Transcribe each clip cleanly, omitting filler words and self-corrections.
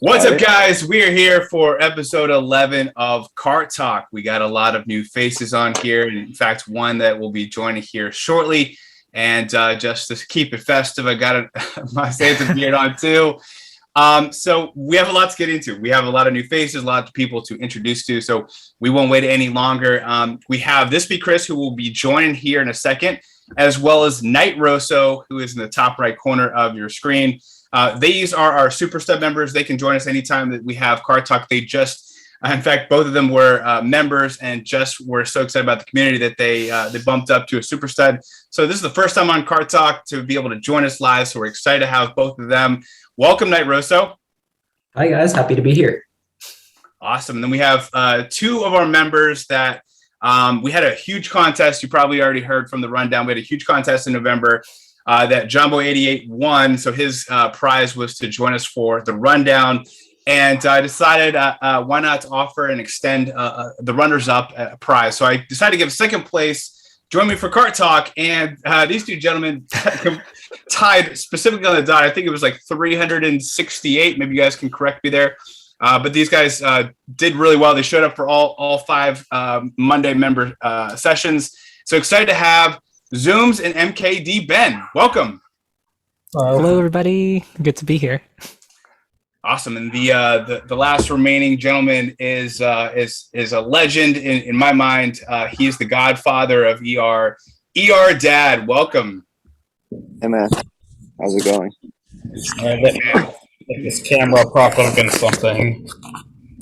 What's up, guys? We are here for episode 11 of Kart Talk. We got a lot of new faces on here. In fact, one that will be joining here shortly. And just to keep it festive, I got my Santa beard on too. So we have a lot to get into. We have a lot of new faces, a lot of people to introduce to. So we won't wait any longer. We have This Be Chris, who will be joining here in a second, as well as Nightrow, who is in the top right corner of your screen. These are our Super Stud members. They can join us anytime that we have Kart Talk. They just, in fact, both of them were members and just were so excited about the community that they bumped up to a Super Stud. So this is the first time on Kart Talk to be able to join us live. So we're excited to have both of them. Welcome, Nightrow. Hi, guys. Happy to be here. Awesome. And then we have two of our members that we had a huge contest. You probably already heard from the rundown. We had a huge contest in November. That Jumbo 88 won, so his prize was to join us for the rundown, and I decided why not offer and extend the runners-up prize. So I decided to give second place, join me for Kart Talk, and these two gentlemen tied specifically on the dot. I think it was like 368. Maybe you guys can correct me there, but these guys did really well. They showed up for all five Monday member sessions. So excited to have Zooms and MKD Ben. Welcome. Hello, everybody. Good to be here. Awesome. And the last remaining gentleman is a legend in my mind. He's the godfather of ER. ER Dad. Welcome. Hey man, how's it going? Let this camera prop up against something.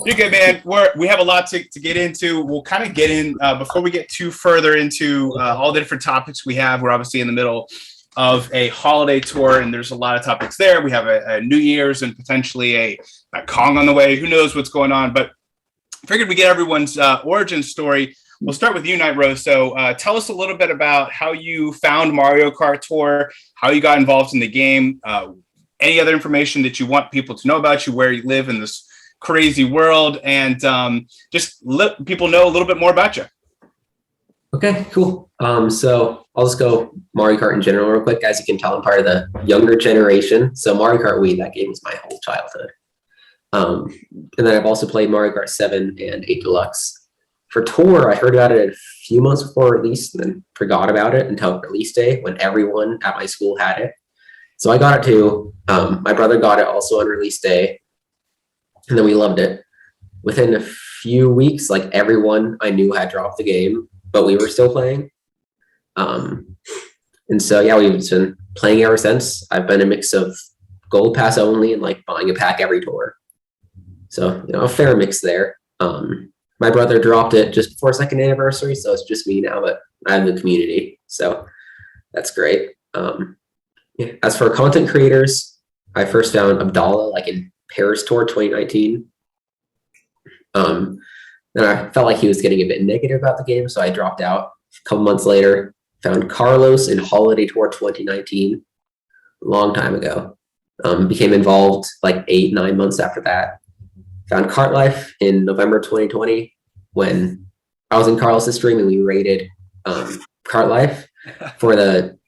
You're good, man. We have a lot to get into. We'll kind of get in before we get too further into all the different topics we have. We're obviously in the middle of a holiday tour, and there's a lot of topics there. We have a New Year's and potentially a Kong on the way. Who knows what's going on? But figured we get everyone's origin story. We'll start with you, Nightrow. So tell us a little bit about how you found Mario Kart Tour, how you got involved in the game, any other information that you want people to know about you, where you live in this crazy world, and just let people know a little bit more about you. Okay, cool. So I'll just go Mario Kart in general real quick. As you can tell, I'm part of the younger generation. So Mario Kart Wii, that game was my whole childhood. And then I've also played Mario Kart 7 and 8 Deluxe. For Tour, I heard about it a few months before release and then forgot about it until release day when everyone at my school had it. So I got it too. My brother got it also on release day. And then we loved it. Within a few weeks, like everyone I knew had dropped the game, but we were still playing. And so, yeah, we've been playing ever since. I've been a mix of Gold Pass only and like buying a pack every tour. So, a fair mix there. My brother dropped it just before second anniversary, so it's just me now, but I have the community. So that's great. Yeah. As for content creators, I first found Abdallah like in Paris Tour 2019. Then I felt like he was getting a bit negative about the game, so I dropped out. A couple months later, found Carlos in Holiday Tour 2019, a long time ago. Became involved like 8-9 months after that. Found Kart Life in November 2020 when I was in Carlos's stream and we rated Kart Life for the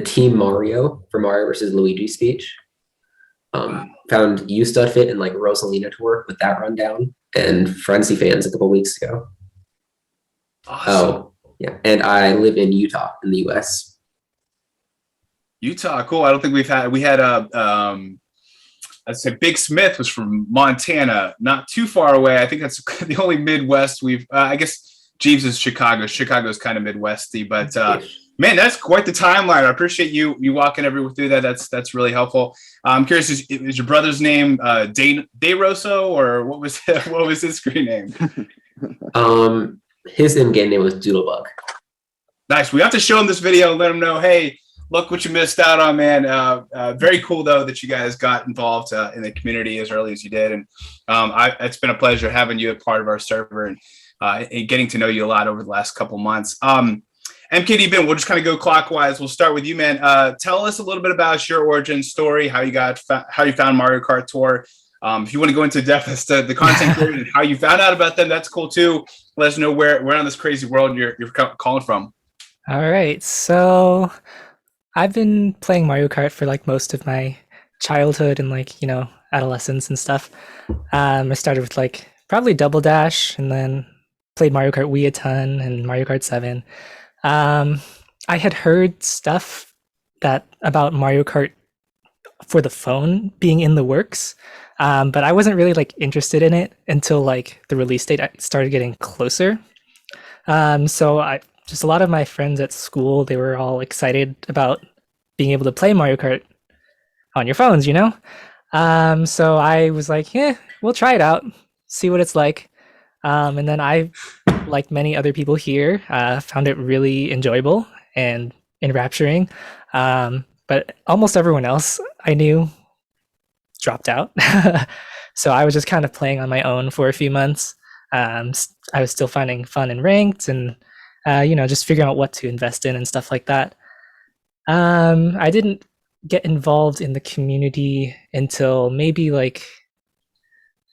Team Mario for Mario versus Luigi speech. Found you Studfit in like Rosalina Tour with that rundown and Frenzy Fans a couple weeks ago. Awesome. Oh, yeah. And I live in Utah in the US. Utah, cool. I don't think we had I'd say Big Smith was from Montana, not too far away. I think that's the only Midwest we've, I guess Jeeves is Chicago. Chicago's kind of Midwesty, but man, that's quite the timeline. I appreciate you walking everyone through that. That's really helpful. I'm curious, is your brother's name Dayroso, or what was his screen name? His in-game name was Doodlebug. Nice. We have to show him this video and let him know, hey, look what you missed out on, man. Very cool, though, that you guys got involved in the community as early as you did. And it's been a pleasure having you a part of our server and getting to know you a lot over the last couple months. MKD Ben, we'll just kind of go clockwise. We'll start with you, man. Tell us a little bit about your origin story, how you found Mario Kart Tour. If you want to go into depth as to the content creator and how you found out about them, that's cool too. Let us know where on this crazy world you're calling from. All right, so I've been playing Mario Kart for like most of my childhood and like, adolescence and stuff. I started with like probably Double Dash, and then played Mario Kart Wii a ton and Mario Kart 7. I had heard stuff that about Mario Kart for the phone being in the works, but I wasn't really like interested in it until like the release date started getting closer. So I just a lot of my friends at school, they were all excited about being able to play Mario Kart on your phones, you know? So I was like, yeah, we'll try it out, see what it's like. And then I, like many other people here, found it really enjoyable and enrapturing. But almost everyone else I knew dropped out. So I was just kind of playing on my own for a few months. I was still finding fun in ranked and, just figuring out what to invest in and stuff like that. I didn't get involved in the community until maybe like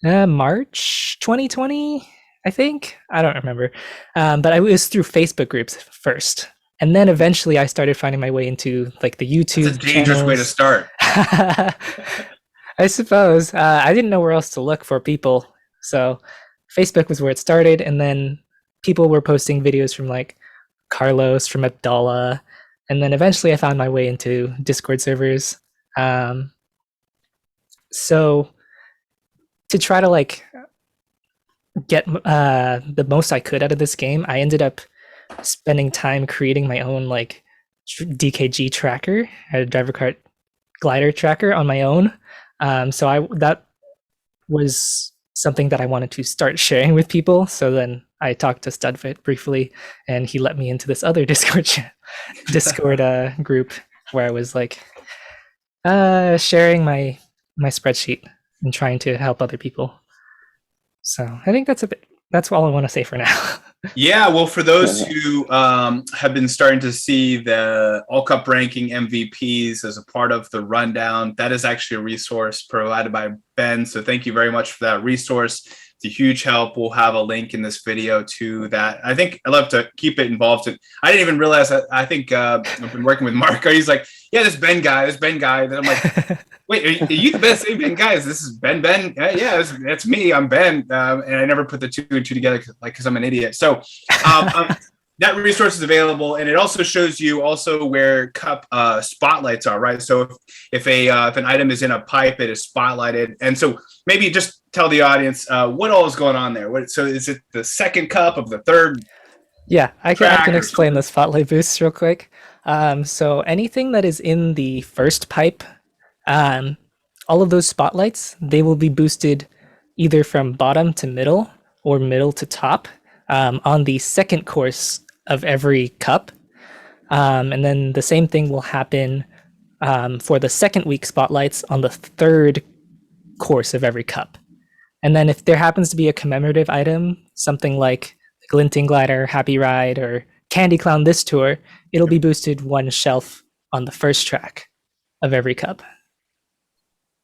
March 2020, I think. I don't remember. But it was through Facebook groups first. And then eventually I started finding my way into like the YouTube It's a dangerous way to start. I suppose. I didn't know where else to look for people. So Facebook was where it started. And then people were posting videos from like Carlos, from Abdallah. And then eventually I found my way into Discord servers. So to try to like get the most I could out of this game, I ended up spending time creating my own like DKG tracker, a driver kart glider tracker on my own. So that was something that I wanted to start sharing with people. So then I talked to Studfit briefly, and he let me into this other Discord group where I was like sharing my spreadsheet and trying to help other people. So I think that's all I want to say for now. Yeah, well, for those who have been starting to see the All Cup ranking MVPs as a part of the rundown, that is actually a resource provided by Ben. So thank you very much for that resource. It's a huge help. We'll have a link in this video to that. I think I love to keep it involved. I didn't even realize that. I think I've been working with Marco. He's like, yeah, this Ben guy. Then I'm like, wait, are you the best Ben guy? This is Ben? Yeah, that's me. I'm Ben. And I never put the two and two together because I'm an idiot. So that resource is available, and it also shows you also where cup spotlights are, right? So if an item is in a pipe, it is spotlighted. And so maybe just tell the audience what all is going on there. So is it the second cup of the third? Yeah, I can explain the spotlight boosts real quick. So anything that is in the first pipe, all of those spotlights, they will be boosted either from bottom to middle or middle to top on the second course of every cup. And then the same thing will happen for the second week spotlights on the third course of every cup. And then if there happens to be a commemorative item, something like the Glinting Glider, Happy Ride, or Candy Clown this tour, it'll be boosted one shelf on the first track of every cup.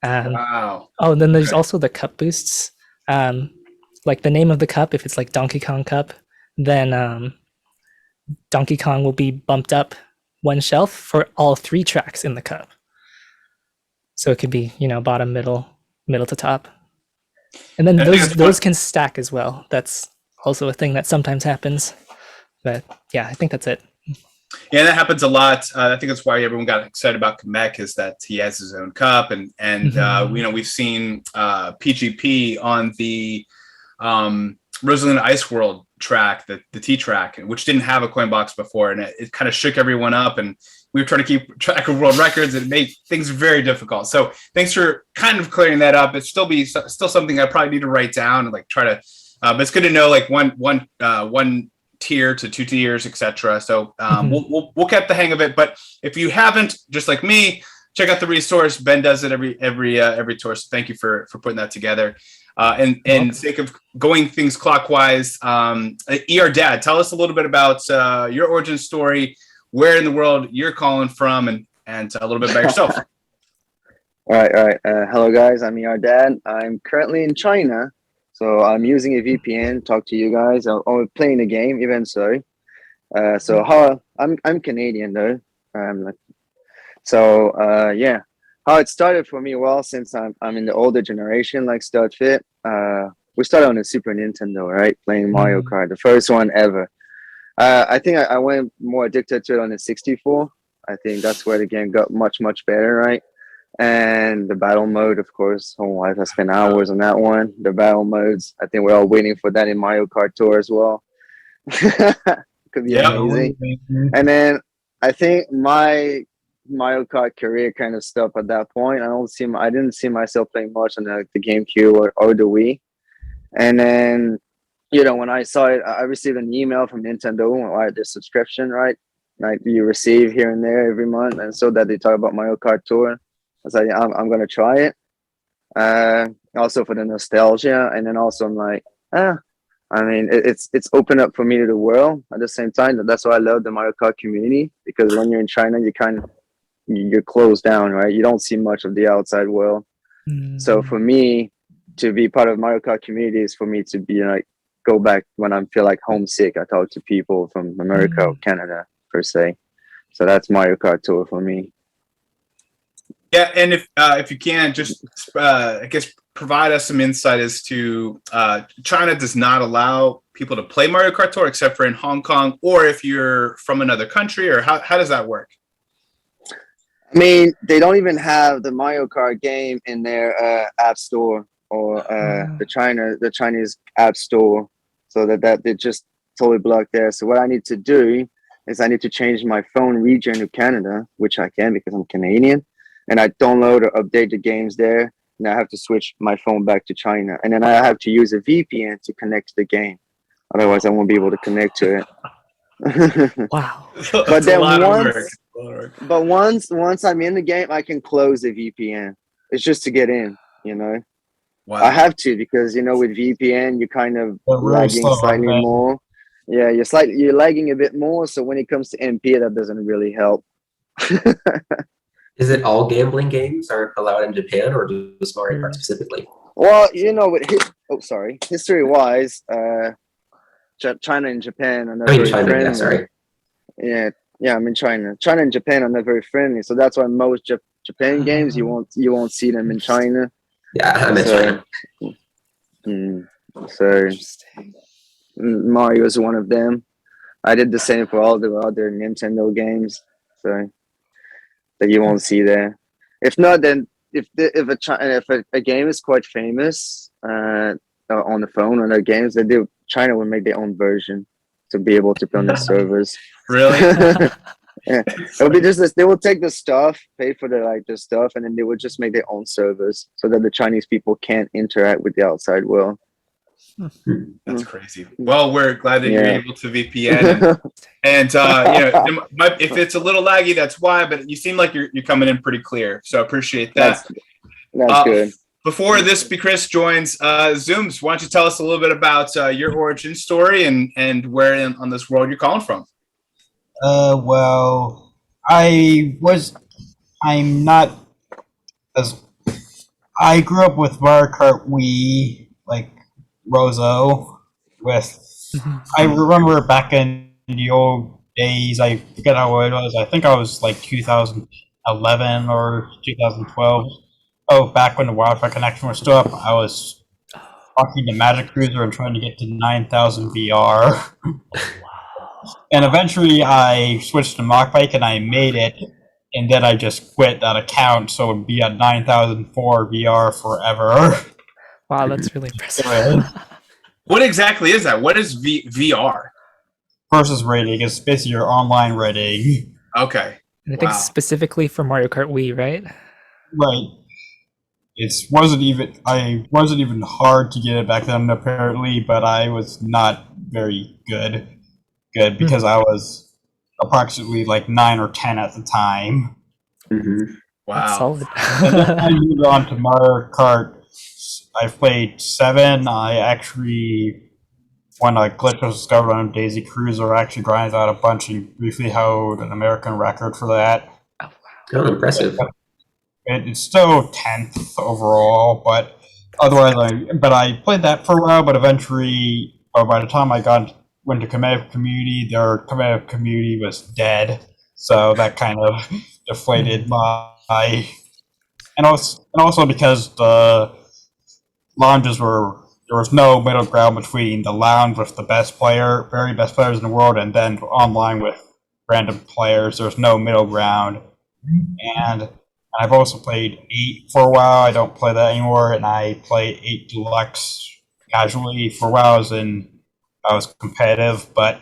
Wow. Oh, and then there's also the cup boosts. Like the name of the cup, if it's like Donkey Kong Cup, then Donkey Kong will be bumped up one shelf for all three tracks in the cup. So it could be, bottom, middle to top. And then those can stack as well. That's also a thing that sometimes happens. But yeah, I think that's it. Yeah, that happens a lot. I think that's why everyone got excited about Kamek, is that he has his own cup, and we've seen PGP on the Rosalina Ice World track, the T track, which didn't have a coin box before, and it kind of shook everyone up. And we were trying to keep track of world records, and it made things very difficult. So thanks for kind of clearing that up. It's still something I probably need to write down and like try to. But it's good to know like one tier to two tiers, etc. So we'll get the hang of it. But if you haven't, just like me, check out the resource. Ben does it every tour. So thank you for putting that together. And sake of going things clockwise, ER Dad, tell us a little bit about your origin story, where in the world you're calling from, and a little bit about yourself. All right. Hello, guys. I'm ER Dad. I'm currently in China, so I'm using a VPN to talk to you guys. I'm playing the game, even so. I'm Canadian though. Yeah. How it started for me, well, since I'm in the older generation, like Studfit, we started on the Super Nintendo, right? Playing Mario Kart, the first one ever. I think I went more addicted to it on the 64. I think that's where the game got much, much better, right? And the battle mode, of course. Oh, I spent hours on that one. The battle modes, I think we're all waiting for that in Mario Kart Tour as well. Could be Yep. amazing. And then I think my Mario Kart career kind of stopped at that point. I didn't see myself playing much on the GameCube or the Wii. And then, when I saw it, I received an email from Nintendo, right, the subscription, right? Like you receive here and there every month, and so that they talk about Mario Kart Tour. I was like, I'm gonna try it. Also for the nostalgia, and then also I'm like, I mean, it's opened up for me to the world at the same time. That's why I love the Mario Kart community, because when you're in China, you're closed down, right? You don't see much of the outside world. So for me to be part of Mario Kart community is for me to be like, go back when I feel like homesick. I talk to people from America or Canada per se. So that's Mario Kart Tour for me. Yeah, and if you can, just I guess provide us some insight as to China does not allow people to play Mario Kart Tour except for in Hong Kong, or if you're from another country, or how does that work? I mean, they don't even have the Mario Kart game in their app store or the Chinese app store, so that they just totally blocked there. So what I need to do is I need to change my phone region to Canada, which I can because I'm Canadian, and I download or update the games there. And I have to switch my phone back to China, and then I have to use a VPN to connect to the game. Otherwise, I won't be able to connect to it. Wow. But then once I'm in the game, I can close the VPN. It's just to get in, Wow. I have to, because with VPN you're kind of lagging slightly more. Yeah, you're lagging a bit more. So when it comes to MP, that doesn't really help. Is it all gambling games aren't allowed in Japan, or just Mario Kart specifically? Well, history-wise, China and Japan are not very friendly. Yeah, sorry. Yeah, I'm in China. China and Japan are not very friendly, so that's why most Japan games you won't see them in China. Yeah, I'm in China. So Mario is one of them. I did the same for all the other Nintendo games, so that you won't see there. If not, then if a game is quite famous on the phone or their games, China will make their own version to be able to play on the servers. Really? Yeah, it'll be just this. They will take the stuff, pay for the stuff, and then they would just make their own servers so that the Chinese people can't interact with the outside world. That's crazy. Well, we're glad that you're able to VPN, and if it's a little laggy, that's why. But you seem like you're coming in pretty clear, so I appreciate that. That's good. Before this, Chris joins Zooms. Why don't you tell us a little bit about your origin story and where on this world you're calling from? Well, I'm not as I grew up with Mario Kart Wii, like Roso. I remember back in the old days. I forget how old it was. I think I was like 2011 or 2012. Oh, back when the Wi-Fi connection was still up, I was talking to Magic Cruiser and trying to get to 9,000 VR. And eventually I switched to Mock Bike and I made it, and then I just quit that account, so it would be at 9,004 VR forever. Wow, that's really impressive. What exactly is that? What is VR? Versus rating. It's basically your online rating. Okay. And I think specifically for Mario Kart Wii, right? Right. It wasn't even hard to get it back then, apparently, but I was not very good because I was approximately like 9 or 10 at the time. Wow. Solid. And then I moved on to Mario Kart. I played 7. I actually, when a glitch was discovered on Daisy Cruiser, I actually grinded out a bunch and briefly held an American record for that. Oh, impressive. It's still 10th overall, but otherwise, I played that for a while. But eventually, by the time I went to competitive community, their competitive community was dead, so that kind of deflated my also because the lounges there was no middle ground between the lounge with the very best players in the world, and then online with random players. There's no middle ground, and I've also played 8 for a while. I don't play that anymore, and I play 8 Deluxe casually. For a while, I was competitive, but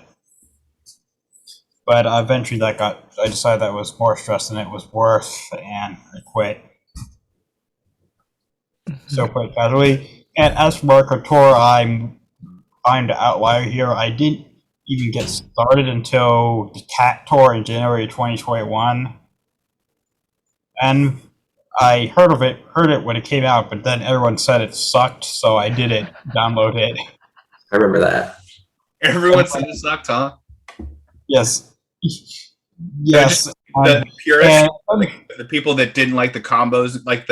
eventually I decided that was more stress than it was worth, and I quit. So quite casually. And as for Mario Kart Tour, I'm the outlier here. I didn't even get started until the Cat Tour in January 2021. And I heard it when it came out, but then everyone said it sucked, so I didn't download it. I remember that. Everyone said it sucked, huh? Yes. Yes. The purists, and, the people that didn't like the combos, like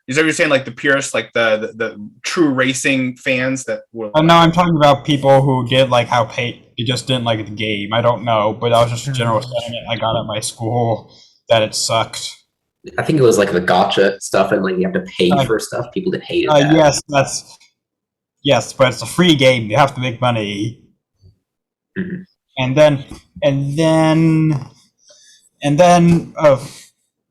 is that what you're saying? Like the purists, like the true racing fans that were. No, I'm talking about people who did like how they just didn't like the game. I don't know, but that was just a general sentiment I got at my school that it sucked. I think it was like the gotcha stuff, and like you have to pay for stuff. People that hated that. Yes, but it's a free game. You have to make money. Mm-hmm. And then,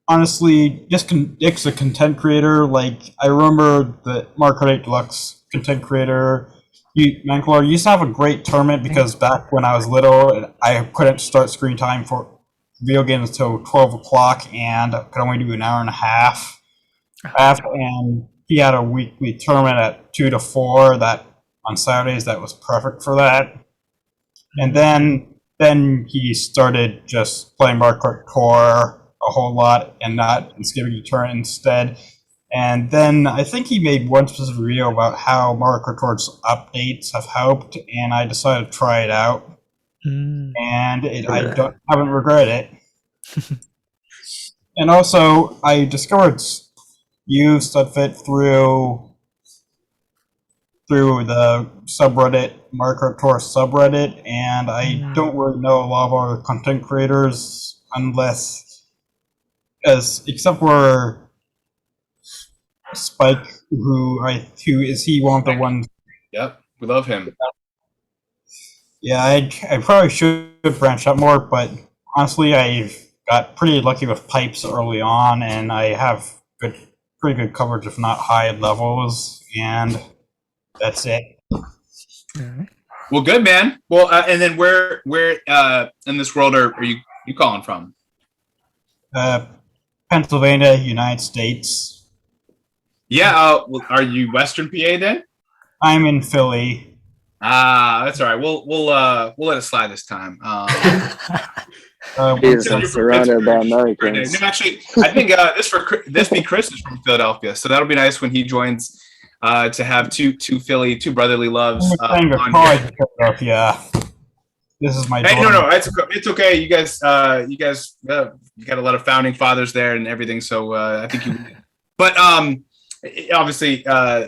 honestly, Nick's a content creator. Like, I remember the Mario Kart 8 Deluxe content creator, Mancolor, used to have a great tournament because back when I was little, I couldn't start screen time for video games until 12 o'clock, and I could only do an hour and a half. And he had a weekly tournament at 2 to 4 that on Saturdays that was perfect for that. And then he started just playing Mario Kart Tour a whole lot and skipping the tournament instead. And then I think he made one specific video about how Mario Kart Tour's updates have helped, and I decided to try it out. And I haven't regretted it. And also, I discovered you, Studfit, through the subreddit, Mario Kart Tour subreddit, and I don't really know a lot of other content creators except for Spike, who is he one of the ones? Yep, we love him. Yeah, I probably should branch out more, but honestly, I've got pretty lucky with pipes early on, and I have pretty good coverage, if not high levels, and that's it. Well, good, man. Well, and then where in this world are you calling from? Pennsylvania, United States. Yeah. Are you Western PA then? I'm in Philly. That's all right. We'll let it slide this time. He's surrounded by Americans. No, actually, I think this be Chris is from Philadelphia, so that'll be nice when he joins to have two brotherly loves. Philadelphia. This is my. Hey, no, it's okay. You guys you got a lot of founding fathers there and everything, so I think you. But obviously,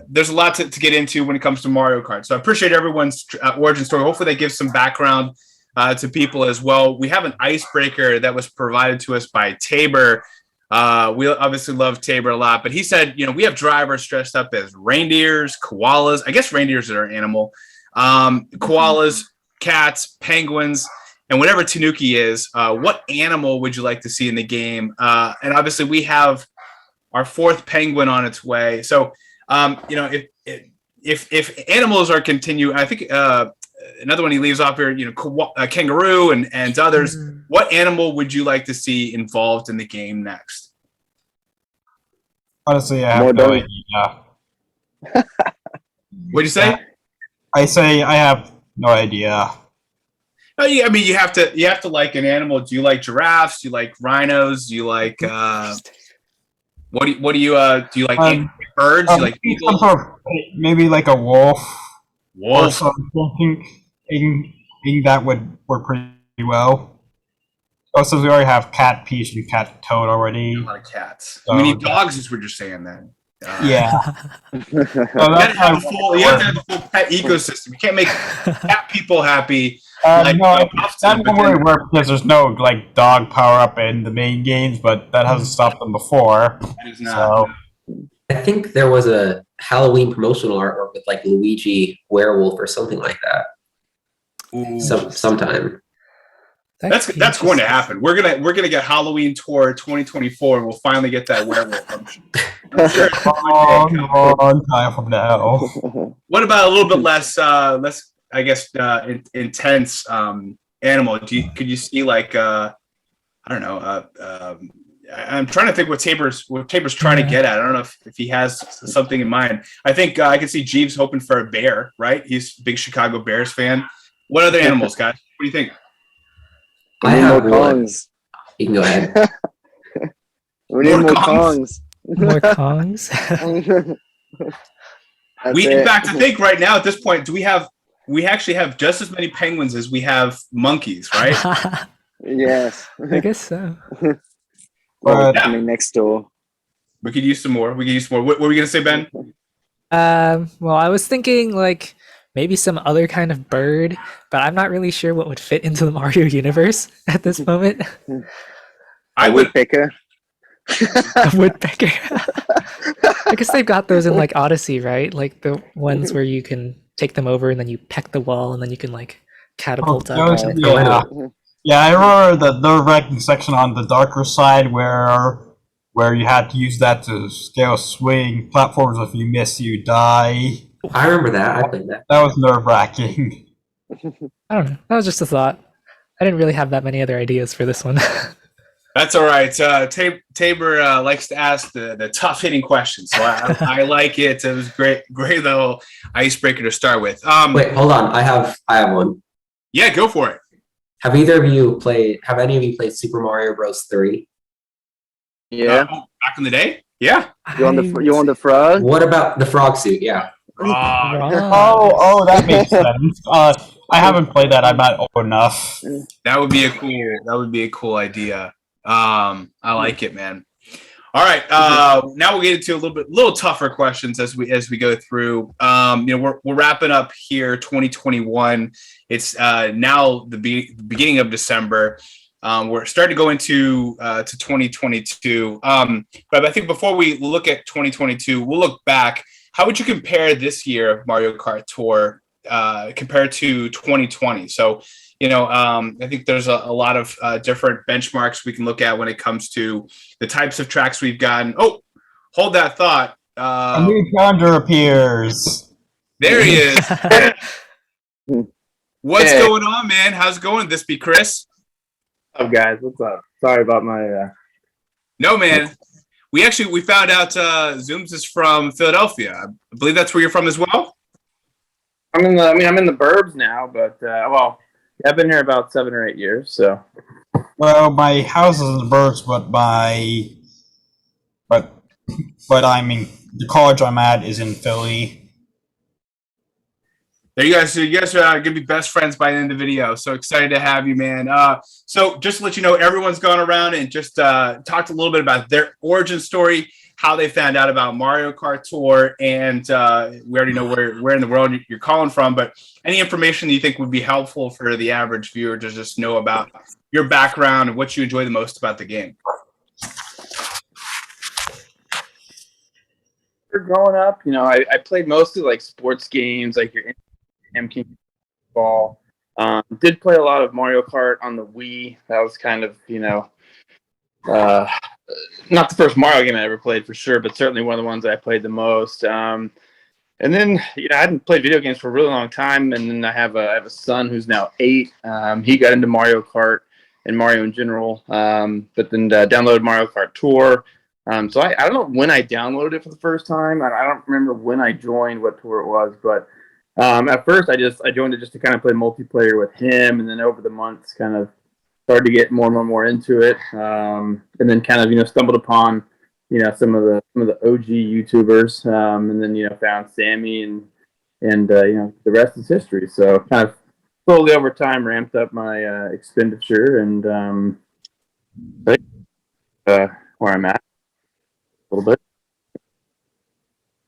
there's a lot to get into when it comes to Mario Kart. So I appreciate everyone's origin story. Hopefully, that gives some background to people as well. We have an icebreaker that was provided to us by Tabor. We obviously love Tabor a lot, but he said, we have drivers dressed up as reindeers, koalas. I guess reindeers are an animal. Koalas, cats, penguins, and whatever Tanuki is. What animal would you like to see in the game? And obviously, we have our 4th penguin on its way. So, if animals are continue, I think another one he leaves off here, kangaroo and others. What animal would you like to see involved in the game next? Honestly, I have no idea. What'd you say? I say I have no idea. Oh, yeah, I mean, you have to like an animal. Do you like giraffes? Do you like rhinos? Do you like what do you like birds? Do you like eagles? Maybe like a wolf. Wolf. Or something. I think that would work pretty well. Also, we already have cat Peach and cat Toad already. A lot of cats. So, we need dogs, is what you're saying then. Yeah. You have to have the full pet ecosystem. You can't make cat people happy. That won't really work because there's no dog power up in the main games, but that hasn't stopped them before. It is not. So I think there was a Halloween promotional artwork with like Luigi werewolf or something like that. Ooh. Sometime. That's going to happen. We're gonna get Halloween tour 2024, and we'll finally get that werewolf. I'm sure it's long time from now. What about a little bit less I guess intense animal? Could you see like I don't know I'm trying to think what Tabor's trying to get at. I don't know if he has something in mind. I think I can see Jeeves hoping for a bear, right? He's a big Chicago Bears fan. What other animals, guys? What do you think? We need more Kongs. You can go ahead. We need more Kongs. More Kongs. In fact, I think right now at this point, we actually have just as many penguins as we have monkeys, right? Yes. I guess so. Coming next door. We could use some more. What were we gonna say, Ben? Well, I was thinking like maybe some other kind of bird, but I'm not really sure what would fit into the Mario universe at this moment. I would Woodpecker. A woodpecker. I guess they've got those in like Odyssey, right? Like the ones where you can take them over and then you peck the wall and then you can like catapult up. Yeah, I remember the nerve-wracking section on the darker side where you had to use that to scale swing platforms. If you miss, you die. I remember that. I played that. That was nerve-wracking. I don't know. That was just a thought. I didn't really have that many other ideas for this one. That's all right. Tabor likes to ask the tough hitting questions, so I like it. It was great little icebreaker to start with. Wait, hold on. I have one. Yeah, go for it. Have any of you played Super Mario Bros. 3? Yeah. Back in the day? Yeah. You want the frog? What about the frog suit? Yeah. Oh, that makes sense. I haven't played that. I'm not old enough. That would be a cool idea. I like it, man. All right. Now we'll get into a little tougher questions as we go through. We're wrapping up here 2021. It's now the beginning of December. We're starting to go into to 2022. But I think before we look at 2022, we'll look back. How would you compare this year of Mario Kart Tour compared to 2020? So, I think there's a lot of different benchmarks we can look at when it comes to the types of tracks we've gotten. Oh, hold that thought. A new challenger appears. There he is. What's going on, man? How's it going? This be Chris. What's up, guys? What's up? Sorry about my. No, man. We found out Zooms is from Philadelphia. I believe that's where you're from as well. I'm in the burbs now, but I've been here about 7 or 8 years. So. Well, my house is in the burbs, but I mean the college I'm at is in Philly. There you guys. You guys are gonna be best friends by the end of the video. So excited to have you, man. So just to let you know, everyone's gone around and just talked a little bit about their origin story, how they found out about Mario Kart Tour, and we already know where in the world you're calling from. But any information that you think would be helpful for the average viewer to just know about your background and what you enjoy the most about the game. Growing up, I played mostly like sports games, like your MK ball. Did play a lot of Mario Kart on the Wii. That was kind of, not the first Mario game I ever played for sure, but certainly one of the ones that I played the most. And then, I hadn't played video games for a really long time, and then I have a son who's now 8. He got into Mario Kart and Mario in general, but then downloaded Mario Kart Tour. So I don't know when I downloaded it for the first time. I don't remember when I joined, what tour it was, but at first I joined it just to kind of play multiplayer with him, and then over the months kind of started to get more and more into it, and then kind of stumbled upon some of the OG YouTubers, and then found Sammy and the rest is history. So kind of slowly over time ramped up my expenditure and where I'm at a little bit.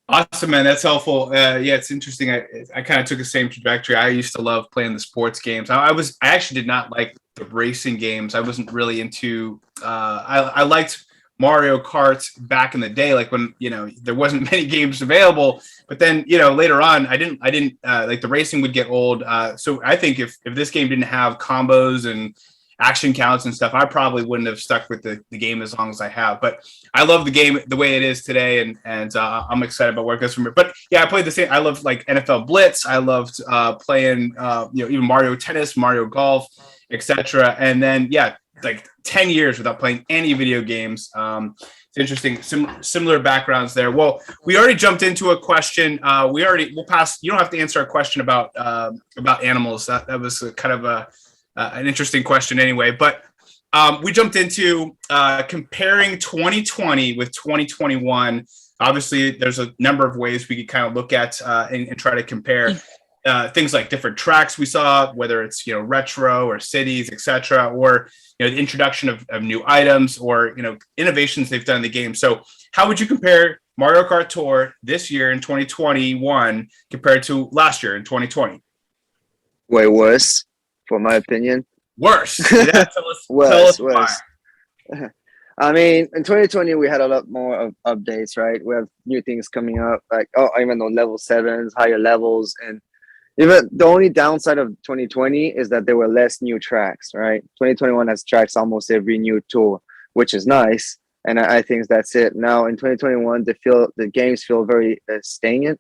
Awesome, man. That's helpful. Yeah, it's interesting. I kind of took the same trajectory. I used to love playing the sports games. I actually did not like the racing games. I wasn't really into. I liked Mario Kart back in the day, like when, you know, there wasn't many games available, but then, you know, later on, I didn't like the racing would get old. So I think if this game didn't have combos and action counts and stuff, I probably wouldn't have stuck with the game as long as I have. But I love the game the way it is today, and I'm excited about where it goes from here. But yeah, I played the same. I loved like NFL Blitz. I loved playing, you know, even Mario Tennis, Mario Golf, etc. And then yeah, like 10 years without playing any video games. It's interesting, similar backgrounds there. Well, we already jumped into a question. We'll pass. You don't have to answer a question about animals. That was kind of an interesting question anyway. But we jumped into comparing 2020 with 2021. Obviously, there's a number of ways we could kind of look at and try to compare things like different tracks we saw, whether it's, you know, retro or cities, etc., or, you know, the introduction of new items or, you know, innovations they've done in the game. So how would you compare Mario Kart Tour this year in 2021 compared to last year in 2020? Way worse, for my opinion. Worse. Yeah, tell us Worse. why. I mean, in 2020 we had a lot more of updates, right? We have new things coming up, like even though level 7s, higher levels, and even the only downside of 2020 is that there were less new tracks, right? 2021 has tracks almost every new tour, which is nice, and I think that's it. Now in 2021, the games feel very stagnant,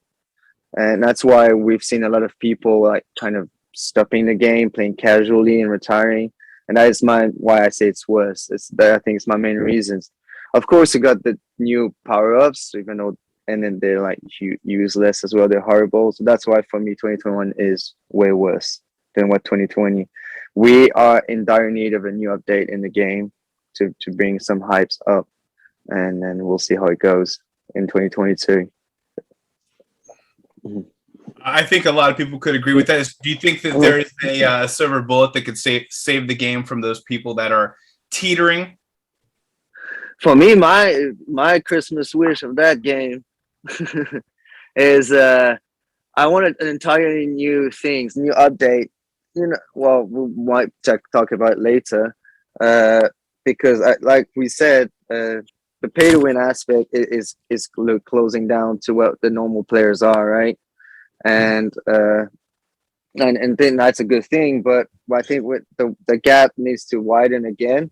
and that's why we've seen a lot of people like kind of stopping the game, playing casually, and retiring. And that is why I say it's worse. I think it's my main reasons. Of course, you got the new power-ups, even though, and then they're like useless as well. They're horrible. So that's why for me, 2021 is way worse than what 2020. We are in dire need of a new update in the game to bring some hypes up, and then we'll see how it goes in 2022. I think a lot of people could agree with that. Do you think that there is a silver bullet that could save the game from those people that are teetering? For me, my Christmas wish of that game is I wanted an entirely new things, new update. You know, well, we might talk about it later, because like we said, the pay to win aspect is closing down to what the normal players are, right? And then that's a good thing, but I think with the gap needs to widen again.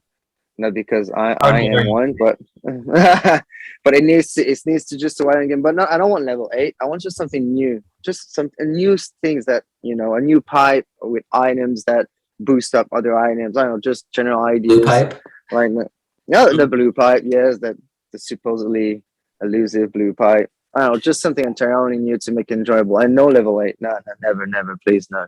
Not because I am one, but but it needs to just widen again. But no, I don't want level 8. I want just something new, just some new things that, you know, a new pipe with items that boost up other items. I don't know, just general ideas. Blue pipe? Right? Yeah, the blue pipe. Yes, the supposedly elusive blue pipe. I don't know, just something entirely new to make it enjoyable. And no level 8. No, never, please, no.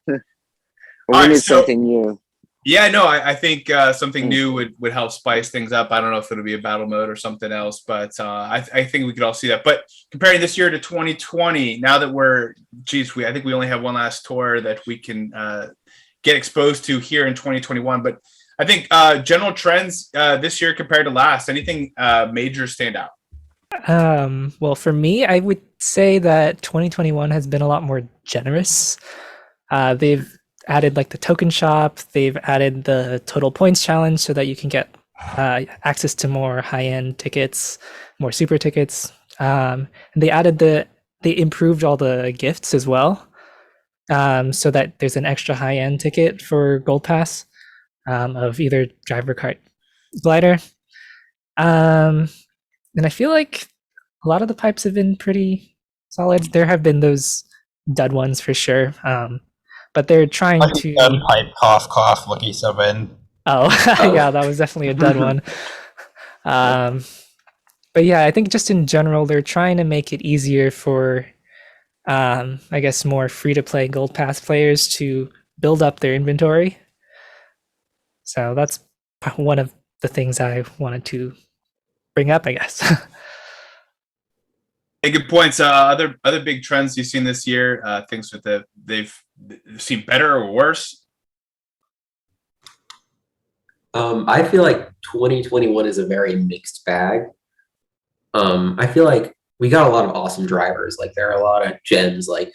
We need something new. Yeah, no, I think something new would help spice things up. I don't know if it'll be a battle mode or something else, but I think we could all see that. But comparing this year to 2020, now that I think we only have one last tour that we can get exposed to here in 2021. But I think general trends this year compared to last, anything major stand out? Well, for me, I would say that 2021 has been a lot more generous. They've added like the token shop. They've added the total points challenge so that you can get access to more high-end tickets, more super tickets. They improved all the gifts as well, so that there's an extra high-end ticket for Gold Pass of either driver, kart, glider. And I feel like a lot of the pipes have been pretty solid. There have been those dud ones for sure. But they're trying to pipe, cough, Lucky 7. Oh, yeah, that was definitely a dud one. But yeah, I think just in general, they're trying to make it easier for, I guess, more free-to-play Gold Pass players to build up their inventory. So that's one of the things I wanted to bring up, I guess. Hey, good points. Other big trends you've seen this year, things with they've seen better or worse? I feel like 2021 is a very mixed bag. I feel like we got a lot of awesome drivers. Like there are a lot of gems like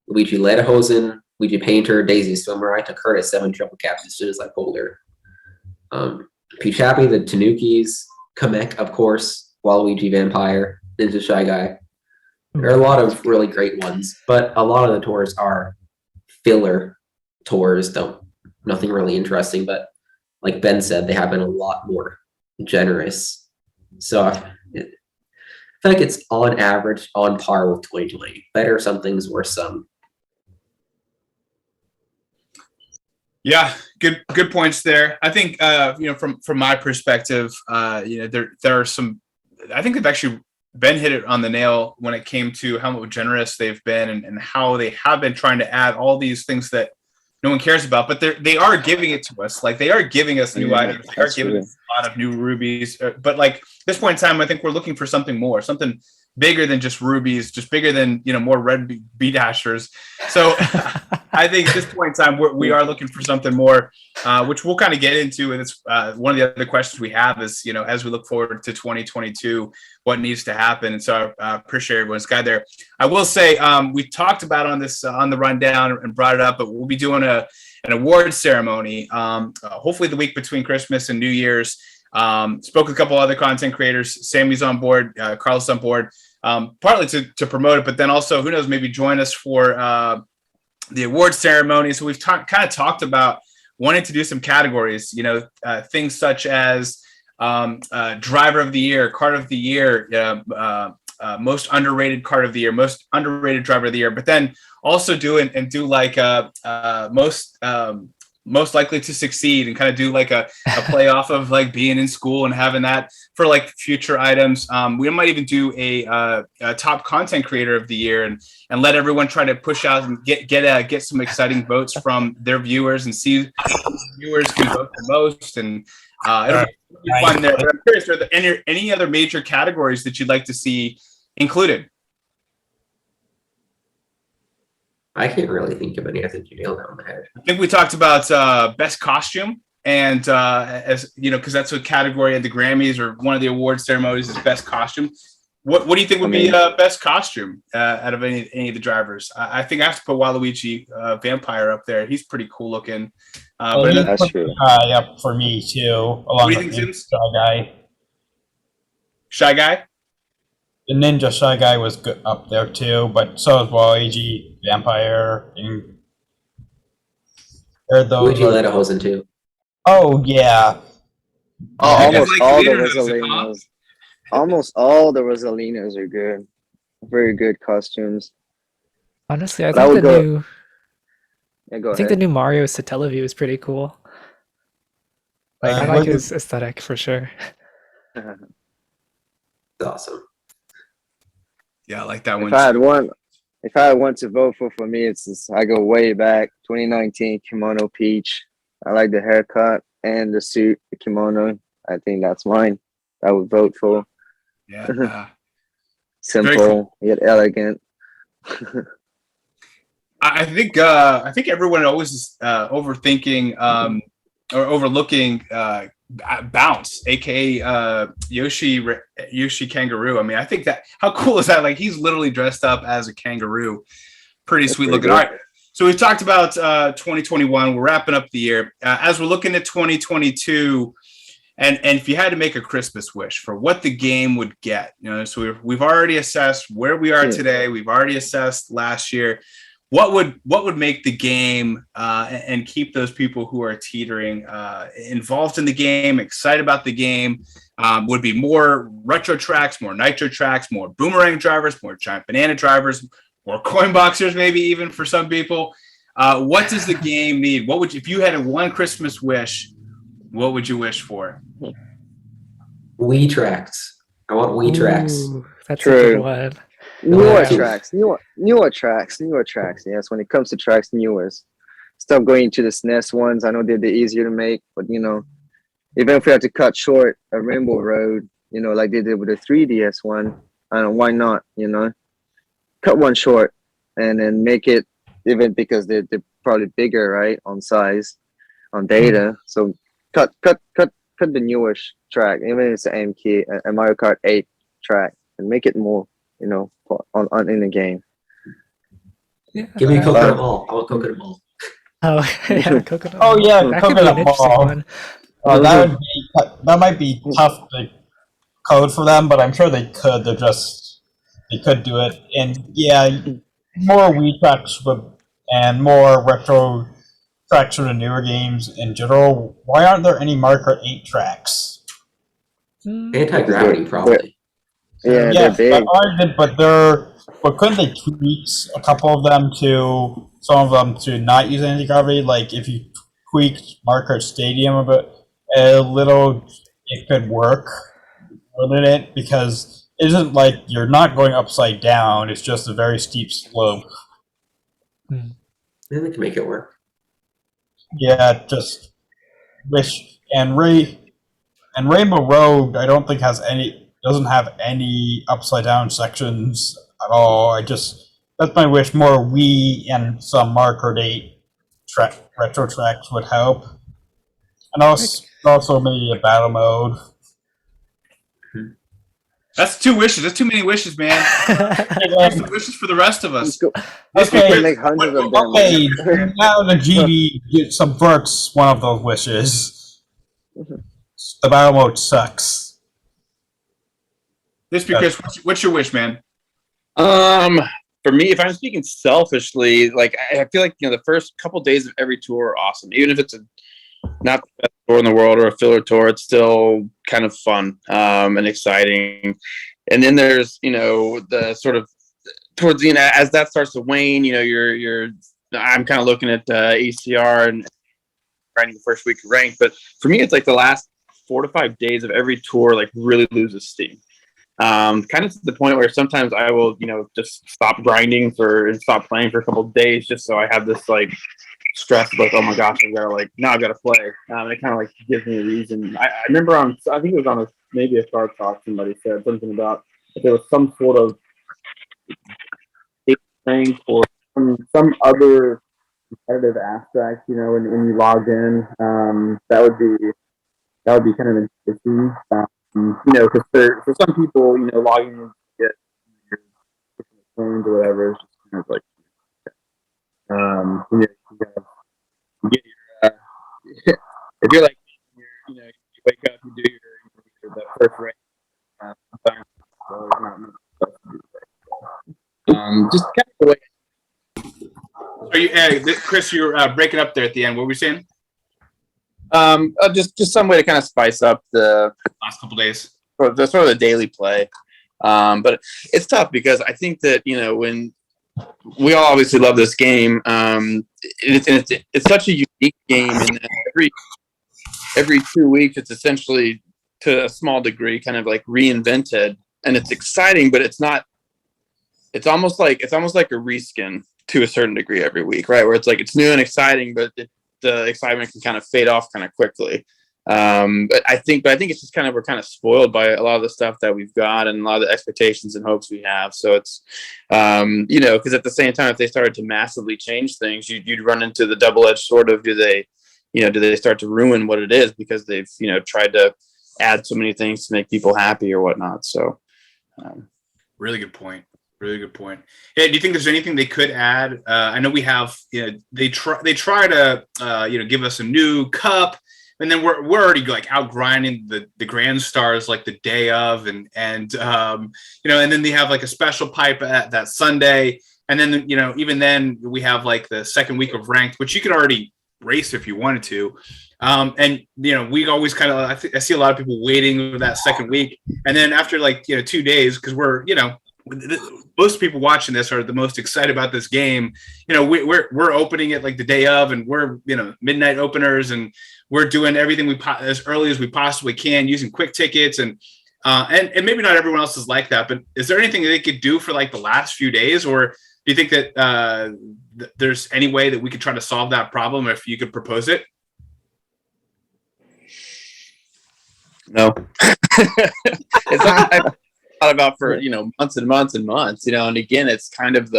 Luigi Lederhosen, Luigi Painter, Daisy Swimmer. I took her to 7 triple caps as soon as I pulled her. Peach Happy, the Tanukis, Kamek, of course, Waluigi Vampire, Ninja Shy Guy. There are a lot of really great ones, but a lot of the tours are filler tours, nothing really interesting, but like Ben said, they have been a lot more generous. So I feel like it's on average on par with 2020. Better some things, worse some. Yeah, good points there. I think from my perspective, there are some. I think they've actually hit it on the nail when it came to how generous they've been and how they have been trying to add all these things that no one cares about, but they are giving it to us. Like they are giving us new items. They are giving us a lot of new rubies. But like at this point in time, I think we're looking for something more, something bigger than just rubies, just bigger than more red B dashers. So I think at this point in time, we are looking for something more, which we'll kind of get into. And it's one of the other questions we have is, as we look forward to 2022, what needs to happen. And so I appreciate everyone's guide there. I will say we talked about on the rundown and brought it up, but we'll be doing an award ceremony, hopefully the week between Christmas and New Year's. Spoke with a couple other content creators. Sammy's on board, Carlos on board, partly to promote it, but then also, who knows, maybe join us for the award ceremony. So we've kind of talked about wanting to do some categories, things such as driver of the year, cart of the year, most underrated cart of the year, most underrated driver of the year, but then also do like most likely to succeed and kind of do like a play off of like being in school and having that for like future items. We might even do a top content creator of the year and let everyone try to push out and get some exciting votes from their viewers and see viewers can vote the most. And it'll be fun there. But I'm curious, are there any other major categories that you'd like to see included? I can't really think of any. I think you nailed it on the head. I think we talked about best costume, and as because that's a category at the Grammys or one of the award ceremonies is best costume. What do you think would be best costume out of any of the drivers? I think I have to put Waluigi Vampire up there. He's pretty cool looking. But that's true. Yep, for me too. Along What do you think, with Sims? Shy Guy. Shy Guy? The Ninja Shy Guy was good up there too, but so is Waluigi Vampire. And Luigi Lederhosen too. Oh yeah. Almost all the Rosalinas. Almost all the Rosalinas are good. Very good costumes. Honestly, I think the new Mario Satellaview is pretty cool. Like I like his aesthetic for sure. It's awesome. Yeah, I like that one. If I had one to vote for me, I go way back. 2019 Kimono Peach. I like the haircut and the suit, the kimono. I think that's mine. I would vote for. Yeah. Simple cool. yet elegant. I think everyone always is overthinking or overlooking Bounce, aka Yoshi Kangaroo. I mean, I think that how cool is that? Like he's literally dressed up as a kangaroo. Pretty sweet looking. All right. So we've talked about 2021. We're wrapping up the year. As we're looking at 2022, and if you had to make a Christmas wish for what the game would get, so we've already assessed where we are today. We've already assessed last year. What would make the game and keep those people who are teetering involved in the game, excited about the game? Would be more retro tracks, more nitro tracks, more boomerang drivers, more giant banana drivers, more coin boxers, maybe even for some people. What does the game need? If you had one Christmas wish, what would you wish for? Wii tracks. I want Wii tracks. That's a good one. Newer tracks. Yes, when it comes to tracks, newest. Stop going to the SNES ones. I know they're easier to make, but even if we have to cut short a Rainbow Road, like they did with the 3DS one, I don't know why not. Cut one short and then make it even because they're probably bigger, right, on size, on data. So cut the newish track, even if it's an AMK, a Mario Kart 8 track, and make it more. On in the game. Yeah. Give me a Coconut Ball. I want Coconut Ball. Oh, yeah, Coconut. Oh yeah, That could be Coconut an interesting Ball. one. That might be tough to code for them, but I'm sure they could. They could do it, and yeah, more Wii tracks and more retro tracks for the newer games in general. Why aren't there any Mario Kart 8 tracks? Anti-gravity, probably. Yeah, Yeah, they're big. but couldn't they tweak a couple of them to some of them to not use anti-gravity? Like if you tweaked Mario Kart Stadium a little, it could work, wouldn't it? Because it isn't like you're not going upside down; it's just a very steep slope. Hmm. Yeah, they can make it work. Yeah, just wish and Rainbow Road. I don't think doesn't have any upside down sections at all. That's my wish. More Wii and some Mario Kart 8 retro tracks would help, and also maybe a battle mode. That's 2 wishes. That's too many wishes, man. That's the wishes for the rest of us. Okay, Make hundreds of them. okay. Now the GB subverts one of those wishes. The battle mode sucks. This because what's your wish, man? For me, if I'm speaking selfishly, like I feel like the first couple days of every tour are awesome. Even if it's not the best tour in the world or a filler tour, it's still kind of fun and exciting. And then there's the sort of towards the end as that starts to wane. I'm kind of looking at ECR and grinding the first week of rank. But for me, it's like the last 4 to 5 days of every tour like really loses steam. Kind of to the point where sometimes I will, just stop grinding and stop playing for a couple of days just so I have this like stress of like, oh my gosh, now I've got to play. And it kind of like gives me a reason. I remember I think it was on maybe a Kart Talk, somebody said something about if there was some sort of thing or some other competitive aspect, when you logged in, that would be kind of interesting. Because for some people, logging in to get your phones or whatever is just kind of like, you get your, if you're like, you wake up, you do your the first race, sometimes there's not much stuff to do. Just kind of the way. Are you, Chris? You're breaking up there at the end. What were we saying? Just some way to kind of spice up the Last couple days. the sort of the daily play. But it's tough because I think that when we all obviously love this game, it's such a unique game, and every 2 weeks it's essentially to a small degree kind of like reinvented, and it's exciting, but it's not. It's almost like a reskin to a certain degree every week, right? Where it's like it's new and exciting, but the excitement can kind of fade off kind of quickly. But I think it's just we're kind of spoiled by a lot of the stuff that we've got and a lot of the expectations and hopes we have. So it's, because at the same time, if they started to massively change things, you'd run into the double-edged sword of do they start to ruin what it is because they've tried to add so many things to make people happy or whatnot. So, Really good point. Really good point. Hey, do you think there's anything they could add? I know we have, they try to, give us a new cup, and then we're already like out grinding the grand stars like the day of, and and then they have like a special pipe at that Sunday, and then even then we have like the second week of ranked, which you could already race if you wanted to. And we always kind of I see a lot of people waiting for that second week, and then after like 2 days, because we're most people watching this are the most excited about this game. We're opening it like the day of, and we're midnight openers, and we're doing everything as early as we possibly can using quick tickets, and maybe not everyone else is like that. But is there anything they could do for like the last few days, or do you think that there's any way that we could try to solve that problem if you could propose it? No. It's something I've thought about for months and months and months. And again, it's kind of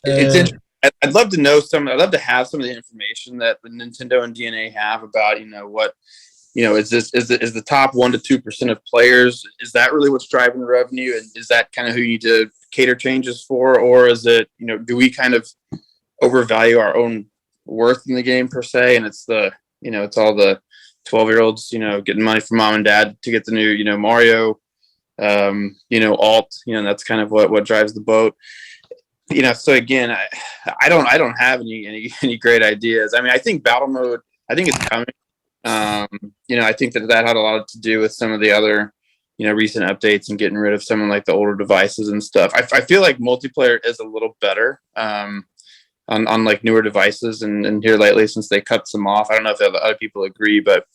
it's interesting. I'd love to know I'd love to have some of the information that the Nintendo and DNA have about what is the top 1% to 2% of players, is that really what's driving the revenue, and is that kind of who you need to cater changes for, or is it do we kind of overvalue our own worth in the game per se, and it's the it's all the 12-year-olds, getting money from mom and dad to get the new, Mario, alt, that's kind of what drives the boat. So again, I don't have any great ideas. I mean, I think battle mode, I think it's coming. I think that had a lot to do with some of the other, recent updates and getting rid of some of like the older devices and stuff. I feel like multiplayer is a little better on like newer devices and here lately since they cut some off. I don't know if other people agree, but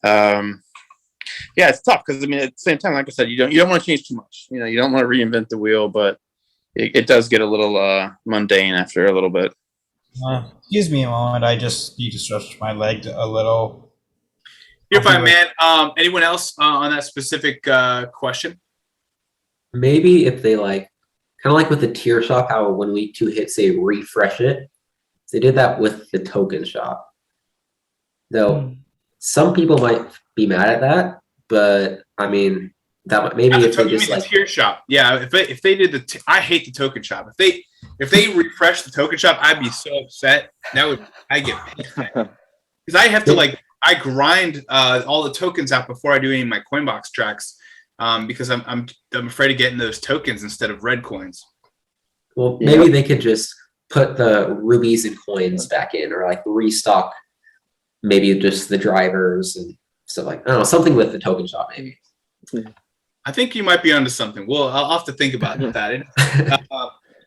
yeah, it's tough because I mean at the same time, like I said, you don't want to change too much. You don't want to reinvent the wheel, but it does get a little mundane after a little bit. Excuse me a moment. I just need to stretch my leg a little. You're fine, man. Anyone else on that specific question? Maybe if they like, kind of like with the tier shop, how when week 2 hits, they refresh it. They did that with the token shop. Though some people might be mad at that, but I mean, that maybe if they just like the tier shop, yeah. If they did I hate the token shop. If they refresh the token shop, I'd be so upset. I get pissed because I have to I grind all the tokens out before I do any of my Coinbox tracks because I'm afraid of getting those tokens instead of red coins. Well, maybe they could just put the rubies and coins back in, or like restock maybe just the drivers and stuff like, I don't know, something with the token shop maybe. I think you might be onto something. Well, I'll have to think about that.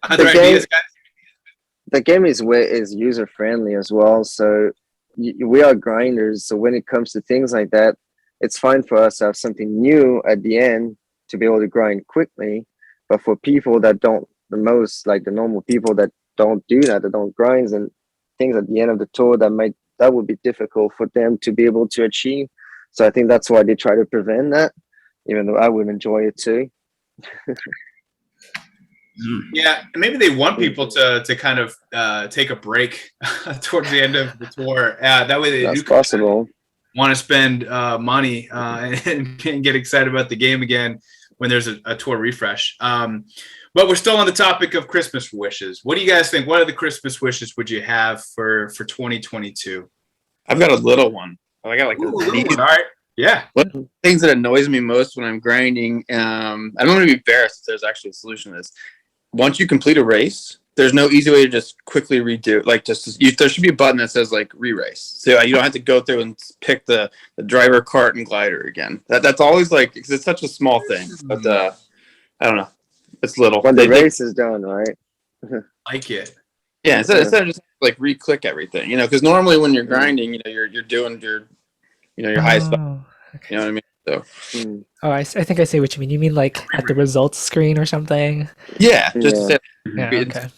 Other ideas, guys? The game is user friendly as well. So we are grinders. So when it comes to things like that, it's fine for us to have something new at the end to be able to grind quickly. But for people that don't, the normal people that don't do that don't grind and things at the end of the tour that would be difficult for them to be able to achieve. So I think that's why they try to prevent that, even though I would enjoy it too. Yeah, maybe they want people to kind of take a break towards the end of the tour. That way That's possible. Want to spend money and get excited about the game again when there's a tour refresh. But we're still on the topic of Christmas wishes. What do you guys think? What other Christmas wishes would you have for 2022? I've got a little one. I got like a little one. All right. Yeah. One of the things that annoys me most when I'm grinding, I don't want to be embarrassed if there's actually a solution to this. Once you complete a race, there's no easy way to just quickly redo. There should be a button that says like re-race, so you don't have to go through and pick the driver, kart, and glider again. That's always because it's such a small thing. But I don't know, it's little. When the race is done, right? Like it. Yeah, instead of just re-click everything, because normally when you're grinding, you're doing your highest. Okay. You know what I mean? So. Oh, I think I see what you mean. You mean like at the results screen or something? Yeah, just okay.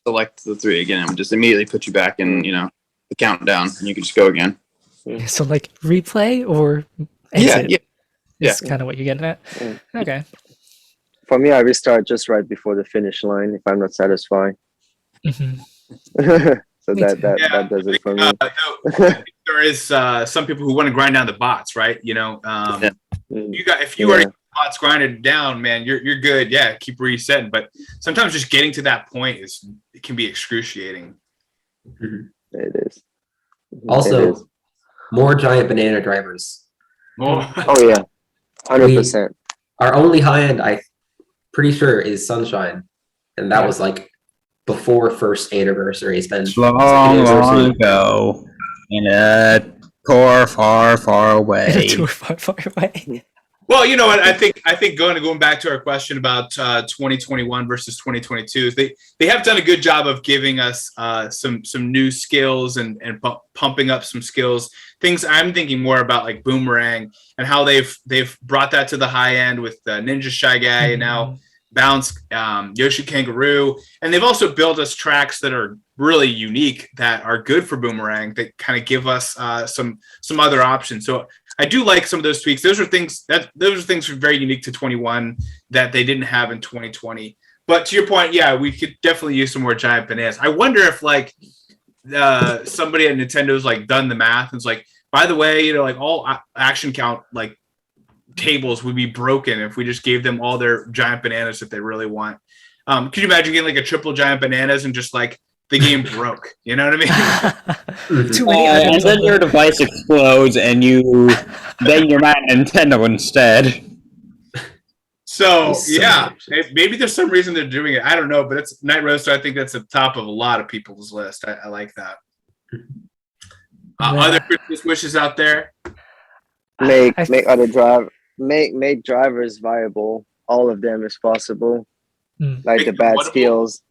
Select the 3 again. It would just immediately put you back in, the countdown, and you can just go again. So replay or exit? Yeah. That's kind of what you're getting at. Okay. For me, I restart just right before the finish line if I'm not satisfied. Mm-hmm. So that does it for me. There is some people who want to grind down the bots, right? If you already bots grinded down, man, you're good. Yeah, keep resetting. But sometimes just getting to that point it can be excruciating. Mm-hmm. It is. Also, more giant banana drivers. Oh yeah, 100%. Our only high end, I'm pretty sure, is Sunshine, and that was before first anniversary. It's been long ago in a tour far away. Far away. Well, you know what? I think going back to our question about 2021 versus 2022, is they have done a good job of giving us some new skills and pumping up some skills. Things I'm thinking more about like Boomerang and how they've brought that to the high end with Ninja Shy Guy and now Bounce, Yoshi Kangaroo, and they've also built us tracks that are really unique that are good for Boomerang that kind of give us some other options. So I do like some of those tweaks. Those are things very unique to 21 that they didn't have in 2020. But to your point, yeah, we could definitely use some more giant bananas. I wonder if somebody at Nintendo's done the math and it's by the way, all action count tables would be broken if we just gave them all their giant bananas that they really want. Could you imagine getting a triple giant bananas and just the game broke. You know what I mean? Too many and items. then your device explodes, and then you're mad at Nintendo instead. So Son yeah, of a bitch. maybe there's some reason they're doing it. I don't know, but it's Nightrow, so I think that's the top of a lot of people's list. I like that. Other Christmas wishes out there? Make I- make other drive make drivers viable. All of them if possible. Mm. Like Make the them bad whatable? skills,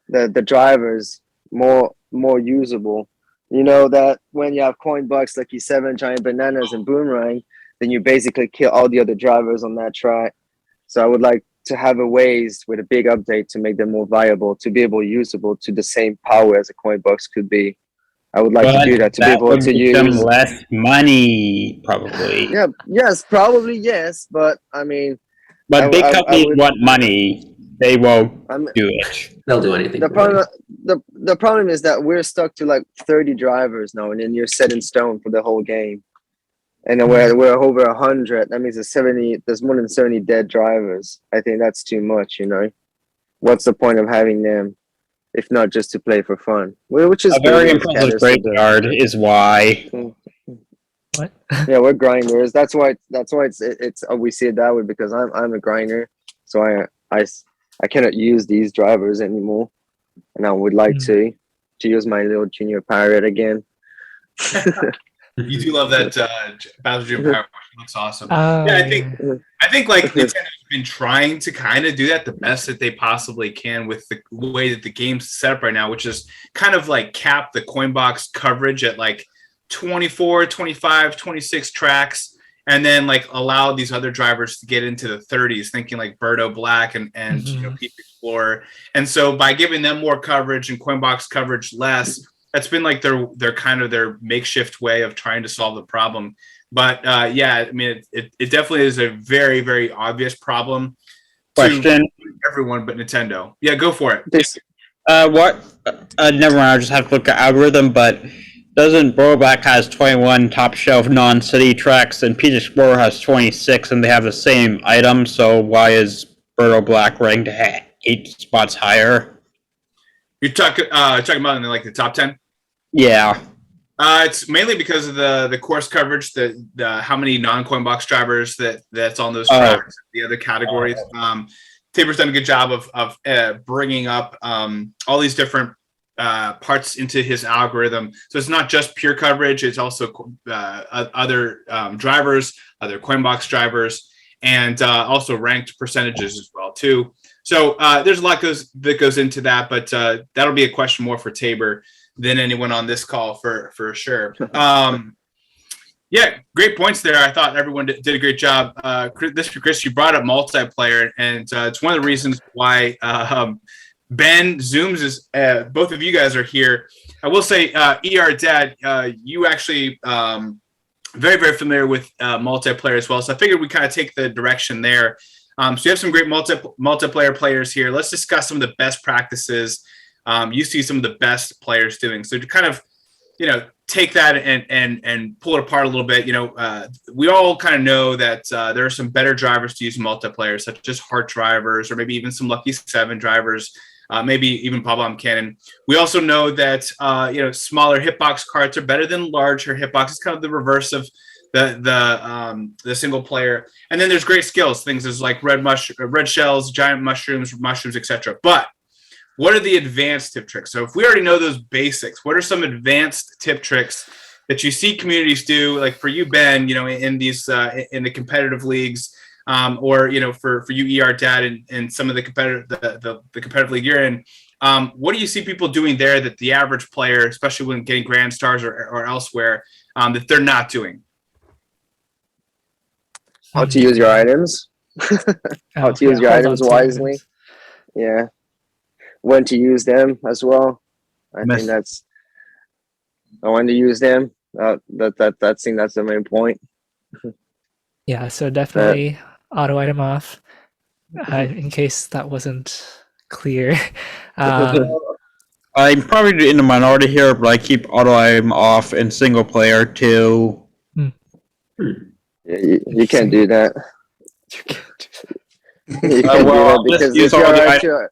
the drivers more usable. You know that when you have coin bucks, Lucky 7, Giant Bananas, and Boomerang, then you basically kill all the other drivers on that track. So I would like to have a ways with a big update to make them more viable, to be able usable to the same power as a coin box could be. I would like to do that to be able would to give them use. less money, probably. Yeah, yes, probably yes, but I mean, But big I companies would- want money. They won't I'm, do it. They'll do anything. the for money. problem the problem is that we're stuck to like 30 drivers now, and then you're set in stone for the whole game. And then we're over 100. That means there's more than 70 dead drivers. I think that's too much, you know. What's the point of having them if not just to play for fun? Which is A very good, impressive Caddis would do. graveyard is why. What? Yeah, we're grinders. That's why it's we see it that way, because I'm a grinder, so I cannot use these drivers anymore, and I would like to use my little junior pirate again. You do love that Bowser Jr. Power Wash. It looks awesome. Oh, Yeah, I think like Nintendo's been trying to kind of do that the best that they possibly can with the way that the game's set up right now, which is kind of like cap the coin box coverage at like 24, 25, 26 tracks, and then like allow these other drivers to get into the 30s, thinking like Birdo Black and you know, Peak Explorer. And so by giving them more coverage and coin box coverage less, that's been like their kind of their makeshift way of trying to solve the problem. But yeah, I mean, it definitely is a very, very obvious problem Question. to everyone but Nintendo. Yeah, go for it. What? Never mind. I just have to look at algorithm. But doesn't Black has 21 top shelf non-city tracks, and Peach Explorer has 26, and they have the same item? So why is Black ranked 8 spots higher? You're talking about in like the top 10. Yeah. It's mainly because of the course coverage, the how many non-coin box drivers that's on those tracks, the other categories. Tabor's done a good job of bringing up all these different parts into his algorithm. So it's not just pure coverage; it's also other drivers, other coin box drivers, and also ranked percentages as well too. So there's a lot that goes into that, but that'll be a question more for Tabor than anyone on this call for sure. Yeah, great points there. I thought everyone did a great job. Chris, you brought up multiplayer, and it's one of the reasons why Ben Zooms is both of you guys are here. I will say, ER Dad, you actually very, very familiar with multiplayer as well. So I figured we kind of take the direction there. So you have some great multiplayer players here. Let's discuss some of the best practices you see some of the best players doing. So to kind of, take that and pull it apart a little bit, we all kind of know that there are some better drivers to use in multiplayer, such as Heart drivers, or maybe even some Lucky 7 drivers, maybe even Bob-omb Cannon. We also know that, smaller hitbox carts are better than larger hitbox. It's kind of the reverse of the single player. And then there's great skills, things as like red shells, giant mushrooms, etc. But what are the advanced tip tricks? So if we already know those basics, what are some advanced tip tricks that you see communities do? Like for you, Ben, in these in the competitive leagues, or for you, ER Dad, and some of the competitive league you're in. What do you see people doing there that the average player, especially when getting Grand Stars or elsewhere, that they're not doing? How to use your items. How to use your items wisely. Yeah. When to use them as well. I think that's when to use them. That's the main point. Yeah, so definitely auto item off. In case that wasn't clear. I'm probably in the minority here, but I keep auto item off in single player too. Yeah, you can't do that. You can't do that. You can't do that because if you're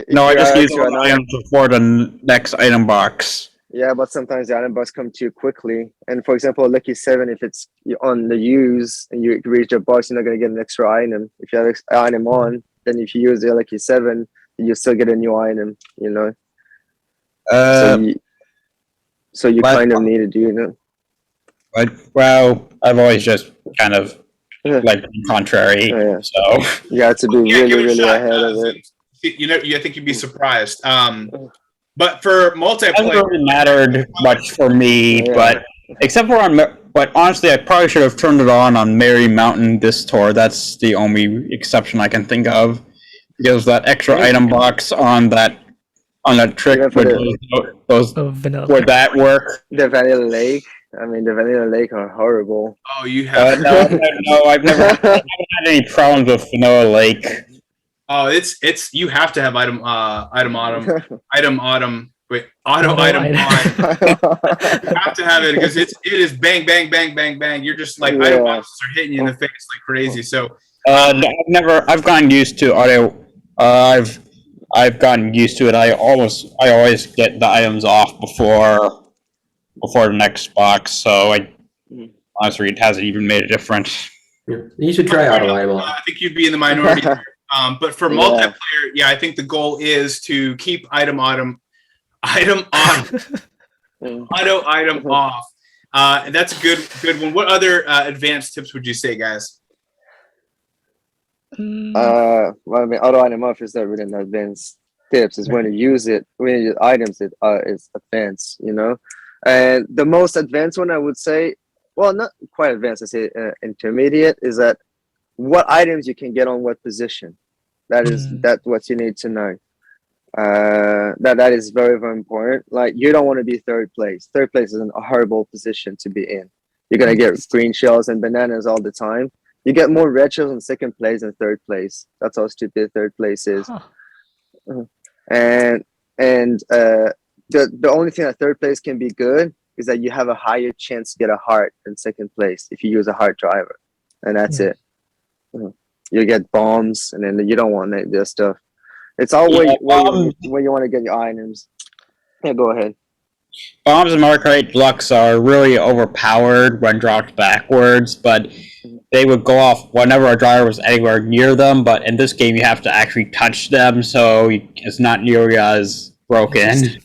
No, I you're just out use to those an item, items before the next item box. yeah, but sometimes the item box come too quickly. And for example, lucky 7, if it's on the use and you reach the box, you're not gonna get an extra item. If you have item on, then if you use the lucky 7, you still get a new item. You know, so Uh, you but, kind of need to do it. well, I've always just kind of Yeah. like the contrary. Yeah. So You have to be Yeah, really, give it a really shot. ahead of it. You know, I think you'd be surprised. But for it hasn't multiplayer, really mattered much for me, Yeah. but except for but honestly, I probably should have turned it on Mary Mountain this tour. That's the only exception I can think of. Because that extra Yeah. item box on that trick Even for would those Oh, vanilla. would that work? the Vanilla Lake. I mean, the Vanilla Lake are horrible. oh, you have. No, I've never I haven't had any problems with Vanilla Lake. Oh, it's you have to have auto item on. You have to have it because it is bang bang bang bang bang. You're just like item Yeah. boxes are hitting you in the face like crazy. So No, I've gotten used to auto. I've gotten used to it. I always get the items off before the next box. So honestly, it hasn't even made a difference. Yeah. You should try auto item. I think you'd be in the minority. Here. But for Yeah. multiplayer, yeah, I think the goal is to keep item on, auto item off. That's a good one. What other advanced tips would you say, guys? Well, I mean, auto item off is not really an advanced tips. Is when you use it, when you use items, it's advanced, you know. And the most advanced one I would say, well, not quite advanced. I say intermediate is that what items you can get on what position. That's what you need to know. That is very, very important. Like you don't want to be third place. Third place is a horrible position to be in. You're gonna get green shells and bananas all the time. You get more red shells in second place than third place. That's how stupid third place is. Huh. And the only thing that third place can be good is that you have a higher chance to get a heart in second place if you use a heart driver, and that's it. You get bombs, and then you don't want this stuff. It's always when you want to get your items. Yeah, go ahead. Bombs and Mario Kart Deluxe are really overpowered when dropped backwards, but they would go off whenever a driver was anywhere near them. But in this game, you have to actually touch them, so it's not nearly as broken.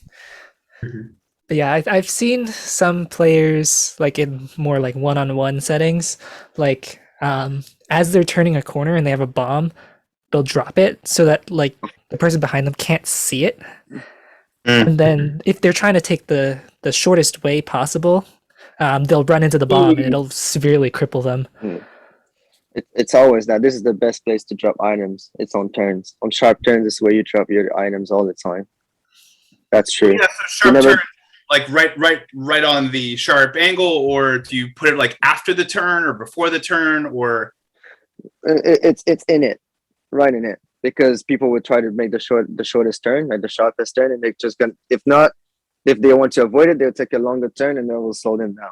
But yeah, I've seen some players like in more like one-on-one settings, like as they're turning a corner and they have a bomb, they'll drop it so that like the person behind them can't see it. And then if they're trying to take the shortest way possible, they'll run into the bomb and it'll severely cripple them. It's always that. This is the best place to drop items. It's on turns. On sharp turns, this is where you drop your items all the time. That's true. Yeah, so sharp turn, like right on the sharp angle, or do you put it like after the turn or before the turn, or it's in it, right in it, because people would try to make the shortest turn, like the sharpest turn, and they just gonna if they want to avoid it, they'll take a longer turn, and that will slow them down,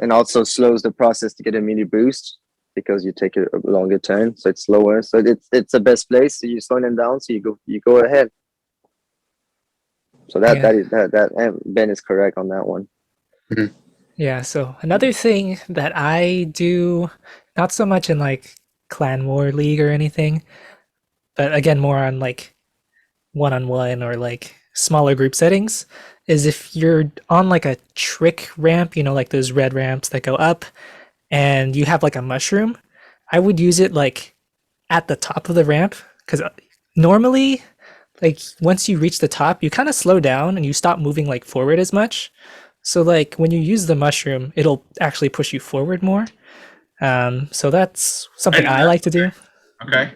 and also slows the process to get a mini boost because you take a longer turn, so it's slower. So it's the best place. So you slow them down, so you go ahead. So that Ben is correct on that one. Yeah, so another thing that I do, not so much in like Clan War League or anything, but again more on like one-on-one or like smaller group settings, is if you're on like a trick ramp, you know, like those red ramps that go up, and you have like a mushroom, I would use it like at the top of the ramp, because normally like once you reach the top, you kind of slow down and you stop moving like forward as much. So like when you use the mushroom, it'll actually push you forward more. So that's something I like to do. okay?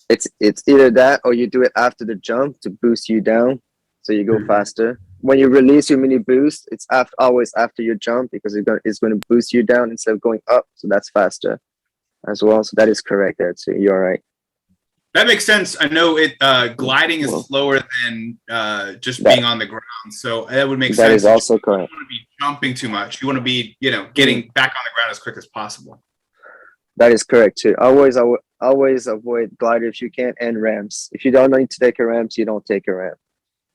It's either that or you do it after the jump to boost you down, so you go faster. When you release your mini boost, it's always after your jump because it's going to boost you down instead of going up, so that's faster as well. So that is correct there too. You're right. That makes sense. I know it gliding is slower than just being on the ground, so that would make sense. That is also correct. You don't want to be jumping too much. You want to be, getting back on the ground as quick as possible. That is correct too. I always avoid glider if you can, and ramps. If you don't need to take a ramp, you don't take a ramp.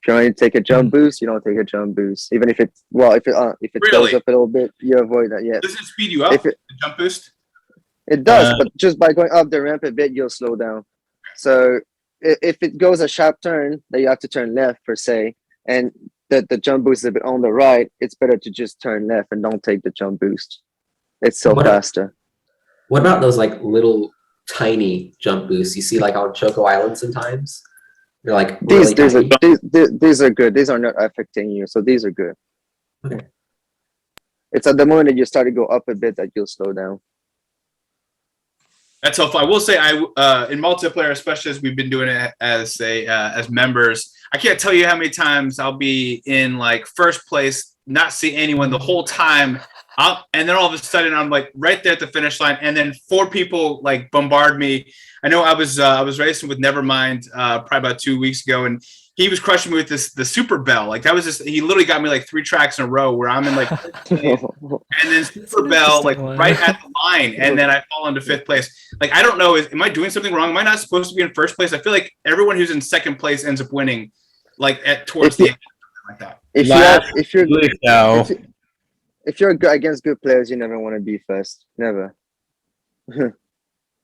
If you don't need to take a jump boost, you don't take a jump boost. Even if it's if it goes Really? up a little bit, you avoid that. Yes, Does it speed you up? If The jump boost? it does, but just by going up the ramp a bit, you'll slow down. So if it goes a sharp turn that you have to turn left per se, and the jump boost is a bit on the right, it's better to just turn left and don't take the jump boost. It's so faster. What about those like little tiny jump boosts you see like on Choco Island sometimes? They're like really tiny. These are good. These are not affecting you, so these are good. Okay. It's at the moment that you start to go up a bit that you'll slow down. That's helpful. I will say, in multiplayer, especially as we've been doing it as members, I can't tell you how many times I'll be in like first place, not see anyone the whole time, and then all of a sudden I'm like right there at the finish line, and then 4 people like bombard me. I know I was racing with Nevermind probably about 2 weeks ago, and he was crushing me with the Super Bell. Like that was just, he literally got me like 3 tracks in a row where I'm in like and then Super Bell like right at the line, and then I fall into 5th place. Like I don't know, am I doing something wrong? Am I not supposed to be in first place? I feel like everyone who's in second place ends up winning, like towards the end, like that. If you're against good players, you never want to be first. Never.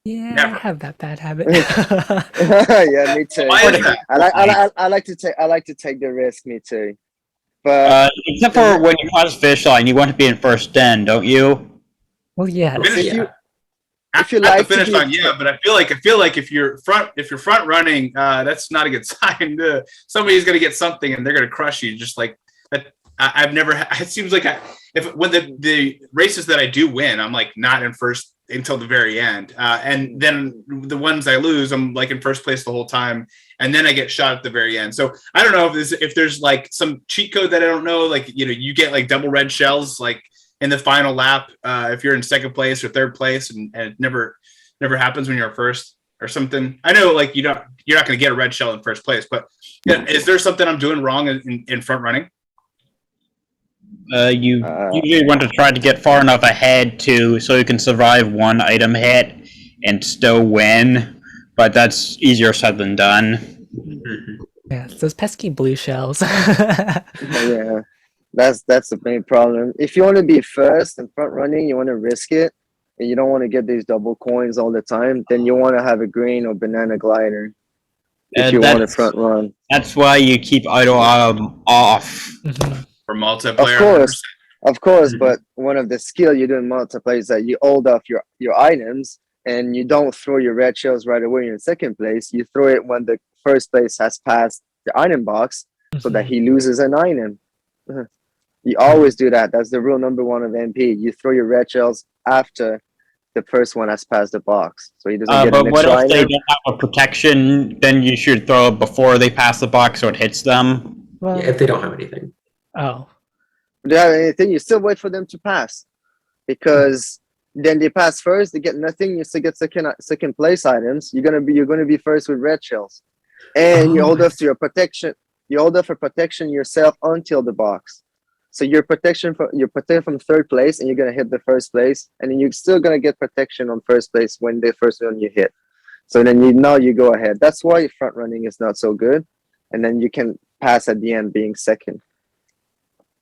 Yeah, Never. I have that bad habit. Yeah, me too. Why is that? I like to take the risk. Me too. But except for when you cross the finish line, you want to be in first then, don't you? Well, yeah. if you At like the finish to be, line, yeah, but I feel like if you're front running, that's not a good sign. Somebody's gonna get something and they're gonna crush you. Just like that, I've never. It seems like when the races that I do win, I'm like not in first until the very end, and then the ones I lose, I'm like in first place the whole time, and then I get shot at the very end. So I don't know if there's like some cheat code that I don't know, like you get like double red shells like in the final lap if you're in second place or third place, and it never happens when you're first or something. I know like you're not going to get a red shell in first place, but is there something I'm doing wrong in front running? You usually want to try to get far enough ahead so you can survive one item hit and still win, but that's easier said than done. Yeah, it's those pesky blue shells. yeah, that's the main problem. If you want to be first in front running, you want to risk it, and you don't want to get these double coins all the time. Then you want to have a green or banana glider if you want to front run. That's why you keep idle off. Mm-hmm. For multiplayer, of course, but one of the skill you do in multiplayer is that you hold off your items, and you don't throw your red shells right away in second place. You throw it when the first place has passed the item box, so that he loses an item. You always do that. That's the rule number 1 of MP. You throw your red shells after the first one has passed the box, so he doesn't get an extra item. But what if they don't have a protection? Then you should throw it before they pass the box so it hits them. Well, if they don't have anything. Oh. If they have anything, you still wait for them to pass, because then they pass first, they get nothing, you still get second place items. You're gonna be first with red shells. And you hold off to your protection. You hold off for protection yourself until the box. So you're protected from third place, and you're gonna hit the first place, and then you're still gonna get protection on first place when the first one you hit. So then you go ahead. That's why front running is not so good, and then you can pass at the end being second.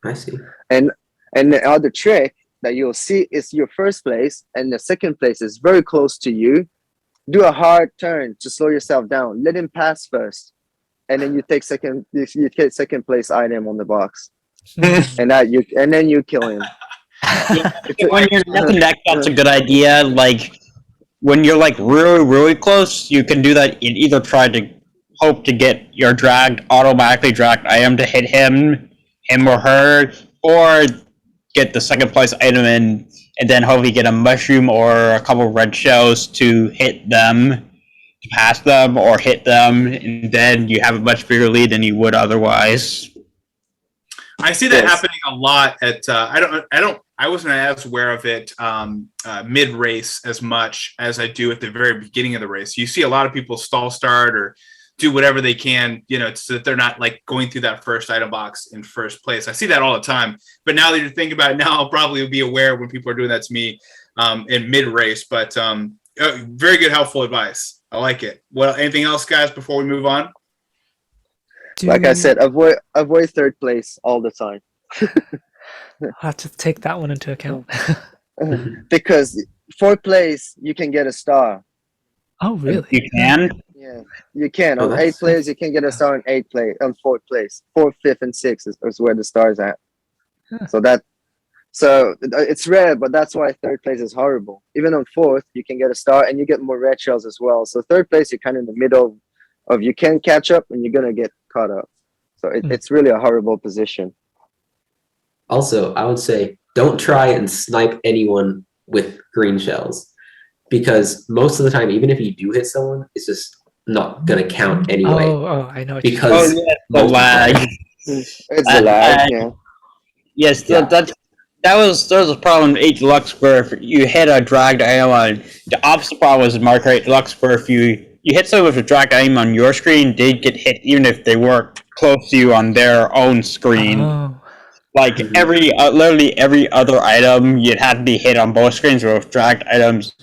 I see. And the other trick that you'll see is your first place and the second place is very close to you. Do a hard turn to slow yourself down. Let him pass first, and then you take second. You get second place item on the box, and then you kill him. When you're neck and neck, that's a good idea. Like when you're like really really close, you can do that. And either try to hope to get your automatically dragged item to hit him or her, or get the second place item and then hopefully get a mushroom or a couple red shells to hit them, to pass them or hit them, and then you have a much bigger lead than you would otherwise. I see that happening a lot at I wasn't as aware of it mid race as much as I do at the very beginning of the race. You see a lot of people stall start or do whatever they can, so that they're not like going through that first item box in first place. I see that all the time. But now that you're thinking about it now, I'll probably be aware when people are doing that to me in mid race. But Very good, helpful advice. I like it. Well, anything else, guys, before we move on? Like I said, avoid third place all the time. I'll have to take that one into account. Because fourth place you can get a star. Oh, really? You can. Yeah, you can. Oh, On that's- 8th place, you can get a star on 8th place. On 4th place, 4th, 5th, and 6th is where the stars at. Huh. So it's rare, but that's why 3rd place is horrible. Even on 4th, you can get a star, and you get more red shells as well. So 3rd place, you're kind of in the middle of you can catch up, and you're gonna get caught up. So it's really a horrible position. Also, I would say don't try and snipe anyone with green shells, because most of the time, even if you do hit someone, it's just not gonna count anyway. Oh, I know what you Because Oh, yeah, the lag. It's the lag, yeah. Yes, Yeah. that was a problem in 8 Deluxe where if you hit a dragged aim on the opposite problem was in Mario Kart 8 Deluxe where if you hit someone with a dragged aim on your screen, they'd get hit even if they weren't close to you on their own screen. Oh. Like literally every other item, you'd have to be hit on both screens. Where with dragged items,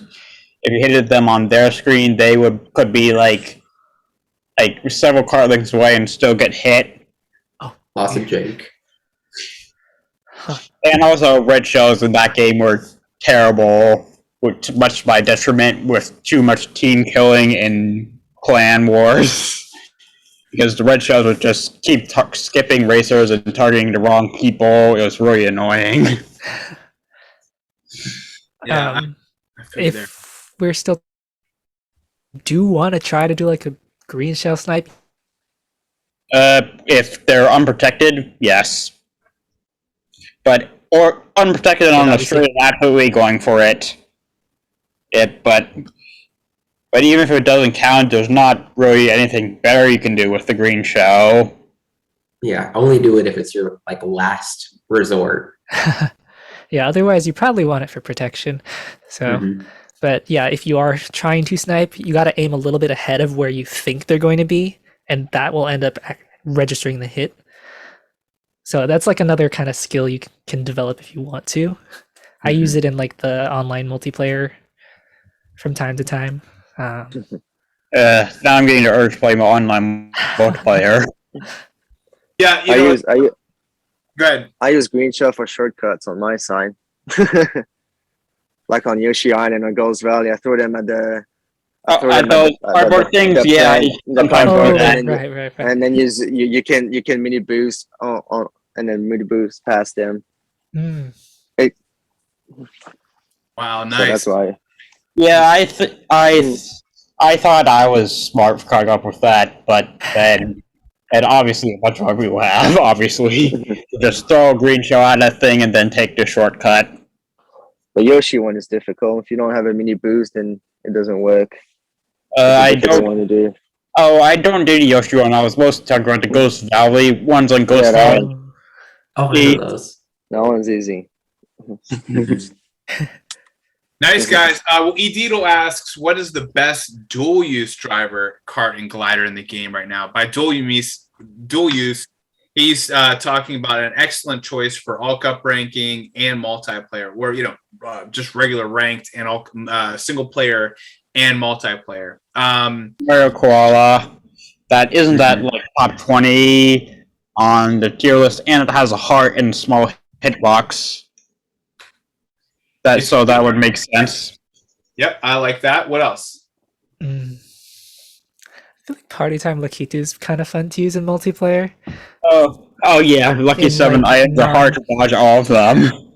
if you hit them on their screen, they could be like several car lengths away and still get hit. Awesome, Jake. And also, red shells in that game were terrible, with much to my detriment, with too much team killing and clan wars. Because the red shells would just keep skipping racers and targeting the wrong people. It was really annoying. Yeah, I feel you there. If we're still do want to try to do like a green shell snipe, If they're unprotected, yes. Or unprotected on the obviously- street, absolutely going for it. But even if it doesn't count, there's not really anything better you can do with the green shell. Yeah, only do it if it's your like last resort. yeah. Otherwise, you probably want it for protection. So, Mhm. but yeah, if you are trying to snipe, you got to aim a little bit ahead of where you think they're going to be, and that will end up registering the hit. So that's like another kind of skill you can develop if you want to. I use it in like the online multiplayer from time to time. Now I'm getting the urge to play my online multiplayer. Yeah, you know, go ahead. I use green shell for shortcuts on my side. Like on Yoshi Island or Ghost Valley, I throw them at the. Those cardboard things, yeah. Sometimes Oh, do that. right. And then you can mini boost on and then mini boost past them. Mm. Wow, So nice. that's why. Yeah, I thought I was smart for caught up with that, but then, and obviously a bunch of other people have, obviously. Just throw a green shell at that thing and then take the shortcut. The Yoshi one is difficult. If you don't have a mini boost, then it doesn't work. I It's a difficult don't. one to do. Oh, I don't do the Yoshi one. I was mostly talking about the Ghost Valley ones on Ghost Yeah, that Valley. Oh, I know those. That one's easy. Nice, guys. Well, Edito asks, what is the best dual-use driver, kart, and glider in the game right now? By dual use, he's talking about an excellent choice for all cup ranking and multiplayer, where just regular ranked and all single player and multiplayer. Mario Koala. That isn't that like top 20 on the tier list, and it has a heart and small hitbox. So that would make sense. Yep, I like that. What else? I feel like Party Time Lakitu is kind of fun to use in multiplayer. Oh yeah, Lucky In, 7. like, I have the heart to dodge all of them.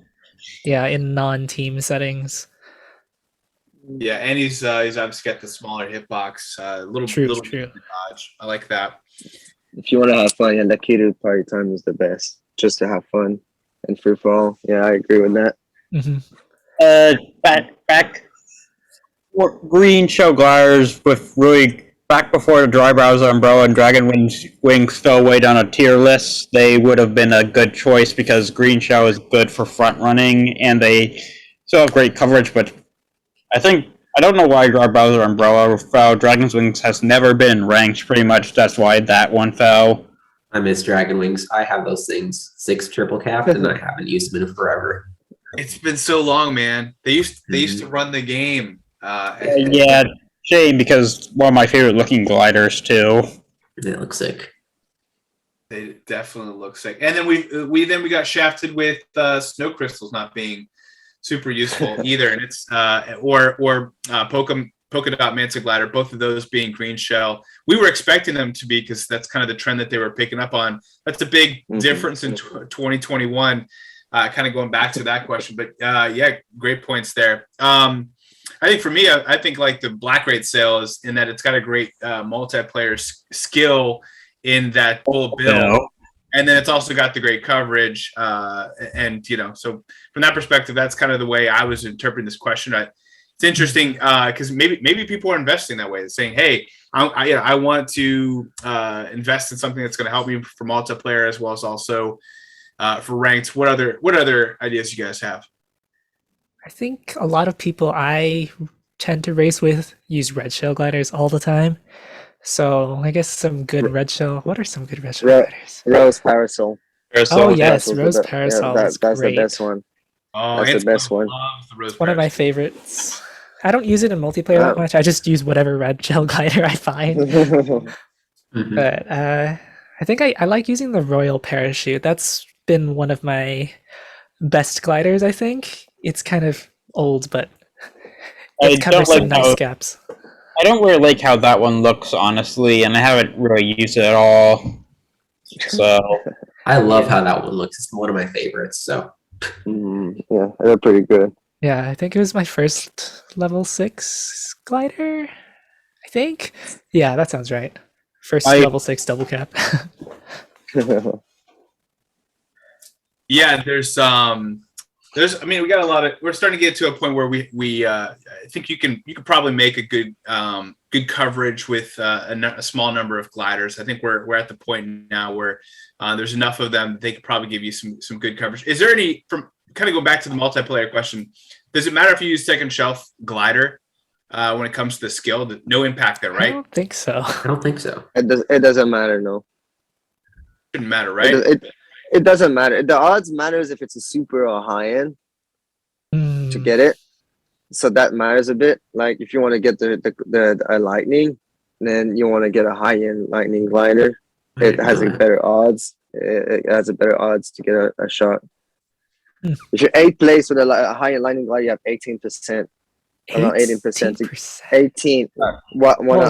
Yeah, in non-team settings. Yeah, and he's obviously got the smaller hitbox, little True. dodge. I like that. If you want to have fun, yeah, the key to party time is the best. Just to have fun and free for all. Yeah, I agree with that. Hmm. Back green show gliders with really back before the dry browser umbrella and dragon wings fell way down a tier list. They would have been a good choice because green show is good for front running and they still have great coverage. But I don't know why dry browser umbrella fell. Dragon's wings has never been ranked. Pretty much that's why that one fell. I miss Dragon Wings. I have those things 6 triple capped, and I haven't used them in forever. It's been so long, man. They used to run the game. Yeah, shame because one of my favorite looking gliders too. It looks sick. They definitely look sick. And then we got shafted with snow crystals not being super useful either, and it's polka dot manta glider, both of those being green shell. We were expecting them to be because that's kind of the trend that they were picking up on. That's a big difference in 2021. Kind of going back to that question, but yeah, great points there. I think for me, I think like the Black Rate sail is in that it's got a great multiplayer skill in that full build, and then it's also got the great coverage. And so from that perspective, that's kind of the way I was interpreting this question. It's interesting because maybe people are investing that way. They're saying, "Hey, I want to invest in something that's going to help me for multiplayer as well as also for ranked." What other ideas you guys have? I think a lot of people I tend to race with use red shell gliders all the time. So I guess some good red shell. What are some good red shell gliders? Rose Parasol. Oh yes, Parasol's Rose the Parasol. that's great. the best one. Oh, That's the best one. It's one of my favorites. I don't use it in multiplayer that much. I just use whatever red shell glider I find. Mhm. But I think I like using the Royal Parachute. That's been one of my best gliders, I think. It's kind of old, but it covers some nice gaps. I don't really like how that one looks, honestly, and I haven't really used it at all. So I love how that one looks. It's one of my favorites. So yeah, they're pretty good. Yeah, I think it was my first level 6 glider. I think. Yeah, that sounds right. First level 6 double cap. Yeah, there's I mean, we got a lot of. We're starting to get to a point where we I think you can probably make a good coverage with a small number of gliders. I think we're at the point now where there's enough of them that they could probably give you some good coverage. Is there any, from kind of go back to the multiplayer question? Does it matter if you use second shelf glider when it comes to the skill? No impact there, I right? don't think so. I don't think so. It doesn't matter, no. Shouldn't matter, right? It doesn't matter. The odds matters if it's a super or high end to get it. So that matters a bit. Like if you want to get the lightning, then you want to get a high end lightning glider. It has a better odds. It has a better odds to get a shot. If you're 8th place with a high end lightning glider, you have 18%. Around 18%. 18.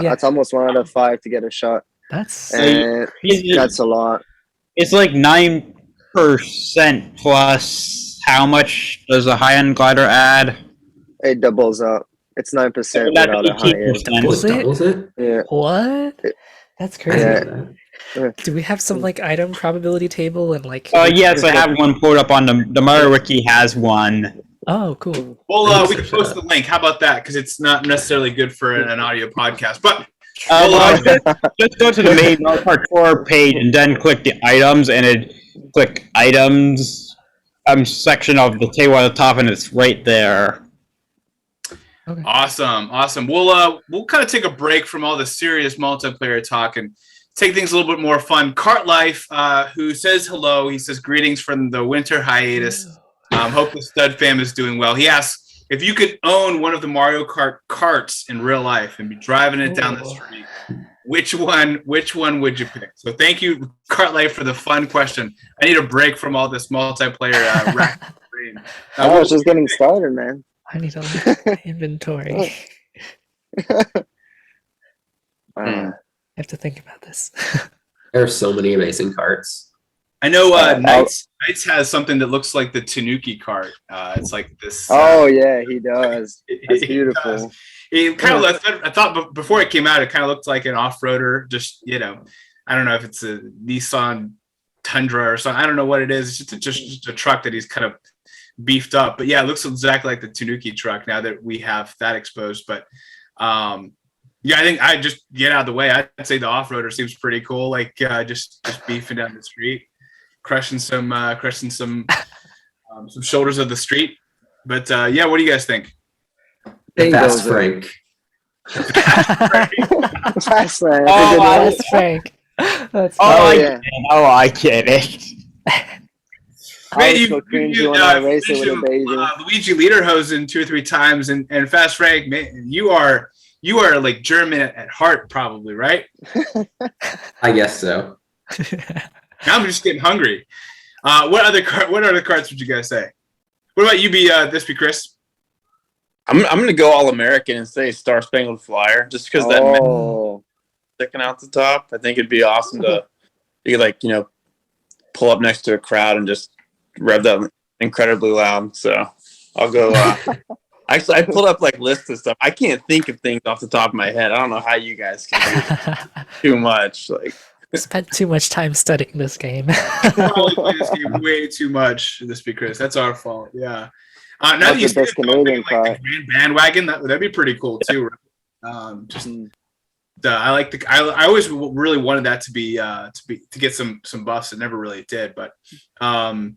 That's almost 1 out of 5 to get a shot. That's that's a lot. It's like 9% plus. How much does a high end glider add? It doubles up. It's 9% without a high end. Doubles it? Yeah. What? That's crazy. Yeah. Do we have some like item probability table and like? Yes, I have one pulled up on the Mario Wiki has one. Oh, cool. Well, we can post the link. How about that? Because it's not necessarily good for an audio podcast, but. Just go to the main Parkour page and then click the items, and it click items section of the table at the top, and it's right there. Okay. Awesome. We'll kind of take a break from all the serious multiplayer talk and take things a little bit more fun. Kart Life, who says hello. He says greetings from the winter hiatus. Hope the Stud fam is doing well. He asks, if you could own one of the Mario Kart carts in real life and be driving it down the street, which one would you pick? So thank you, Kart Life, for the fun question. I need a break from all this multiplayer rack. I was just getting started, man. I need a inventory. I have to think about this. There are so many amazing carts. I know Knights has something that looks like the Tanuki cart. It's like this. Oh yeah, he does. It's beautiful. It kind of. I thought before it came out, it kind of looked like an off-roader. Just I don't know if it's a Nissan Tundra or something. I don't know what it is. It's just a truck that he's kind of beefed up. But yeah, it looks exactly like the Tanuki truck now that we have that exposed. But yeah, I think I just get out of the way. I'd say the off-roader seems pretty cool. Like just beefing down the street. Crushing some shoulders of the street, but yeah, what do you guys think? Fast Frank. Fast Frank. Fast Frank. That's I get it. I was so cringy when I raced it with a baby. Luigi Lederhosen 2 or 3 times, and Fast Frank, man, you are like German at heart, probably, right? I guess so. Now I'm just getting hungry. What other cards would you guys say? What about you? This be Chris? I'm gonna go all American and say Star Spangled Flyer, just because that sticking out the top. I think it'd be awesome to you could pull up next to a crowd and just rev that incredibly loud. So I'll go. Actually, I pulled up lists of stuff. I can't think of things off the top of my head. I don't know how you guys can do too much. Spent too much time studying this game. Probably played this game way too much. This be Chris. That's our fault. Yeah. Now That's you the best Canadian the Grand Bandwagon. That'd be pretty cool too. Right? I always really wanted that to get some buffs. It never really did, but I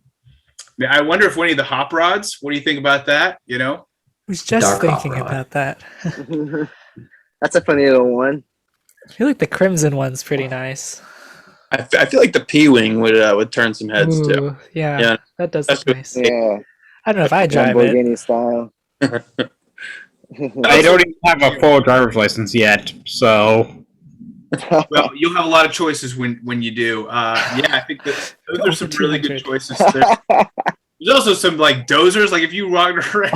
wonder if any of the hop rods. What do you think about that? I was just Dark thinking hop rod. about that. That's a funny little one. I feel like the crimson one's pretty nice. I feel like the P-wing would turn some heads too. Ooh, yeah, that does look nice. Yeah, I don't know if I drive it. Lamborghini style. I don't even have a full driver's license yet, so Well, you'll have a lot of choices when you do. Yeah, I think those are some really good choices. There's also some dozers. If you walked around,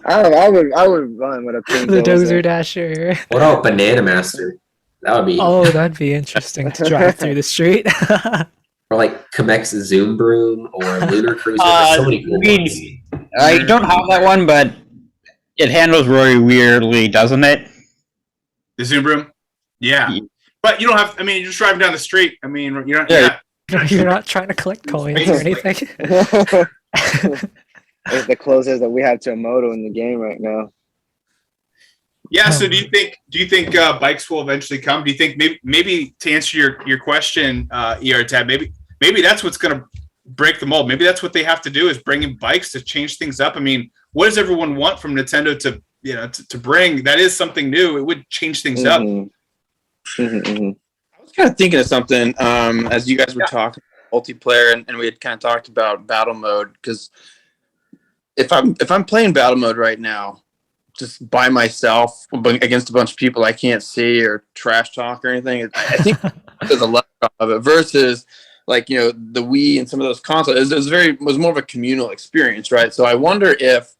I would run with a pink The Dozer Dasher. What about Banana Master? That would be. Oh, that'd be interesting to drive through the street. Or Kamek's Zoom Broom or Lunar Cruiser. There's so many cool ones. I don't have that one, but it handles really weirdly, doesn't it? the Zoom Broom. Yeah, but you don't have. You're just driving down the street. You're not. You're not trying to collect coins or anything. It's the closest that we have to a moto in the game right now. Yeah. So do you think bikes will eventually come? Do you think maybe to answer your question, Tab, maybe that's what's going to break the mold. Maybe that's what they have to do is bring in bikes to change things up. What does everyone want from Nintendo to bring? That is something new. It would change things up. Mm-hmm. I was kind of thinking of something as you guys were talking multiplayer, and we had kind of talked about battle mode, because if I'm playing battle mode right now, just by myself against a bunch of people I can't see or trash talk or anything, I think there's a lot of it versus the Wii and some of those consoles. It was more of a communal experience, right? So I wonder if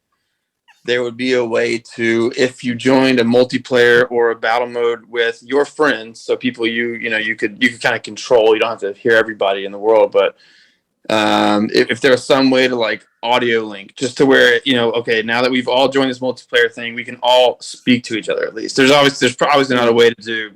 there would be a way to, if you joined a multiplayer or a battle mode with your friends, so people you could kind of control. You don't have to hear everybody in the world, but if there was some way to audio link, just to where okay, now that we've all joined this multiplayer thing, we can all speak to each other. At least there's probably not a way to do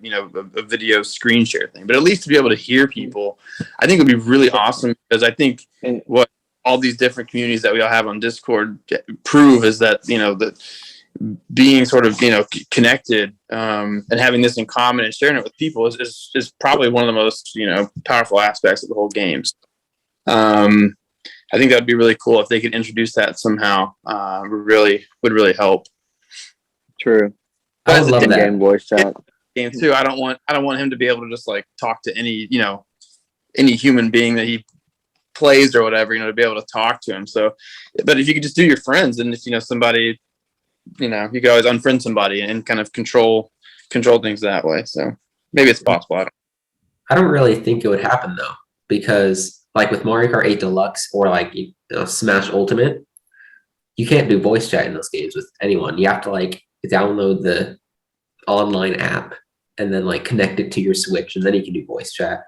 a video screen share thing, but at least to be able to hear people, I think would be really awesome, because I think what all these different communities that we all have on Discord prove is that that being sort of connected and having this in common and sharing it with people is probably one of the most powerful aspects of the whole game. I think that would be really cool if they could introduce that somehow. Would really help. True. I would love that. Game voice chat. Game too. I don't want him to be able to just talk to any human being that he plays or whatever, to be able to talk to him. So, but if you could just do your friends, and if somebody, you could always unfriend somebody and kind of control things that way. So maybe it's possible. I don't really think it would happen though, because with Mario Kart 8 Deluxe or Smash Ultimate, you can't do voice chat in those games with anyone. You have to download the online app and then connect it to your Switch, and then you can do voice chat.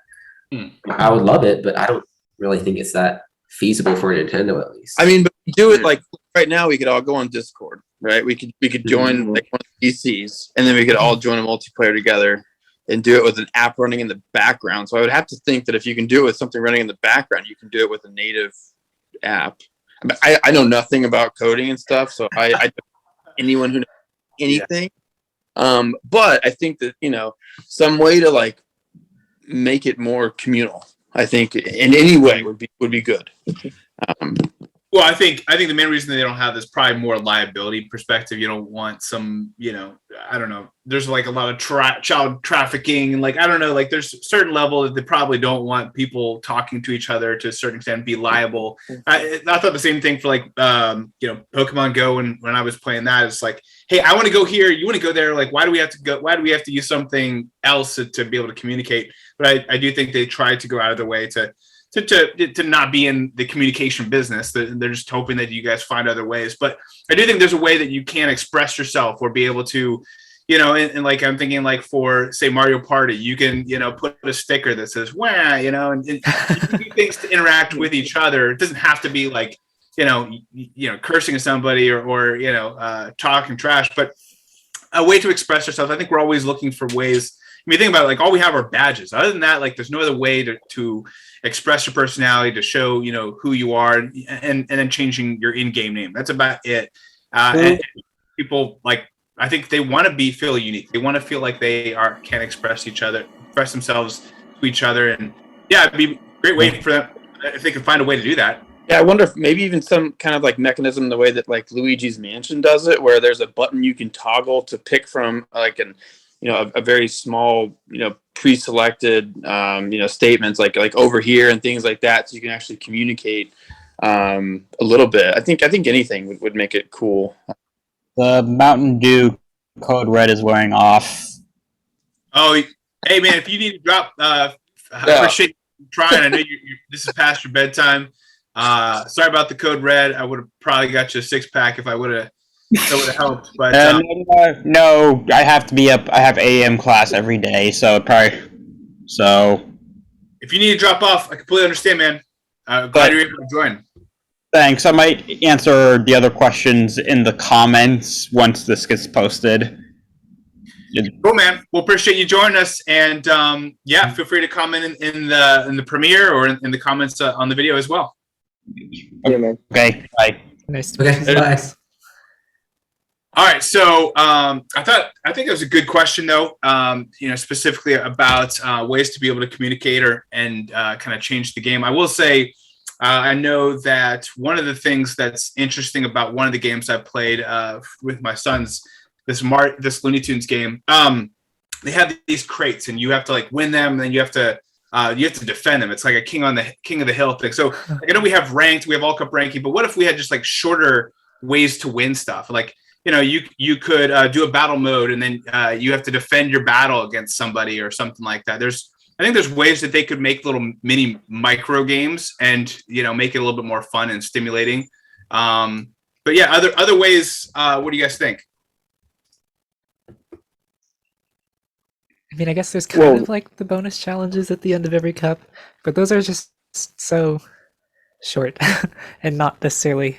I would love it, but I don't really think it's that feasible for Nintendo, at least. But do it right now. We could all go on Discord, right? We could join one of the PCs, and then we could all join a multiplayer together and do it with an app running in the background. So I would have to think that if you can do it with something running in the background, you can do it with a native app. I know nothing about coding and stuff, so I don't know anyone who knows anything. But I think that some way to make it more communal, I think in any way would be good. Well, I think the main reason they don't have this probably more liability perspective. You don't want some, I don't know. There's like a lot of child trafficking, and like I don't know, like there's a certain level that they probably don't want people talking to each other to a certain extent, be liable. I thought the same thing for like Pokemon Go when I was playing that. It's like, hey, I want to go here, you want to go there. Like, why do we have to go? Why do we have to use something else to be able to communicate? But I do think they tried to go out of their way to not be in the communication business. They're just hoping that you guys find other ways. But I do think there's a way that you can express yourself or be able to, and like I'm thinking like for say Mario Party, you can, put a sticker that says "wah," and you can do things to interact with each other. It doesn't have to be like, cursing at somebody or talking trash, but a way to express yourself. I think we're always looking for ways. I mean, think about it, like all we have are badges. Other than that, like there's no other way to express your personality, to show, who you are, and then changing your in-game name. That's about it. And people, like, I think they want to feel unique. They want to feel like they can express themselves to each other. And yeah, it'd be a great way for them if they could find a way to do that. Yeah, I wonder if maybe even some kind of like mechanism, the way that like Luigi's Mansion does it, where there's a button you can toggle to pick from like a very small, pre-selected, statements like over here and things like that. So you can actually communicate a little bit. I think anything would make it cool. The Mountain Dew code red is wearing off. Oh, hey man, if you need to drop, I appreciate you trying. I know this is past your bedtime. Sorry about the code red. I would have probably got you a 6-pack if I would have. That would have helped, but no, I have to be up. I have AM class every day, so if you need to drop off, I completely understand, man. Glad you're able to join. Thanks. I might answer the other questions in the comments once this gets posted. Cool, man. We'll appreciate you joining us, and feel free to comment in the premiere or in the comments on the video as well. Yeah, man. Okay. Bye. Nice to meet you. Bye. All right, so I think it was a good question though. Specifically about ways to be able to communicate and kind of change the game. I will say, I know that one of the things that's interesting about one of the games I played with my sons, this Looney Tunes game, they have these crates and you have to like win them, and then you have to defend them. It's like a king of the hill thing. So like, I know we have all cup ranking, but what if we had just like shorter ways to win stuff? Like, you could do a battle mode, and then you have to defend your battle against somebody or something like that. I think there's ways that they could make little mini micro games and make it a little bit more fun and stimulating. But yeah, other ways. What do you guys think? I mean, I guess there's kind of like the bonus challenges at the end of every cup, but those are just so short and not necessarily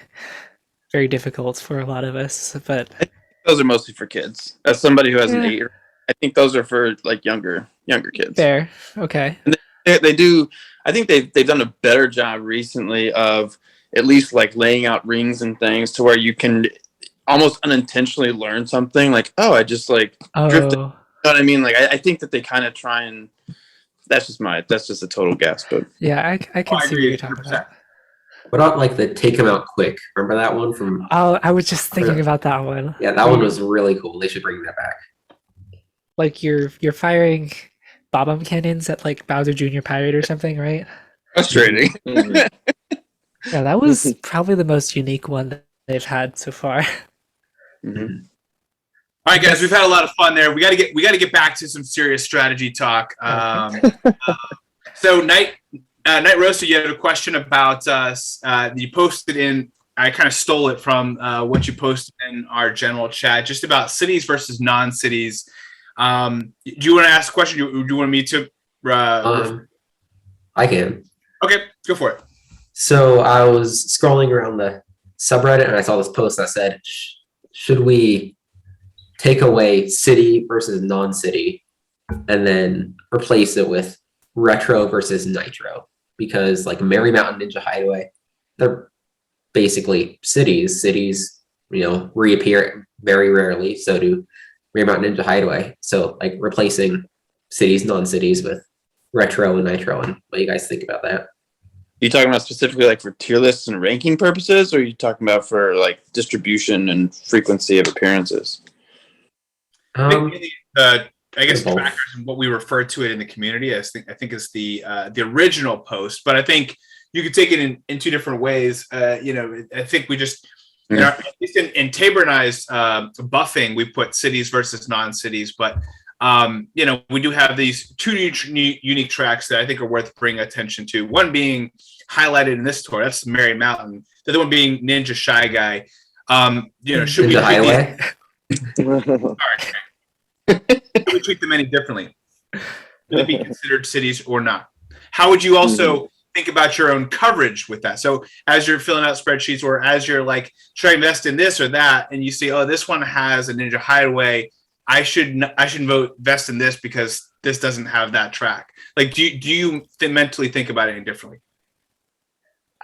very difficult for a lot of us. But those are mostly for kids. As somebody who has an 8, I think those are for like younger kids. Fair, okay. And they do. I think they've done a better job recently of at least like laying out rings and things to where you can almost unintentionally learn something. Like, I just like drifted. You know what I mean? Like, I think that they kind of try and. That's just a total guess, but yeah, I can see what you're talking about. What about like the take them out quick? Remember that one from? Oh, I was just thinking about that one. Yeah, that one was really cool. They should bring that back. Like you're firing bomb cannons at like Bowser Jr. Pirate or something, right? frustrating. Yeah, that was probably the most unique one that they've had so far. Mm-hmm. All right, guys, we've had a lot of fun there. We got to get back to some serious strategy talk. So, Night Roaster, you had a question about you posted in. I kind of stole it from what you posted in our general chat, just about cities versus non-cities. Do you want to ask a question? Do you want me to? I can. Okay, go for it. So I was scrolling around the subreddit and I saw this post that said, should we take away city versus non-city and then replace it with retro versus nitro? Because like Merry Mountain Ninja Hideaway, they're basically cities. Cities, reappear very rarely. So do Merry Mountain Ninja Hideaway. So like replacing cities, non-cities with retro and nitro. And what do you guys think about that? you talking about specifically like for tier lists and ranking purposes, or are you talking about for like distribution and frequency of appearances? I guess both. trackers and what we refer to it in the community, I think is the original post, but I think you could take it in two different ways. I think we just at least in Tabor and I's buffing, we put cities versus non-cities, but we do have these two unique tracks that I think are worth bringing attention to. One being highlighted in this tour, that's Mary Mountain. The other one being Ninja Shy Guy. Should we Ninja Highway? Should we treat them any differently? Should they be considered cities or not? How would you also think about your own coverage with that? So as you're filling out spreadsheets, or as you're like, should I invest in this or that, and you see, oh, this one has a Ninja Highway, I should invest in this because this doesn't have that track. Like, do you mentally think about it any differently?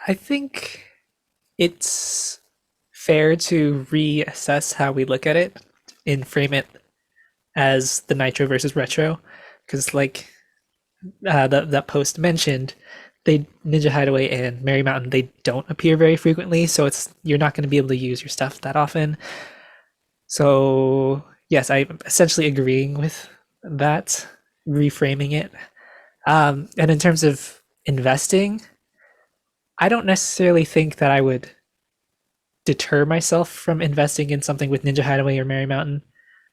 I think it's fair to reassess how we look at it and frame it as the Nitro versus Retro, because like that post mentioned, Ninja Hideaway and Merry Mountain, they don't appear very frequently, so you're not going to be able to use your stuff that often. So yes, I'm essentially agreeing with that, reframing it. And in terms of investing, I don't necessarily think that I would deter myself from investing in something with Ninja Hideaway or Merry Mountain.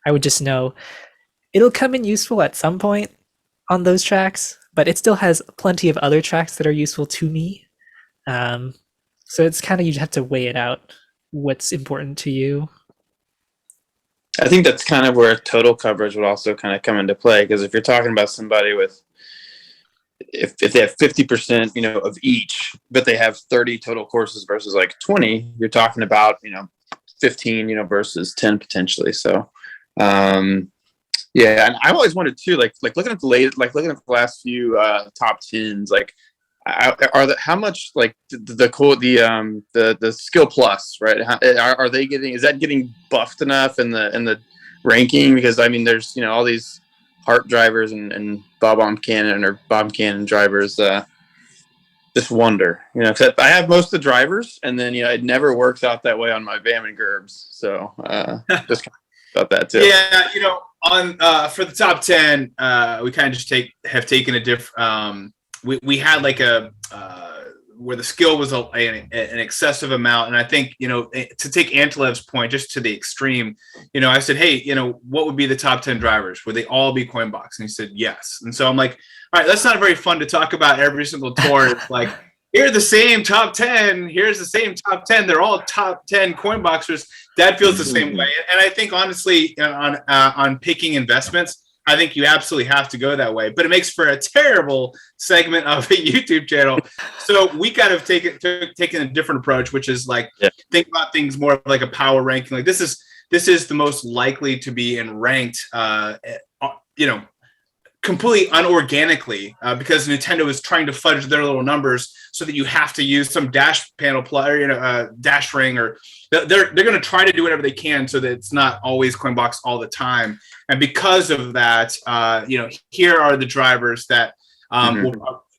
I would just know it'll come in useful at some point on those tracks, but it still has plenty of other tracks that are useful to me. So it's kind of, you have to weigh it out, what's important to you. I think that's kind of where total coverage would also kind of come into play, because if you're talking about somebody with, if they have 50%, of each, but they have 30 total courses versus like 20, you're talking about, 15, versus 10 potentially. So, yeah, and I've always wondered too, like looking at the last few top tens, how much like the skill plus, right? Are they getting? Is that getting buffed enough in the ranking? Because I mean, there's all these Hart drivers and Bob Cannon drivers. Just wonder, because I have most of the drivers, and then it never works out that way on my VAM and Gerbs. So just about that too. Yeah, on for the top 10, we kind of just have taken a different. We had like a where the skill was an excessive amount, and I think to take Antilev's point just to the extreme, I said, hey, what would be the top 10 drivers? Would they all be Coinbox? And he said yes. And so I'm like, all right, that's not very fun to talk about every single tour. It's like, here are the same top 10. Here's the same top 10. They're all top 10 Coinboxers. That feels the same way. And I think honestly, on picking investments, I think you absolutely have to go that way, but it makes for a terrible segment of a YouTube channel. So we kind of taken a different approach, which is like, think about things more like a power ranking. Like this is the most likely to be in ranked, completely unorganically, because Nintendo is trying to fudge their little numbers so that you have to use some dash panel dash ring, or they're going to try to do whatever they can so that it's not always Coinbox all the time. And because of that, here are the drivers that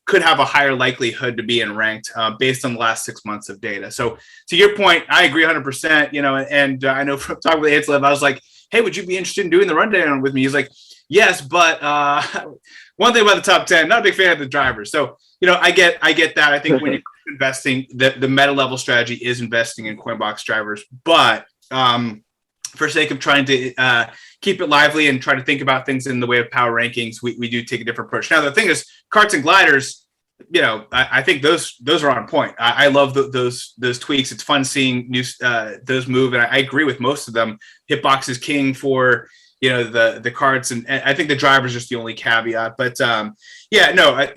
could have a higher likelihood to be in ranked based on the last 6 months of data. So to your point, I agree 100%, and I know from talking with Anslev, I was like, hey, would you be interested in doing the rundown with me? He's like, yes, but one thing about the top 10, not a big fan of the drivers. So, I get that. I think when you're investing, the meta level strategy is investing in Coinbox drivers, but for sake of trying to keep it lively and try to think about things in the way of power rankings, we do take a different approach. Now, the thing is, karts and gliders, I think those are on point. I love those tweaks. It's fun seeing those move, and I agree with most of them. Hitbox is king for the karts, and I think the driver's just the only caveat. But I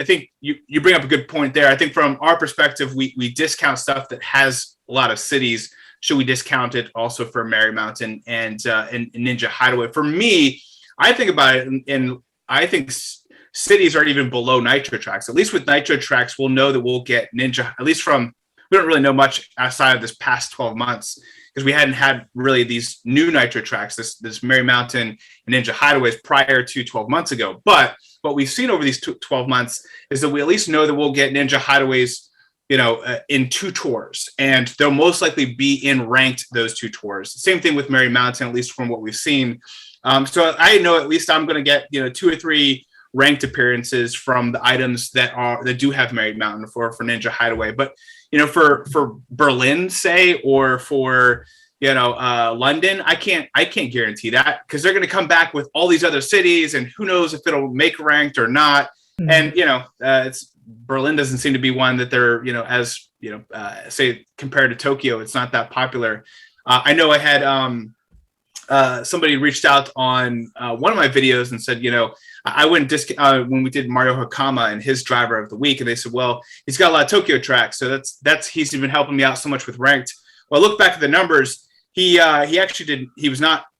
think you bring up a good point there. I think from our perspective, we discount stuff that has a lot of cities. Should we discount it also for Merry Mountain and Ninja Hideaway? For me, I think about it, and I think cities are even below Nitro tracks. At least with Nitro tracks, we'll know that we'll get Ninja, at least we don't really know much outside of this past 12 months, because we hadn't had really these new Nitro tracks, this Merry Mountain and Ninja Hideaways prior to 12 months ago. But what we've seen over these 12 months is that we at least know that we'll get Ninja Hideaways in 2 tours, and they'll most likely be in ranked those 2 tours. Same thing with Mary Mountain, at least from what we've seen. So I know at least I'm going to get 2 or 3 ranked appearances from the items that do have Mary Mountain for Ninja Hideaway. But for Berlin, say, or for London, I can't guarantee that, because they're going to come back with all these other cities, and who knows if it'll make ranked or not. And it's Berlin doesn't seem to be one that they're as say compared to Tokyo, it's not that popular. I know I had somebody reached out on one of my videos and said, I went when we did Mario Hakama and his driver of the week, and they said, well, he's got a lot of Tokyo tracks, so that's he's been helping me out so much with ranked. Well, I look back at the numbers. He actually did.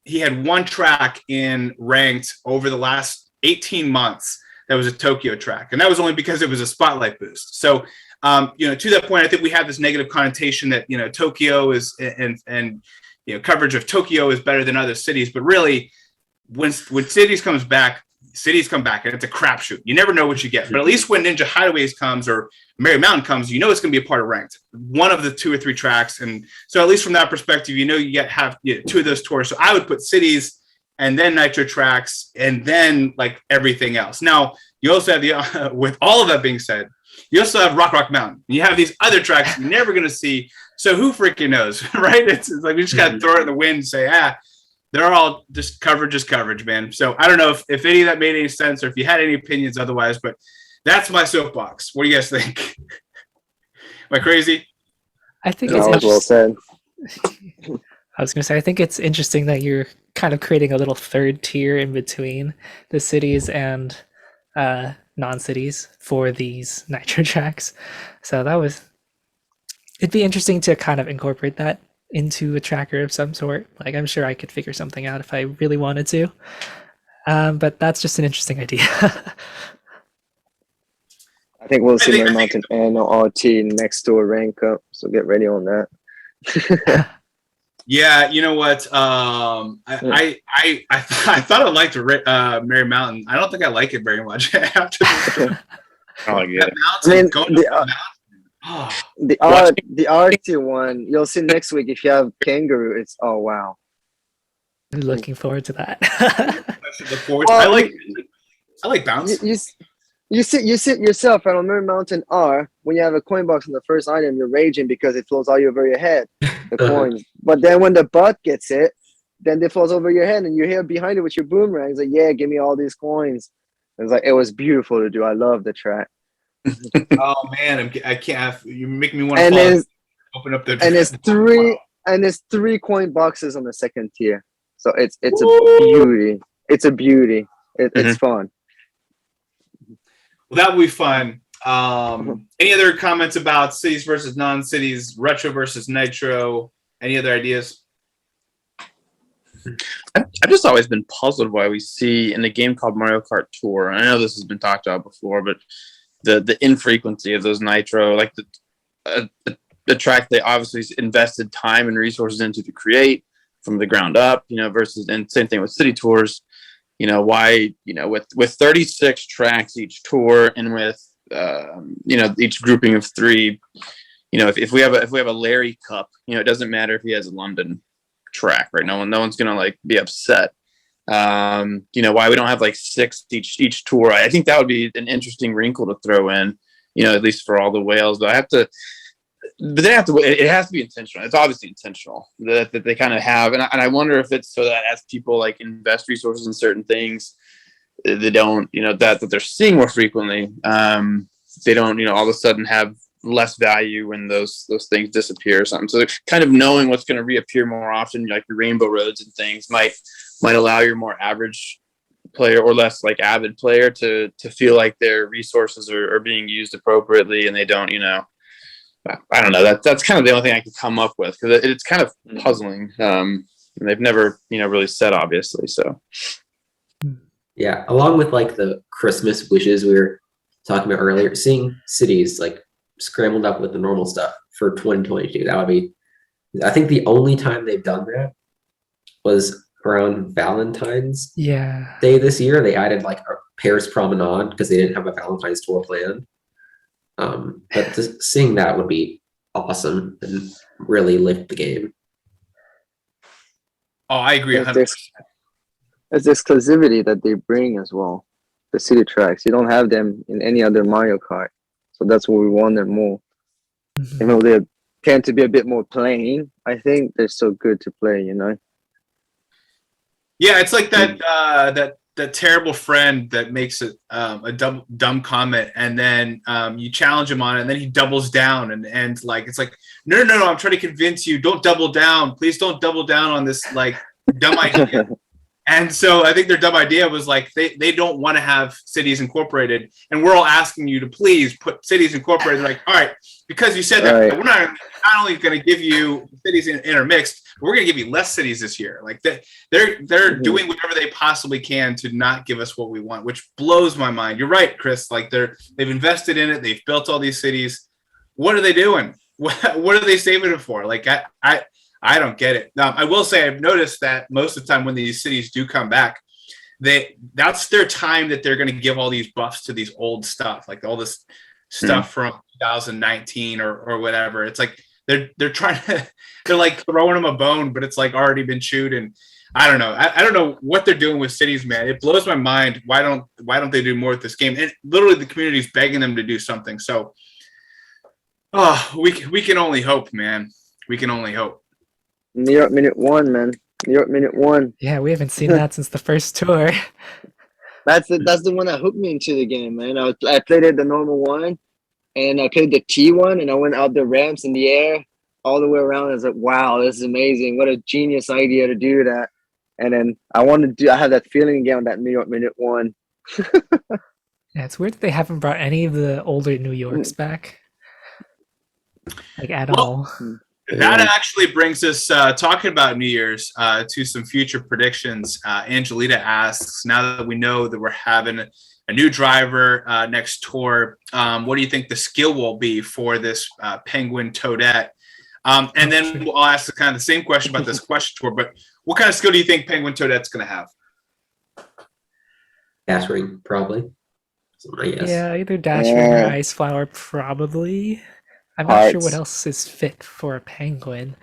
He had 1 track in ranked over the last 18 months. That was a Tokyo track, and that was only because it was a spotlight boost. So, to that point, I think we have this negative connotation that Tokyo is and coverage of Tokyo is better than other cities. But really, when cities come back, and it's a crapshoot. You never know what you get. But at least when Ninja Hideaways comes or Mary Mountain comes, it's going to be a part of ranked, one of the 2 or 3 tracks. And so at least from that perspective, you have 2 of those tours. So I would put cities and then Nitro tracks and then like everything else. Now you also have with all of that being said, you also have Rock Mountain. You have these other tracks you're never going to see. So who freaking knows, right? It's like we just got to throw it in the wind and say, they're all just coverage, man. So I don't know if any of that made any sense or if you had any opinions otherwise, but that's my soapbox. What do you guys think? Am I crazy? I think That was well said. I was going to say, I think it's interesting that you're kind of creating a little 3rd tier in between the cities and non-cities for these Nitro tracks. So it'd be interesting to kind of incorporate that into a tracker of some sort. Like, I'm sure I could figure something out if I really wanted to. But that's just an interesting idea. I think we'll see Mary Mountain and RT next to a rank up, so get ready on that. Yeah, you know what? I thought I liked Mary Mountain. I don't think I like it very much. After I like it. The RT one you'll see next week. If you have Kangaroo, it's wow. I'm looking forward to that. I like bounce. You sit yourself on Mary Mountain R. When you have a coin box on the first item, you're raging because it flows all over your head, the coins. But then when the butt gets it, then it flows over your head, and you're here behind it with your boomerang. It's like, yeah, give me all these coins. It was beautiful to do. I love the track. Oh man, I can't. You make me want to open up the. And there's 3 coin boxes on the 2nd tier, so it's a beauty. It's a beauty. It's fun. Well, that will be fun. Any other comments about cities versus non-cities, retro versus nitro? Any other ideas? I've just always been puzzled why we see in a game called Mario Kart Tour. I know this has been talked about before, but the infrequency of those nitro, like the track they obviously invested time and resources into to create from the ground up, versus, and same thing with city tours. Why, with 36 tracks each tour, and with each grouping of 3, if we have a Larry Cup, it doesn't matter if he has a London track, right? No one's gonna be upset. Why we don't have 6 each tour? I think that would be an interesting wrinkle to throw in, at least for all the whales. But they have to. It has to be intentional. It's obviously intentional that they kind of have, and I wonder if it's so that as people invest resources in certain things, they don't, that they're seeing more frequently. They don't, all of a sudden have less value when those things disappear or something. So kind of knowing what's going to reappear more often, like the rainbow roads and things, might allow your more average player or less avid player to feel like their resources are being used appropriately, and they don't, I don't know. That's kind of the only thing I could come up with, because it's kind of puzzling. And they've never, really said, obviously. So, yeah, along with the Christmas wishes we were talking about earlier, seeing cities scrambled up with the normal stuff for 2022. That would be, I think, the only time they've done that was around Valentine's Day this year. They added a Paris Promenade because they didn't have a Valentine's tour planned. But seeing that would be awesome and really lift the game. Oh, I agree 100%. It's the exclusivity that they bring as well. The city tracks. You don't have them in any other Mario Kart. So that's what we wanted more. Mhm. You know, they tend to be a bit more plain. I think they're so good to play, you know? Yeah, it's like that terrible friend that makes a dumb comment, and then you challenge him on it, and then he doubles down, and like it's like no, I'm trying to convince you, don't double down, please don't double down on this like dumb idea. And so I think their dumb idea was like they don't want to have cities incorporated, and we're all asking you to please put cities incorporated. Like, all right, because you said that, Right. we're not only going to give you cities intermixed, but we're going to give you less cities this year. Like they're Mhm. doing whatever they possibly can to not give us what we want, which blows my mind. You're right, Chris. Like they've invested in it, they've built all these cities. What are they doing? What are they saving it for? Like I don't get it. Now, I will say I've noticed that most of the time when these cities do come back, that's their time that they're going to give all these buffs to these old stuff, like all this stuff from 2019 or whatever. It's like they're trying to they're like throwing them a bone, but it's like already been chewed. And I don't know. I don't know what they're doing with cities, man. It blows my mind. Why don't they do more with this game? And literally the community's begging them to do something. So we can only hope, man. We can only hope. New York Minute 1, man. New York Minute 1. Yeah, we haven't seen that since the first tour. That's the one that hooked me into the game, man. I played it the normal one, and I played the T one, and I went out the ramps in the air all the way around. I was like, wow, this is amazing. What a genius idea to do that. And then I had that feeling again with that New York Minute 1. Yeah, it's weird that they haven't brought any of the older New Yorks back. Like at all. That actually brings us, talking about New Year's, to some future predictions. Angelita asks, now that we know that we're having a new driver next tour, what do you think the skill will be for this Penguin Toadette? And then I'll ask kind of the same question about this question tour, but what kind of skill do you think Penguin Toadette's going to have? Dash ring, probably. I guess. Yeah, either Dash Ring or Ice Flower, probably. I'm not sure what else is fit for a penguin.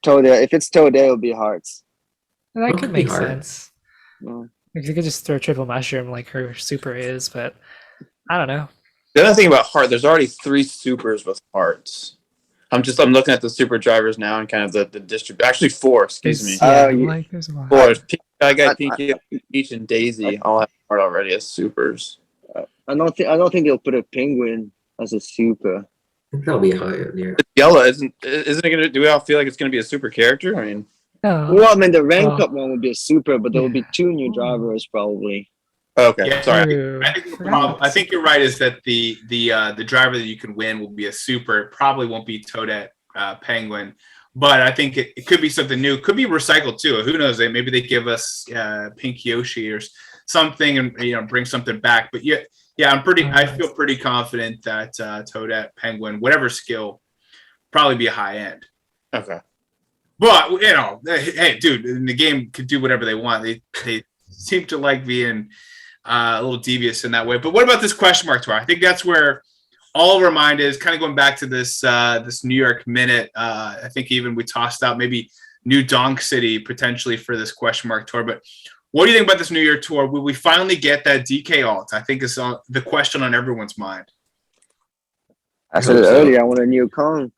Toadette. If it's Toadette, it'll be Hearts. That What could could be make hard? sense. Mm. Because you could just throw Triple Mushroom like her super is, but I don't know. The other thing about Heart, there's already 3 supers with Hearts. I'm looking at the super drivers now and kind of the distribution. Actually 4, excuse me. There's one. 4. I got Pinky, Peach, and Daisy all have Heart already as supers. I don't think they'll put a penguin as a super. I think that'll be high on there. Yellow isn't it gonna? Do we all feel like it's gonna be a super character? I mean, No. Well, I mean, the rank Well, up one would be a super, but there would be yeah. 2 new drivers probably. okay, Yeah, sorry. True. I think you're right. Is that the driver that you can win will be a super? It probably won't be Toadette Penguin, but I think it could be something new. It could be recycled too. Who knows? Maybe they give us Pink Yoshi or something, and bring something back. But yeah, I feel pretty confident that Toadette Penguin, whatever skill, probably be a high end. Okay. But hey, dude, in the game could do whatever they want. They seem to like being a little devious in that way. But what about this question mark tour? I think that's where all of our mind is, kind of going back to this New York Minute. I think even we tossed out maybe New Donk City potentially for this question mark tour. But what do you think about this New Year tour? Will we finally get that DK alt? I think is the question on everyone's mind. I said it earlier. I want a new Kong.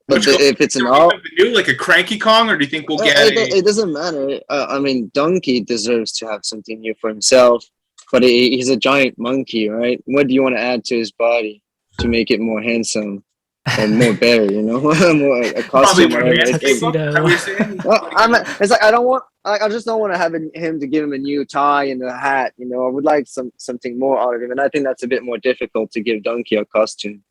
But if it's an alt, new, like a cranky Kong, or do you think we'll get it doesn't matter. I mean, Donkey deserves to have something new for himself, but he's a giant monkey, right? What do you want to add to his body to make it more handsome and more better? More a costume. It's like I just don't want to have him to give him a new tie and a hat. I would like something more out of him, and I think that's a bit more difficult to give Donkey a costume.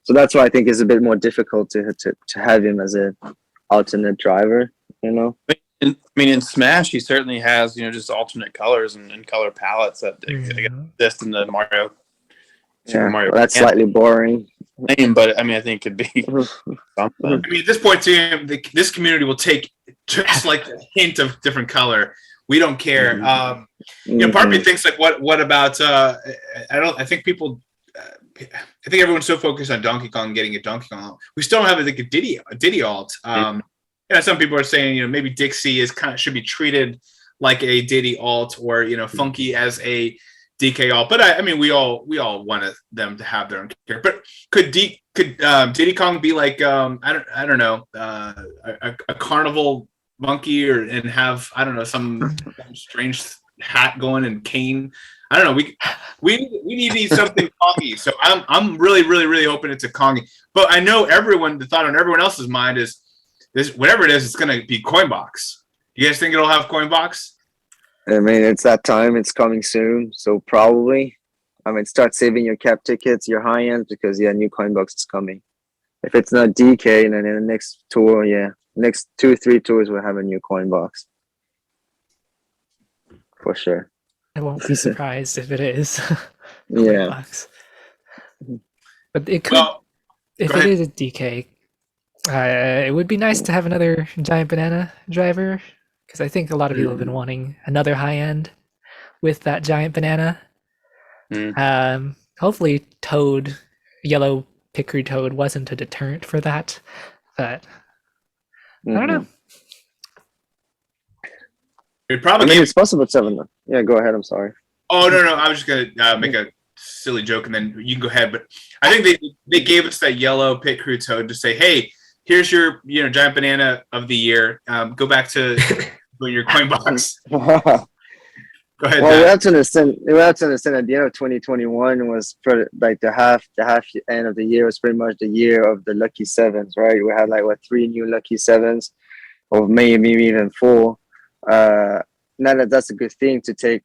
So that's why I think it's a bit more difficult to have him as an alternate driver. In Smash, he certainly has just alternate colors and color palettes that exist in the Mario. Super Mario. Well, that's slightly boring. But I think it could be something. At this point, too, this community will take just like a hint of different color. we don't care. Part of me thinks like, what about? I think people. I think everyone's so focused on Donkey Kong getting a Donkey Kong. We still don't have like a Diddy alt. Some people are saying maybe Dixie should be treated like a Diddy alt, or Funky as a DK alt. But I mean, we all wanted them to have their own character. But could Diddy Kong be like I don't know a carnival monkey, and have some strange hat going and cane? I don't know. We need something Kongy. So I'm really open to Kongy. But I know the thought on everyone else's mind is this: whatever it is, it's gonna be Coinbox. You guys think it'll have Coinbox? I mean, it's that time. It's coming soon, so probably. I mean, start saving your cap tickets, your high ends, because new Coinbox is coming. If it's not DK, then in the next tour, next 2-3 tours we'll have a new Coinbox for sure. I won't be surprised if it is. Yeah. Box. But it could, if it is a DK, it would be nice to have another giant banana driver, because I think a lot of people have been wanting another high end with that giant banana. Hopefully yellow Pickery Toad wasn't a deterrent for that, but I don't know. It's possible to have enough. Yeah, go ahead. I'm sorry. Oh no, I was just gonna make a silly joke, and then you can go ahead. But I think they gave us that yellow Pit Crew Toad to say, hey, here's your giant banana of the year. Go back to your Coinbox. Go ahead. Well, we have to understand at the end of 2021 was like the half end of the year was pretty much the year of the lucky sevens, right? We had 3 new lucky sevens, or maybe even 4. Now that's a good thing to take.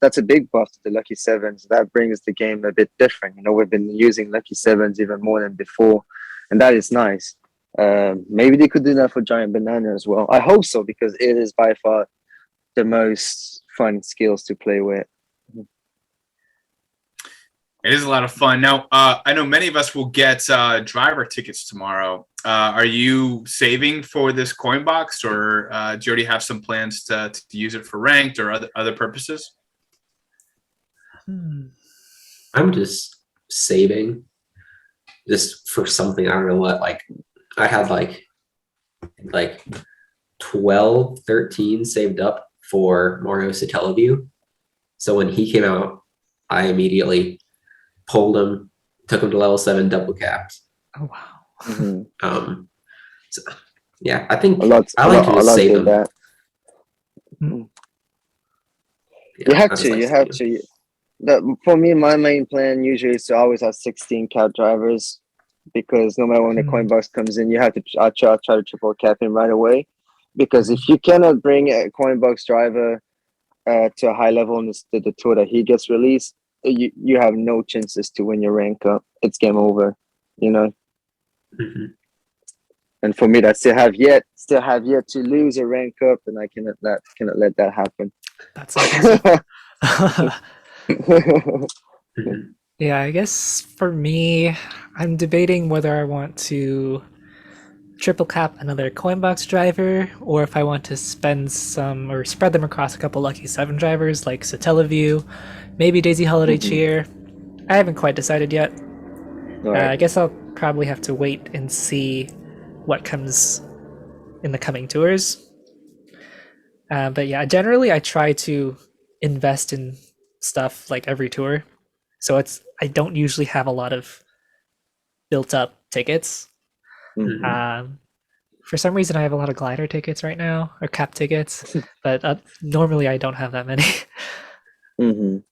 That's a big buff to the lucky sevens. That brings the game a bit different. We've been using lucky sevens even more than before, and that is nice. Maybe they could do that for giant banana as well. I hope so, because it is by far the most fun skills to play with. It is a lot of fun. Now, I know many of us will get driver tickets tomorrow. Are you saving for this Coinbox, or do you already have some plans to use it for ranked or other purposes? I'm just saving just for something. I don't know what. I had like 12, 13 saved up for Mario Satellaview. So when he came out, I immediately pulled him, took him to level 7, double capped. Oh wow. Mm-hmm. So, yeah, I think I like to just save them. That. Yeah, you have to. For me, my main plan usually is to always have 16 cap drivers, because no matter when the Coinbox comes in, you have to try to triple cap him right away. Because if you cannot bring a Coinbox driver to a high level in the tour that he gets released, you have no chances to win your rank up. It's game over, Mm-hmm. And for me, that still have yet to lose a rank up, and I cannot let that happen. That's awesome. Yeah, I guess for me, I'm debating whether I want to triple cap another Coinbox driver, or if I want to spend some or spread them across a couple lucky 7 drivers like Satellaview, maybe Daisy Holiday Cheer. I haven't quite decided yet. Right. I guess I'll probably have to wait and see what comes in the coming tours. But yeah, generally I try to invest in stuff like every tour. So I don't usually have a lot of built up tickets. For some reason I have a lot of glider tickets right now, or cap tickets, but normally I don't have that many. I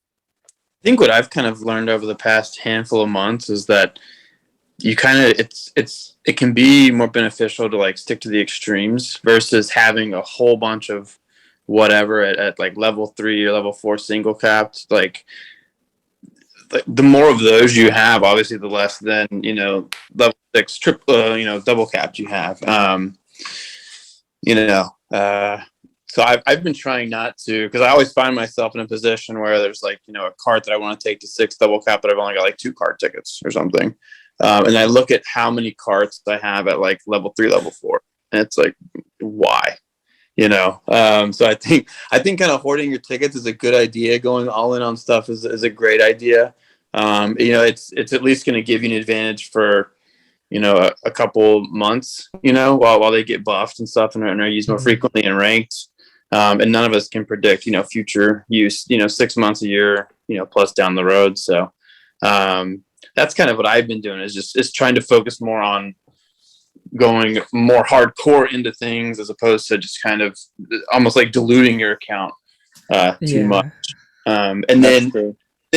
think what I've kind of learned over the past handful of months is that you kind of it can be more beneficial to stick to the extremes versus having a whole bunch of whatever at level 3 or level 4 single capped. The more of those you have, obviously the less than level 6 triple double capped you have. So I've been trying not to, because I always find myself in a position where there's a cart that I want to take to 6 double cap, but I've only got 2 cart tickets or something. And I look at how many carts I have at level 3, level 4, and it's why? So I think kind of hoarding your tickets is a good idea. Going all in on stuff is a great idea. It's at least going to give you an advantage for a couple months, while they get buffed and stuff and are used more frequently and ranked. And none of us can predict, future use, 6 months, a year, plus down the road. So that's kind of what I've been doing is trying to focus more on going more hardcore into things as opposed to just kind of almost like diluting your account too much. And then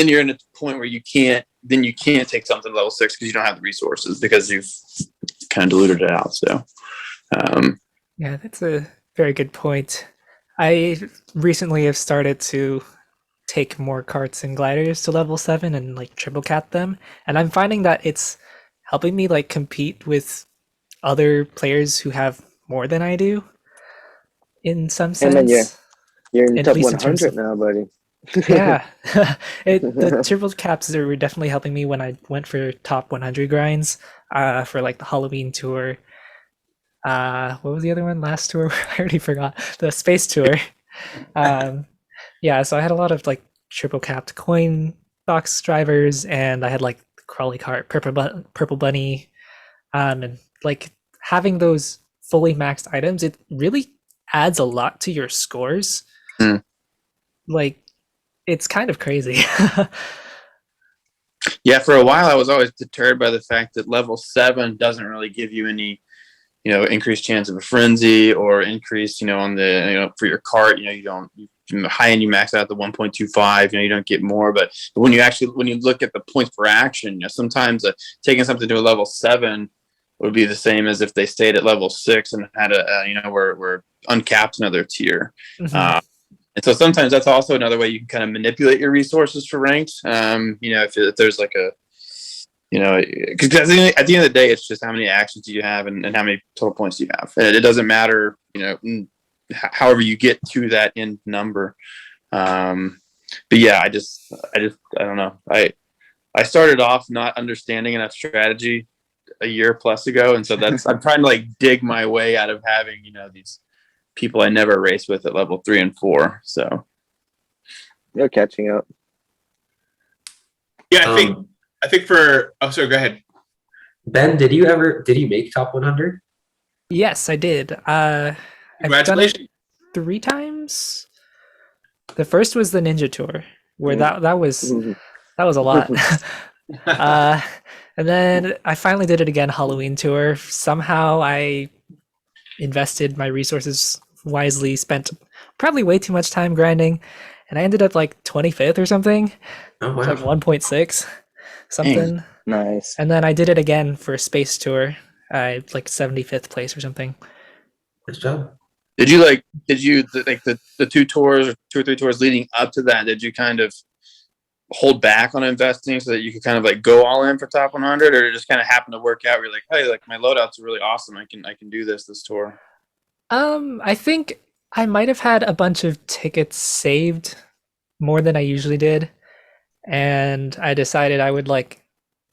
you're in a point where you can't take something to level 6 because you don't have the resources because you've kind of diluted it out. So Yeah, that's a very good point. I recently have started to take more carts and gliders to level 7 and like triple cap them, and I'm finding that it's helping me like compete with other players who have more than I do in some Hey, man, sense. you're in At top least in terms 100 of- now, buddy. Yeah. The triple caps are definitely helping me when I went for top 100 grinds for like the Halloween tour. What was the other one? Last tour? I already forgot. The space tour. Yeah, so I had a lot of like triple capped coin box drivers, and I had like Crawly Cart, Purple Bunny, and like having those fully maxed items, it really adds a lot to your scores. Mm. Like, it's kind of crazy. yeah, for a while I was always deterred by the fact that level 7 doesn't really give you any increased chance of a frenzy or increase on the for your cart. You don't from the high end you max out the 1.25. You don't get more, but when you look at the points per action, sometimes taking something to a level 7 would be the same as if they stayed at level 6 and had were uncapped another tier. Mhm. And so sometimes that's also another way you can kind of manipulate your resources for ranks. If there's like a because at the end of the day, it's just how many actions do you have and how many total points do you have. And it doesn't matter, however you get to that end number. But yeah, I don't know. I started off not understanding enough strategy a year plus ago, and so I'm trying to like dig my way out of having these people I never raced with at level 3 and 4. So You're catching up. Yeah, I think for sorry, go ahead. Ben, did you make top 100? Yes, I did. I've done Congratulations. it 3 times. The first was the Ninja Tour, where that was a lot. And then I finally did it again, Halloween Tour. Somehow I invested my resources wisely, spent probably way too much time grinding, and I ended up like 25th or something. Oh It's like wow. 1.6 something. Nice. And then I did it again for a space tour. I like 75th place or something. Nice job. did you the 2 tours or 2 or 3 tours leading up to that? Did you kind of hold back on investing so that you could kind of like go all in for top 100, or it just kind of happened to work out? Where you're like, hey, like my loadouts are really awesome. I can do this tour. I think I might have had a bunch of tickets saved more than I usually did, and I decided I would like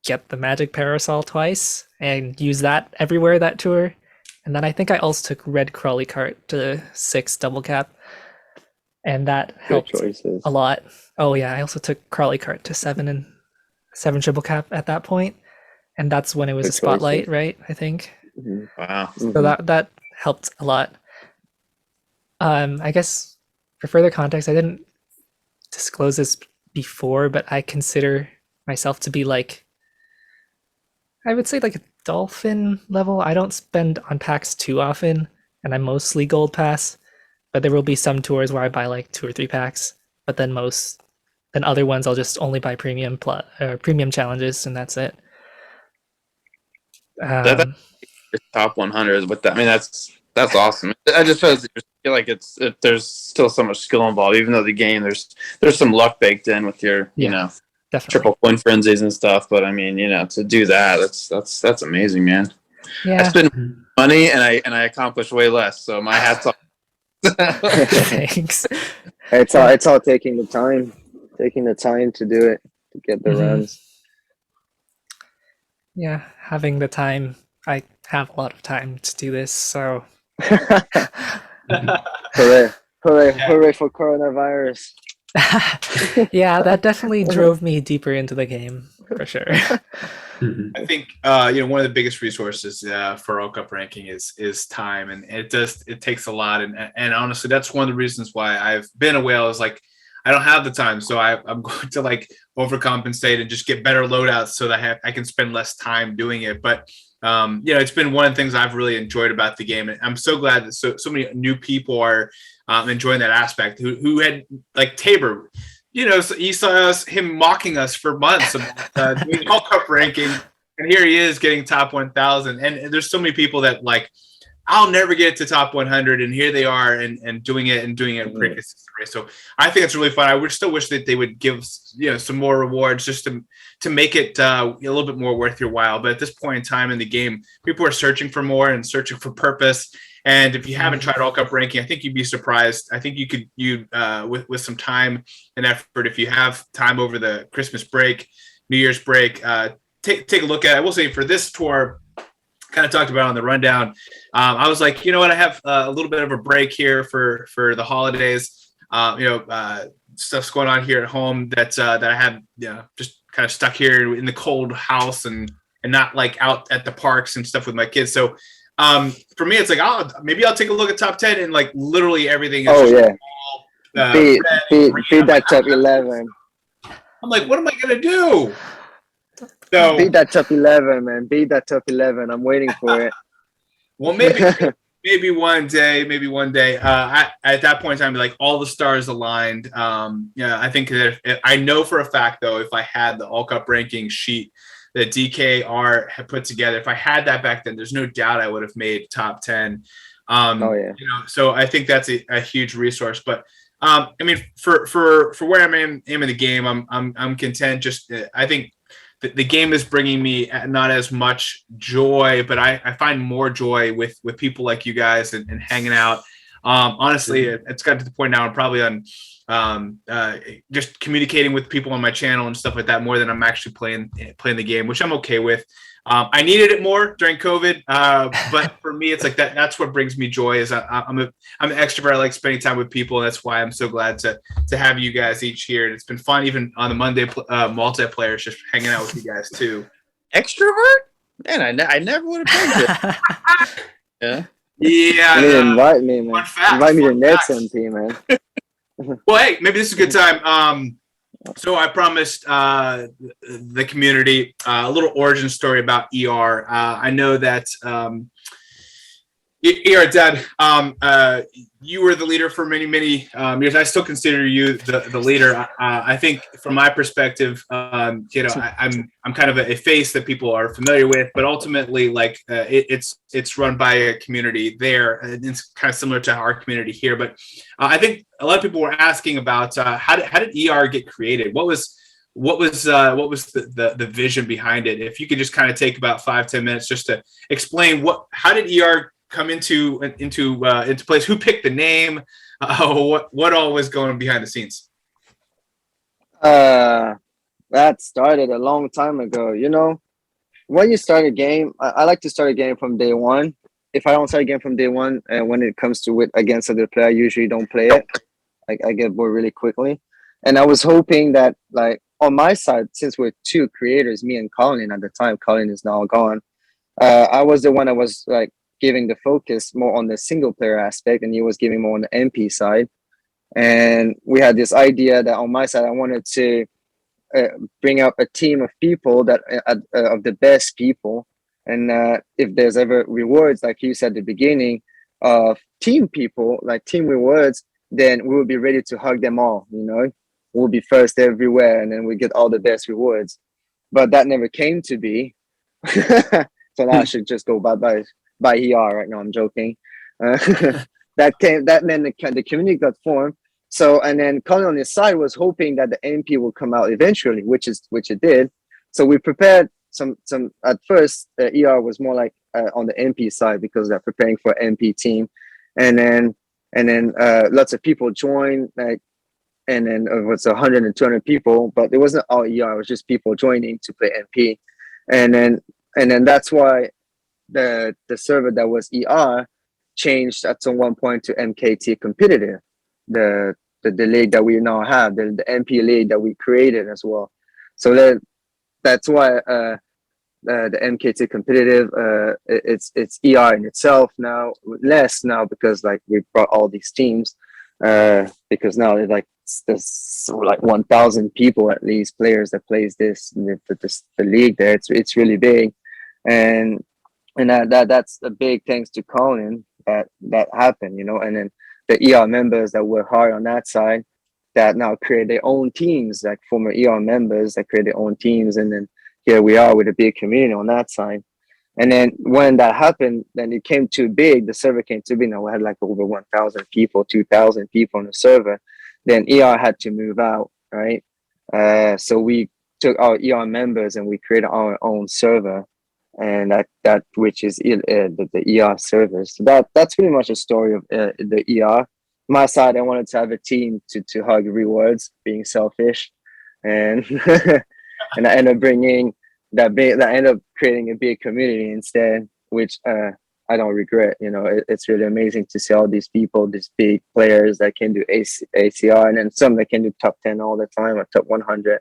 get the magic parasol twice and use that everywhere that tour. And then I think I also took red Crawly Cart to 6 double cap, and that Good helped choices. a lot. Oh yeah, I also took Crawly Cart to 7 triple cap at that point, and that's when it was Good a spotlight, choices. right? I think Mhm. Wow. so that helped a lot. I guess for further context, I didn't disclose this before, but I consider myself to be like, I would say like a dolphin level. I don't spend on packs too often, and I'm mostly gold pass, but there will be some tours where I buy like 2 or 3 packs, but then other ones I'll just only buy premium premium challenges, and that's it. That top 100 with that. I mean, that's awesome. I just feel like there's still so much skill involved, even though the game there's some luck baked in with your definitely. triple coin frenzies and stuff. But I mean, to do that, that's amazing, man. Yeah. I spend money and I accomplish way less. So my hat's off. Thanks. It's all taking the time to do it, to get the runs. Yeah, having the time. I have a lot of time to do this, so Hooray! Hooray for coronavirus! Yeah, that definitely drove me deeper into the game for sure. Mhm. I think one of the biggest resources for World Cup ranking is time, and it takes a lot, and honestly, that's one of the reasons why I've been a whale is like I don't have the time, so I'm going to like overcompensate and just get better loadouts so that I can spend less time doing it. But it's been one of the things I've really enjoyed about the game, and I'm so glad that so many new people are enjoying that aspect. Who had like Tabor. So you saw him mocking us for months about doing World Cup ranking, and here he is getting top 1,000. And there's so many people that like, I'll never get to top 100, and here they are and doing it pretty consistently. So I think it's really fun. I would still wish that they would give some more rewards just to make it a little bit more worth your while. But at this point in time in the game, people are searching for more and searching for purpose. And if you haven't tried All Cup ranking, I think you'd be surprised. I think with some time and effort, if you have time over the Christmas break, New Year's break, take a look at it. I will say for this tour, kind of talked about on the rundown, I was like, you know what, I have a little bit of a break here for the holidays. Stuff's going on here at home that I had just kind of stuck here in the cold house and not like out at the parks and stuff with my kids. So for me, it's like, maybe I'll take a look at top 10 and like literally everything is beat that top 11. I'm like, what am I gonna do? So Beat that top 11, man. Beat that top 11. I'm waiting for it. Well, maybe one day. At that point in time, like all the stars aligned. I think that I know for a fact though, if I had the All Cup ranking sheet that DKR had put together, if I had that back then, there's no doubt I would have made top 10. So I think that's a huge resource. But I mean, for where I'm in the game, I'm content. Just I think the game is bringing me not as much joy, but I find more joy with people like you guys and hanging out. Honestly, it's got to the point now I'm probably on just communicating with people on my channel and stuff like that more than I'm actually playing the game, which I'm okay with. I needed it more during COVID, but for me, it's like that's what brings me joy. Is I'm an extrovert. I like spending time with people, and that's why I'm so glad to have you guys each here. And it's been fun, even on the Monday multiplayer, just hanging out with you guys too. Extrovert? Man, I never would have picked it. Yeah. Invite me, man. Invite me to next MP, man. Well, hey, maybe this is a good time. So I promised the community a little origin story about ER. I know that ER Dad, you were the leader for many years. I still consider you the leader. I think from my perspective, I'm kind of a face that people are familiar with, but ultimately, like it's run by a community there, and it's kind of similar to our community here. But I think a lot of people were asking about how did ER get created? What was the vision behind it? If you could just kind of take about 5-10 minutes just to explain how did ER come into place? Who picked the name? What all was going behind the scenes? That started a long time ago. When you start a game, I like to start a game from day one. If I don't start a game from day one, and when it comes to it against other player, I usually don't play it. I get bored really quickly. And I was hoping that, like, on my side, since we're two creators, me and Colin at the time, Colin is now gone. I was the one that was like giving the focus more on the single player aspect, and he was giving more on the MP side. And we had this idea that on my side, I wanted to bring up a team of people that of the best people. And if there's ever rewards, like you said at the beginning, of team people, like team rewards, then we will be ready to hug them all. We'll be first everywhere, and then we get all the best rewards. But that never came to be. So now I should just go by ER right now. I'm joking. Then the community got formed. So, and then Colin on his side was hoping that the MP will come out eventually, which it did. So we prepared some at first. ER was more like on the MP side because they're preparing for MP team, and then lots of people joined, like, and then it was 100 and 200 people, but it wasn't all ER. It was just people joining to play MP, and then that's why the server that was ER changed at some one point to MKT competitive, the league that we now have, the MP league that we created as well. So that's why the MKT competitive, it's ER in itself now, less now because like we brought all these teams, because now there's like 1,000 people at least, players that plays the league there. It's really big, and that's a big thanks to Colin that happened, you know. And then the ER members that were hard on that side that now create their own teams, like former ER members that create their own teams, and then here we are with a big community on that side. And then when that happened, then it came too big. The server came too big. Now we had like over 1,000 people, 2,000 people on the server. Then ER had to move out, right? So we took our ER members and we created our own server, and that which is the ER servers. So that's pretty much a story of the ER. My side, I wanted to have a team to hug rewards, being selfish, and and I ended up bringing that ended up creating a big community instead, which I don't regret. You know, it's really amazing to see all these people, these big players that can do ACR, and then some that can do top 10 all the time or top 100.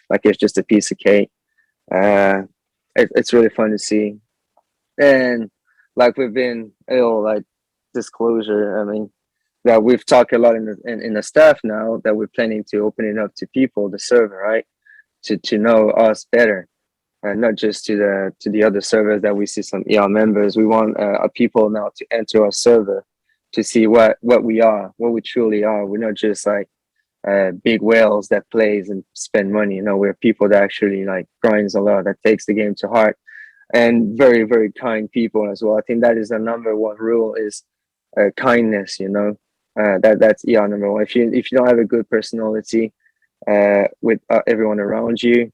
Like it's just a piece of cake. It's really fun to see. And like we've been, like disclosure, I mean, that we've talked a lot in the staff now that we're planning to open it up to people, the server, right? To know us better, not just to the other servers that we see some ER members. We want our people now to enter our server to see what we are, what we truly are. We're not just like big whales that plays and spend money. You know, we're people that actually like grinds a lot, that takes the game to heart, and very, very kind people as well. I think that is the number one rule is kindness. You know, that's ER number one. If you don't have a good personality with everyone around you,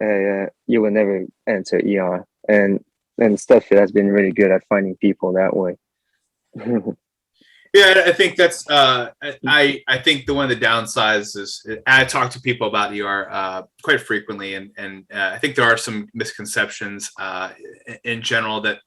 you will never enter ER. And Studfit has been really good at finding people that way. Yeah, I think that's. I think one of the downsides is I talk to people about ER quite frequently, and I think there are some misconceptions in general that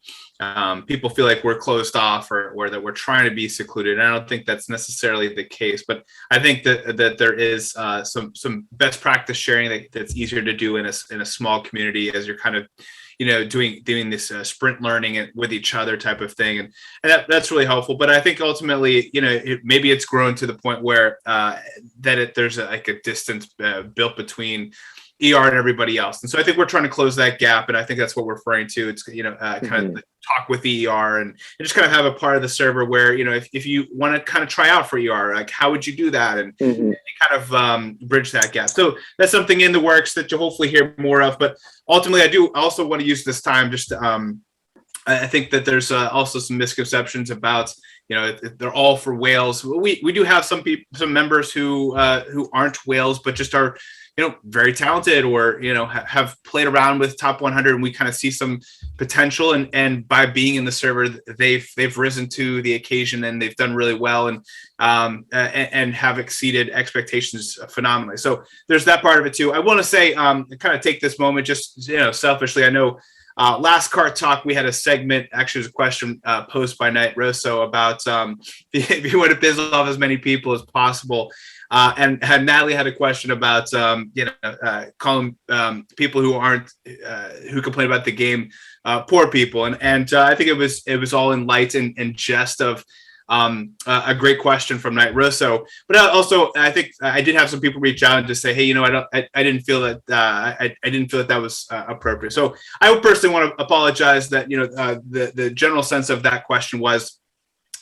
people feel like we're closed off or that we're trying to be secluded. And I don't think that's necessarily the case, but I think that there is some best practice sharing that's easier to do in a small community as you're kind of, you know, doing this sprint learning with each other type of thing, and that's really helpful. But I think ultimately, you know, maybe it's grown to the point where there's a distance built between ER and everybody else, and so I think we're trying to close that gap, and I think that's what we're referring to. It's, you know, kind of talk with the ER and just kind of have a part of the server where, you know, if you want to kind of try out for ER, like how would you do that, and kind of bridge that gap. So that's something in the works that you'll hopefully hear more of. But ultimately, I do also want to use this time just to, I think that there's also some misconceptions about, you know, they're all for whales. We do have some members who aren't whales, but just are, you know, very talented, or, you know, have played around with top 100, and we kind of see some potential, and by being in the server, they've risen to the occasion, and they've done really well, and have exceeded expectations phenomenally. So there's that part of it too. I want to say, kind of take this moment, just, you know, selfishly, I know last Kart Talk, we had a segment, actually it was a question posed by Nightrow about if you want to piss off as many people as possible. And Natalie had a question about, you know, calling people who aren't, who complain about the game, poor people. And I think it was all in light and jest of a great question from Nightrow. But also, I think I did have some people reach out and just say, hey, you know, I didn't feel that I didn't feel that was appropriate. So I would personally want to apologize that, you know, the general sense of that question was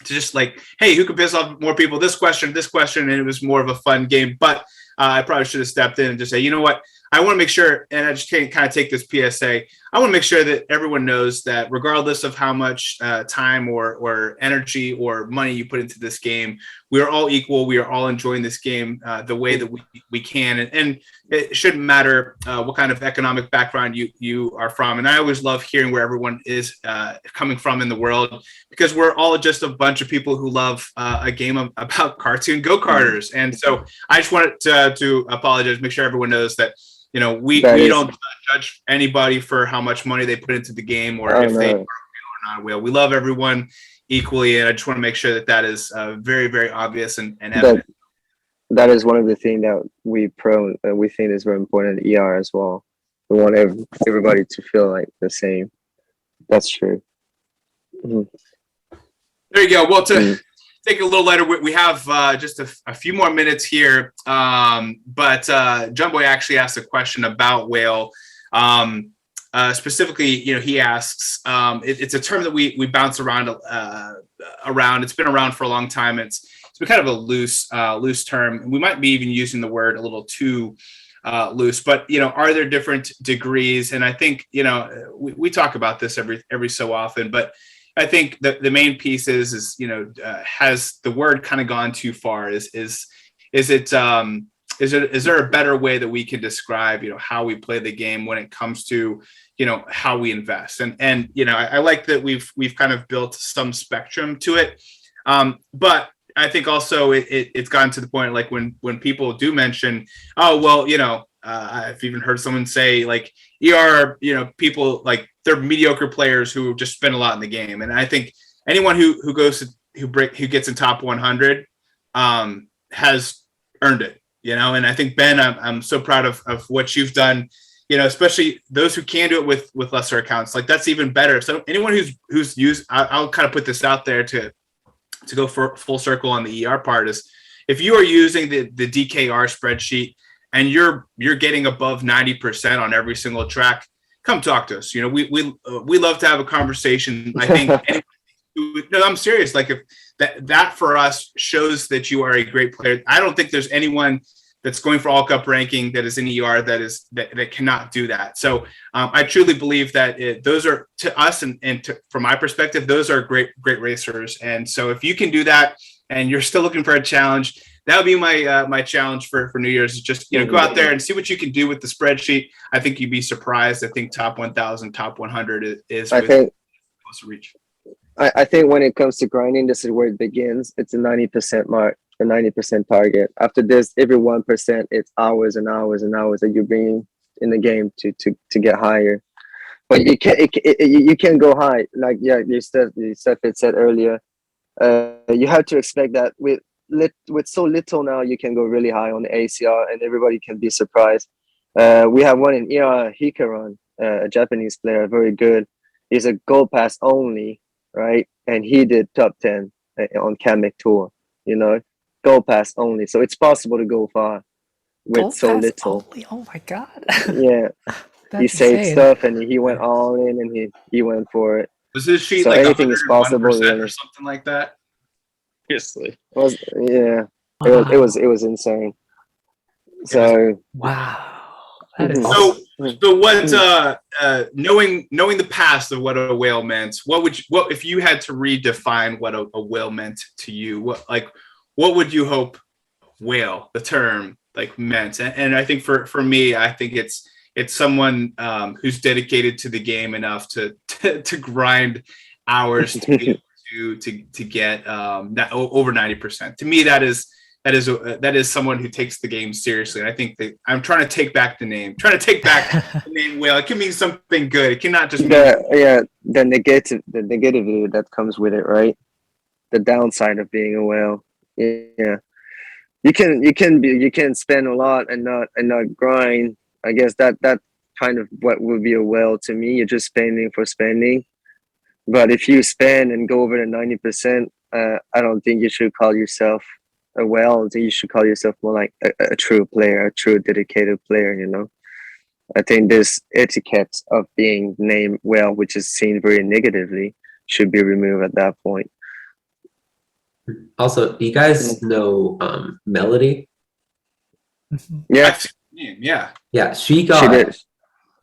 to just like, hey, who could piss off more people? This question, and it was more of a fun game. But I probably should have stepped in and just say, you know what? I want to make sure, and I just can't kind of take this PSA. I want to make sure that everyone knows that regardless of how much time or energy or money you put into this game, we are all equal. We are all enjoying this game the way that we can. And it shouldn't matter what kind of economic background you are from. And I always love hearing where everyone is coming from in the world, because we're all just a bunch of people who love a game about cartoon go-karters. And so I just wanted to apologize, make sure everyone knows that, you know, we don't judge anybody for how much money they put into the game, or if they are a whale or not a whale. We love everyone equally, and I just want to make sure that that is very, very obvious and evident. That is one of the things that we think is very important in ER as well. We want everybody to feel like the same. That's true. There you go. Well, to take it a little lighter, we have just a few more minutes here. But Jumboy actually asked a question about whale. Specifically, he asks, it's a term that we bounce around. It's been around for a long time. It's been kind of a loose term. We might be even using the word a little too loose, but are there different degrees? And I think we talk about this every so often, but I think the main piece is has the word kind of gone too far? Is there a better way that we can describe how we play the game when it comes to how we invest? And I like that we've kind of built some spectrum to it, but I think also it's gotten to the point like when people do mention, oh well, I've even heard someone say like ER, people like they're mediocre players who just spend a lot in the game, and I think anyone who gets in top 100 has earned it, And I think Ben, I'm so proud of what you've done, especially those who can do it with lesser accounts. Like that's even better. So anyone who's used, I'll kind of put this out there to go for full circle on the ER part is if you are using the DKR spreadsheet and you're getting above 90% on every single track, come talk to us. We love to have a conversation. I think no, I'm serious. Like if that for us shows that you are a great player. I don't think there's anyone that's going for all cup ranking that is in ER that cannot do that. So I truly believe that those are to us and from my perspective, those are great racers. And so if you can do that and you're still looking for a challenge, that would be my challenge for New Year's is just go out there and see what you can do with the spreadsheet. I think you'd be surprised. I think top 1,000, top 100 is close to reach. I think when it comes to grinding, this is where it begins. It's a 90% mark, a 90% target. After this, every 1%, it's hours and hours and hours that you're bringing in the game to get higher. But you can't go high. Like Studfit said earlier, you have to expect that with so little now, you can go really high on the ACR, and everybody can be surprised. We have one in Hikaran, a Japanese player, very good. He's a gold pass only. Right, and he did top 10 on Kamek Tour. Gold pass only, so it's possible to go far with Gold so pass little. only? Oh my god! Yeah, he saved insane. stuff and he went all in and he went for it. Was his sheet So like anything is possible, 101% really. or something like that? Seriously. It was insane. So wow, that is So what knowing the past of what a whale meant, what if you had to redefine what a whale meant to you, what would you hope whale, the term, like meant? And I think for me, I think it's someone who's dedicated to the game enough to grind hours to get over 90%. To me, that is someone who takes the game seriously. And I think that I'm trying to take back the name. The name whale. It can mean something good. It cannot just mean the negativity that comes with it, right? The downside of being a whale. Yeah. You can spend a lot and not grind. I guess that kind of what would be a whale to me. You're just spending for spending. But if you spend and go over the 90%, I don't think you should call yourself a whale. I think you should call yourself more like a true player, a true dedicated player, I think this etiquette of being named whale, which is seen very negatively, should be removed at that point. Also, do you guys know Melody? Yeah, Yeah, she did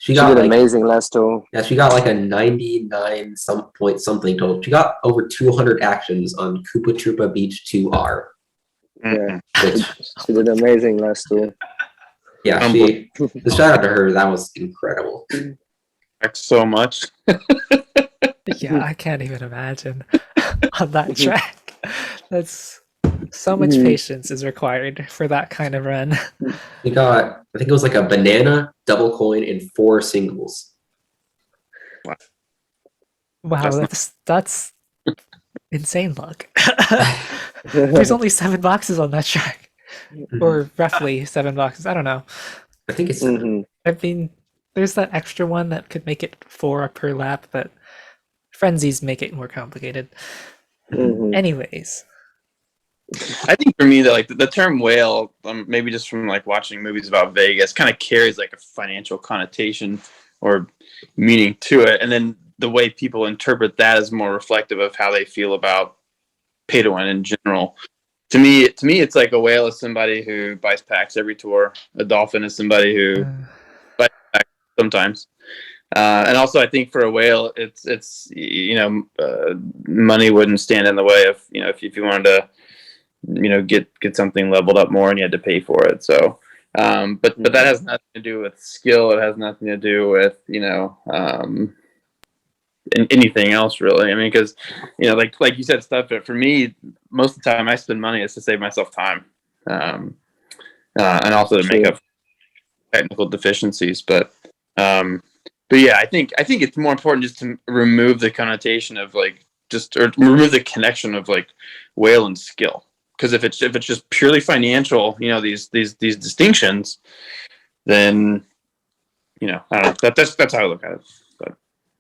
like, amazing last tour. Yeah, she got like a 99 something total. She got over 200 actions on Koopa Troopa Beach 2R. Yeah, she did amazing last tour. Yeah, the shout out to her. That was incredible. Thanks so much. yeah, I can't even imagine on that track. That's so much patience is required for that kind of run. We got, I think it was like a banana, double coin, and 4 singles. Wow, that's insane luck. There's only 7 boxes on that track, or roughly 7 boxes. I don't know. I think it's Mhm. I mean, there's that extra one that could make it 4 per lap, but frenzies make it more complicated. Mhm. Anyways, I think for me, that like the term whale, maybe just from like watching movies about Vegas, kind of carries like a financial connotation or meaning to it, and then the way people interpret that is more reflective of how they feel about pay to win in general. To me, it's like a whale is somebody who buys packs every tour. A dolphin is somebody who buys packs sometimes. And also, I think for a whale, it's money wouldn't stand in the way of if you wanted to get something leveled up more and you had to pay for it. So, but that has nothing to do with skill. It has nothing to do with anything else really. I mean, because like you said, stuff. But for me, most of the time I spend money is to save myself time, and also to make up technical deficiencies. But yeah, I think it's more important just to remove the connotation of or remove the connection of like whale and skill. Because if it's just purely financial, these distinctions, then I don't know. That's how I look at it. But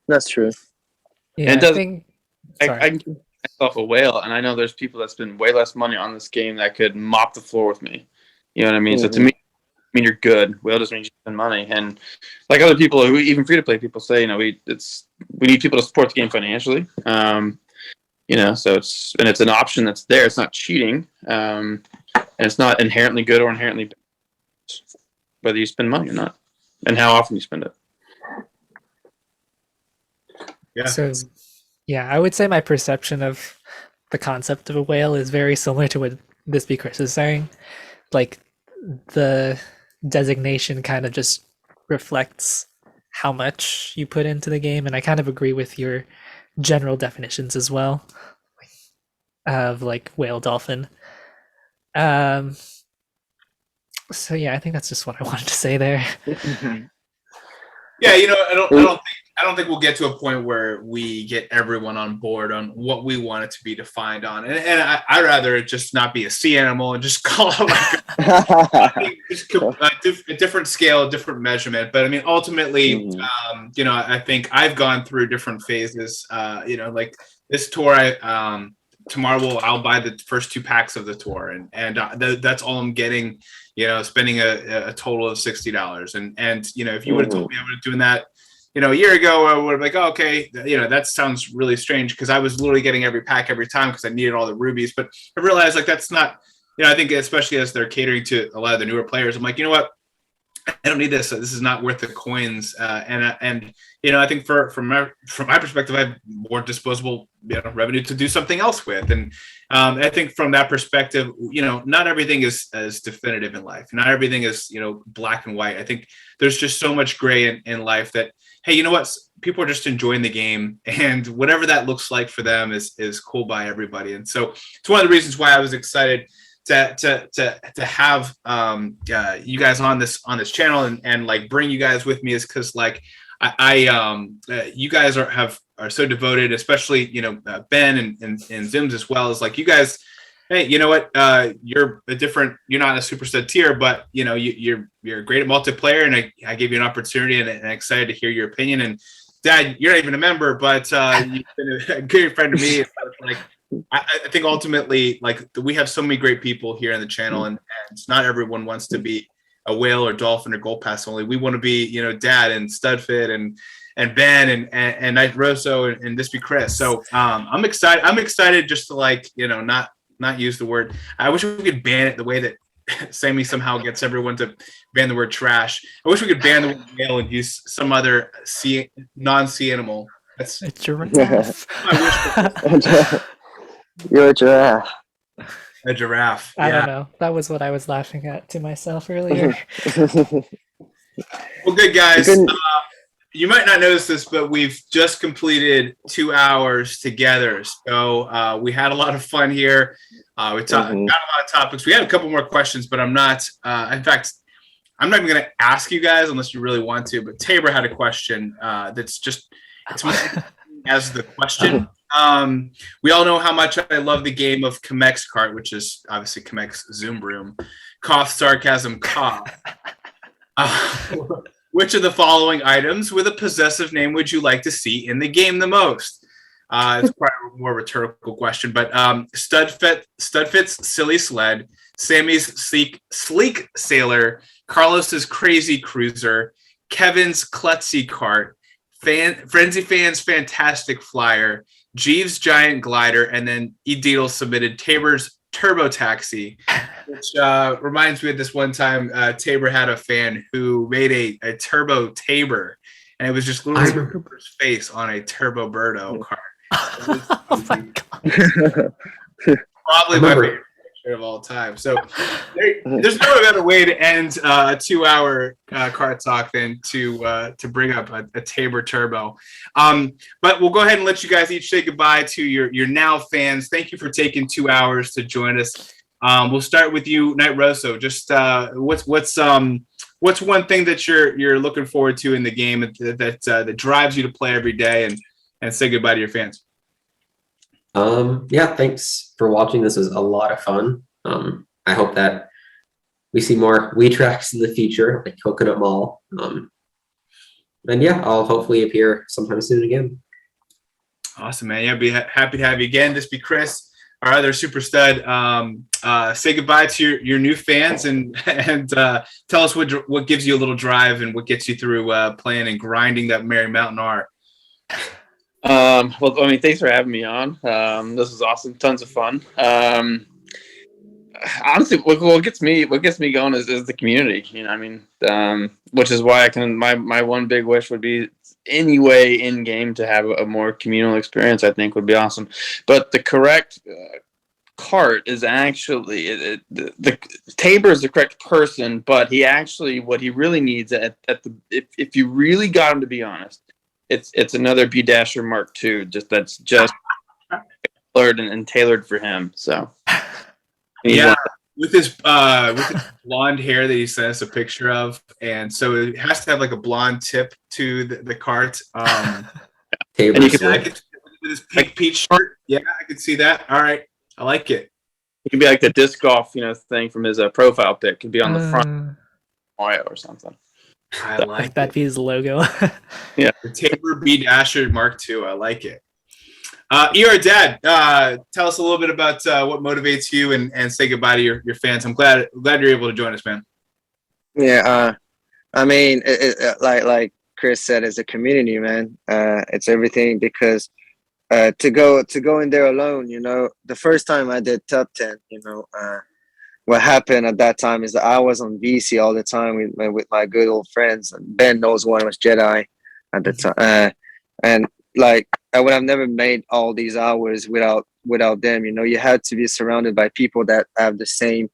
That's true. yeah, and I think. I Sorry. can give myself a whale, and I know there's people that spend way less money on this game that could mop the floor with me. You know what I mean? So to me, you're good. Whale just means you spend money, and like other people who even free to play people say, we need people to support the game financially. So it's an option that's there. It's not cheating, and it's not inherently good or inherently bad, whether you spend money or not, and how often you spend it. Yeah. So, yeah, I would say my perception of the concept of a whale is very similar to what This Be Chris is saying. Like, the designation kind of just reflects how much you put into the game, and I kind of agree with your general definitions as well of like whale, dolphin. So yeah, I think that's just what I wanted to say there. Yeah, I don't think we'll get to a point where we get everyone on board on what we want it to be defined on, and I'd rather it just not be a sea animal and just call it like a different scale, a different measurement. But I mean, ultimately, I think I've gone through different phases. Like this tour, tomorrow I'll buy the first 2 packs of the tour, and that's all I'm getting. Spending a total of $60, and if you would have told me I would have doing that, a year ago, I would have like, oh, okay, that sounds really strange because I was literally getting every pack every time because I needed all the rubies. But I realized like that's not, I think especially as they're catering to a lot of the newer players, I'm like, you know what? I don't need this. This is not worth the coins. And I think from my perspective, I have more disposable revenue to do something else with. And I think from that perspective, not everything is as definitive in life. Not everything is black and white. I think there's just so much gray in life that, hey, you know what? People are just enjoying the game, and whatever that looks like for them is cool by everybody. And so it's one of the reasons why I was excited to have you guys on this channel and like bring you guys with me is because like you guys are so devoted, especially Ben and Zims as well, as like you guys. Hey, you know what? You're not a super stud tier, but you're great at multiplayer, and I gave you an opportunity, and I'm excited to hear your opinion. And Dad, you're not even a member, but you've been a good friend to me. Like, I think ultimately, like we have so many great people here on the channel, and not everyone wants to be a whale or dolphin or gold pass only. We want to be, Dad and Studfit and Ben and Nightrow and This Be Chris. So I'm excited. I'm excited just to not use the word. I wish we could ban it the way that Sammy somehow gets everyone to ban the word trash. I wish we could ban the word whale and use some other non-sea animal. That's a giraffe. You're a giraffe. A giraffe. I don't know. That was what I was laughing at to myself earlier. Well, good guys. You might not notice this, but we've just completed 2 hours together. So we had a lot of fun here. We got a lot of topics. We had a couple more questions, but I'm not. In fact, I'm not even going to ask you guys unless you really want to. But Tabor had a question that's just it's as the question. We all know how much I love the game of Chemex Kart, which is obviously Chemex Zoom Room. Cough, sarcasm, cough. Which of the following items with a possessive name would you like to see in the game the most? It's probably a more rhetorical question, but Studfit's Silly Sled, Sammy's Sleek Sailor, Carlos's Crazy Cruiser, Kevin's Klutzy Cart, Frenzy Fan's Fantastic Flyer, Jeeves' Giant Glider, and then Edeedle submitted Tabor's Turbo Taxi, which reminds me of this one time Tabor had a fan who made a Turbo Tabor, and it was just literally Cooper's face on a Turbo Birdo cart. Oh my god. Probably my favorite picture of all time. So there's no better way to end a 2-hour Kart Talk than to bring up a Tabor Turbo. But we'll go ahead and let you guys each say goodbye to your now fans. Thank you for taking 2 hours to join us. We'll start with you, Nightrow. So just what's one thing that you're looking forward to in the game that drives you to play every day, and say goodbye to your fans? Yeah, thanks for watching. This was a lot of fun. I hope that we see more Wii tracks in the future, like Coconut Mall. And yeah, I'll hopefully appear sometime soon again. Awesome, man. Yeah, be happy to have you again. This be Chris, our other super stud. Say goodbye to your new fans and tell us what gives you a little drive and what gets you through playing and grinding that Merry Mountain R. Well, I mean, thanks for having me on. This was awesome, tons of fun. Honestly, what gets me going is the community. You know, I mean, which is why my one big wish would be any way in game to have a more communal experience. I think would be awesome. But the correct Kart is actually the Tabor is the correct person, but what he really needs if you really got him to be honest. It's another B Dasher Mark II, that's tailored and tailored for him. So yeah, with his blonde hair that he sent us a picture of, and so it has to have like a blonde tip to the cart. And you can with his pink peach shirt. Yeah, I could see that. All right, I like it. It could be like the disc golf, thing from his profile pic. Could be on the front Mario or something. I like that'd be his logo. Yeah, the Tabor B Dasher Mark II. I like it. Your dad, tell us a little bit about what motivates you, and say goodbye to your fans. I'm glad you're able to join us, man. Yeah, I mean, like Chris said, it's a community, man. It's everything, because to go in there alone, the first time I did top 10, what happened at that time is that I was on VC all the time with my good old friends. Ben knows one was Jedi at the time, and like I would have never made all these hours without them. You had to be surrounded by people that have the same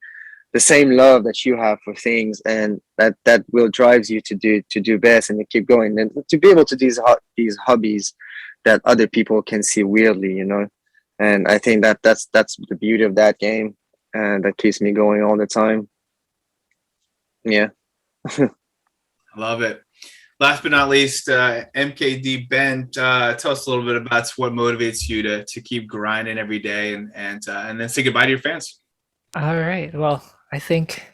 love that you have for things, and that will drives you to do best and to keep going, and to be able to do these hobbies that other people can see weirdly, and I think that's the beauty of that game, and that keeps me going all the time. Yeah. I love it. Last but not least, MKD Ben, tell us a little bit about what motivates you to keep grinding every day, and then say goodbye to your fans. All right. Well, I think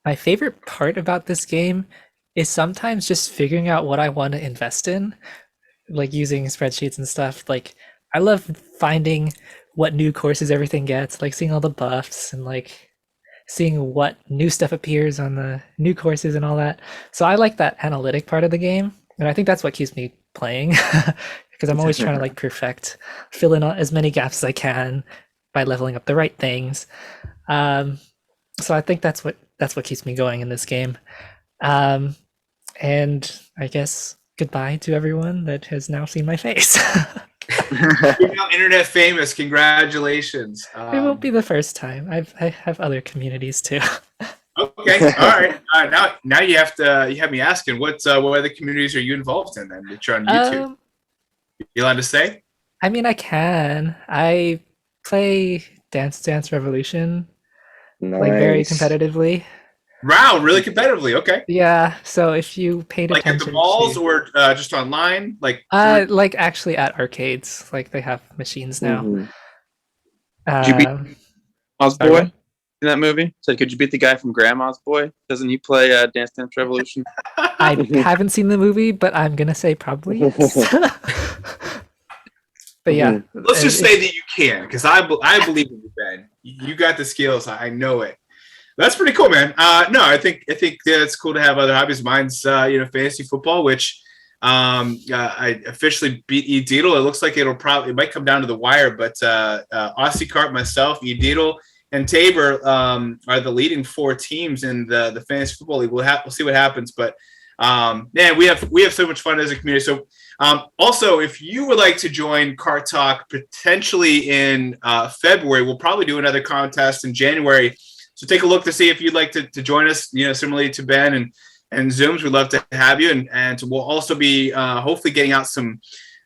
my favorite part about this game is sometimes just figuring out what I want to invest in, like using spreadsheets and stuff. Like, I love finding what new courses everything gets, like seeing all the buffs and like seeing what new stuff appears on the new courses and all that. So I like that analytic part of the game, and I think that's what keeps me playing, because I'm always trying to like fill in as many gaps as I can by leveling up the right things. So I think that's what keeps me going in this game. And I guess goodbye to everyone that has now seen my face. You're now internet famous. Congratulations. It won't be the first time. I have other communities too. Okay. All right. Now you have me asking, what other communities are you involved in then that you're on YouTube? You allowed to say? I mean, I can. I play Dance Dance Revolution, Nice. like very competitively. Wow, really competitively. Okay. Yeah, so if you paid Like at attention the malls to, or just online? Like like actually at arcades, like they have machines now. Mhm. Did you beat Um, Grandma's sorry, Boy what? in that movie? Said, could you beat the guy from Grandma's Boy? Doesn't he play Dance Dance Revolution? I haven't seen the movie, but I'm gonna say probably yes. But yeah, let's just if- say that you can, because I believe in you, Ben. You got the skills. I know it. That's pretty cool, man. No, I think it's cool to have other hobbies. Mine's fantasy football, which I officially beat E Deedle. It looks like it might come down to the wire, but Aussie Kart, myself, E Deedle, and Tabor are the leading 4 teams in the fantasy football league. We'll see what happens, but man, we have so much fun as a community. So also, if you would like to join Kart Talk potentially in February, we'll probably do another contest in January. So take a look to see if you'd like to join us, similarly to Ben and Zooms. We'd love to have you. And we'll also be hopefully getting out some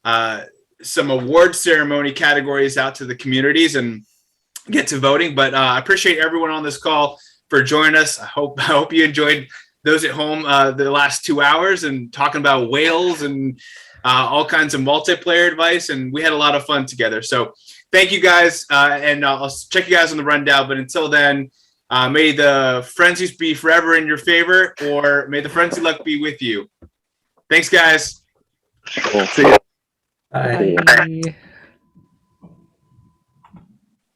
award ceremony categories out to the communities and get to voting. But I appreciate everyone on this call for joining us. I hope you enjoyed those at home the last 2 hours and talking about whales and all kinds of multiplayer advice. And we had a lot of fun together. So thank you guys. And I'll check you guys on the rundown. But until then, may the frenzies be forever in your favor, or may the frenzy luck be with you. Thanks, guys. Cool. See ya. Bye. I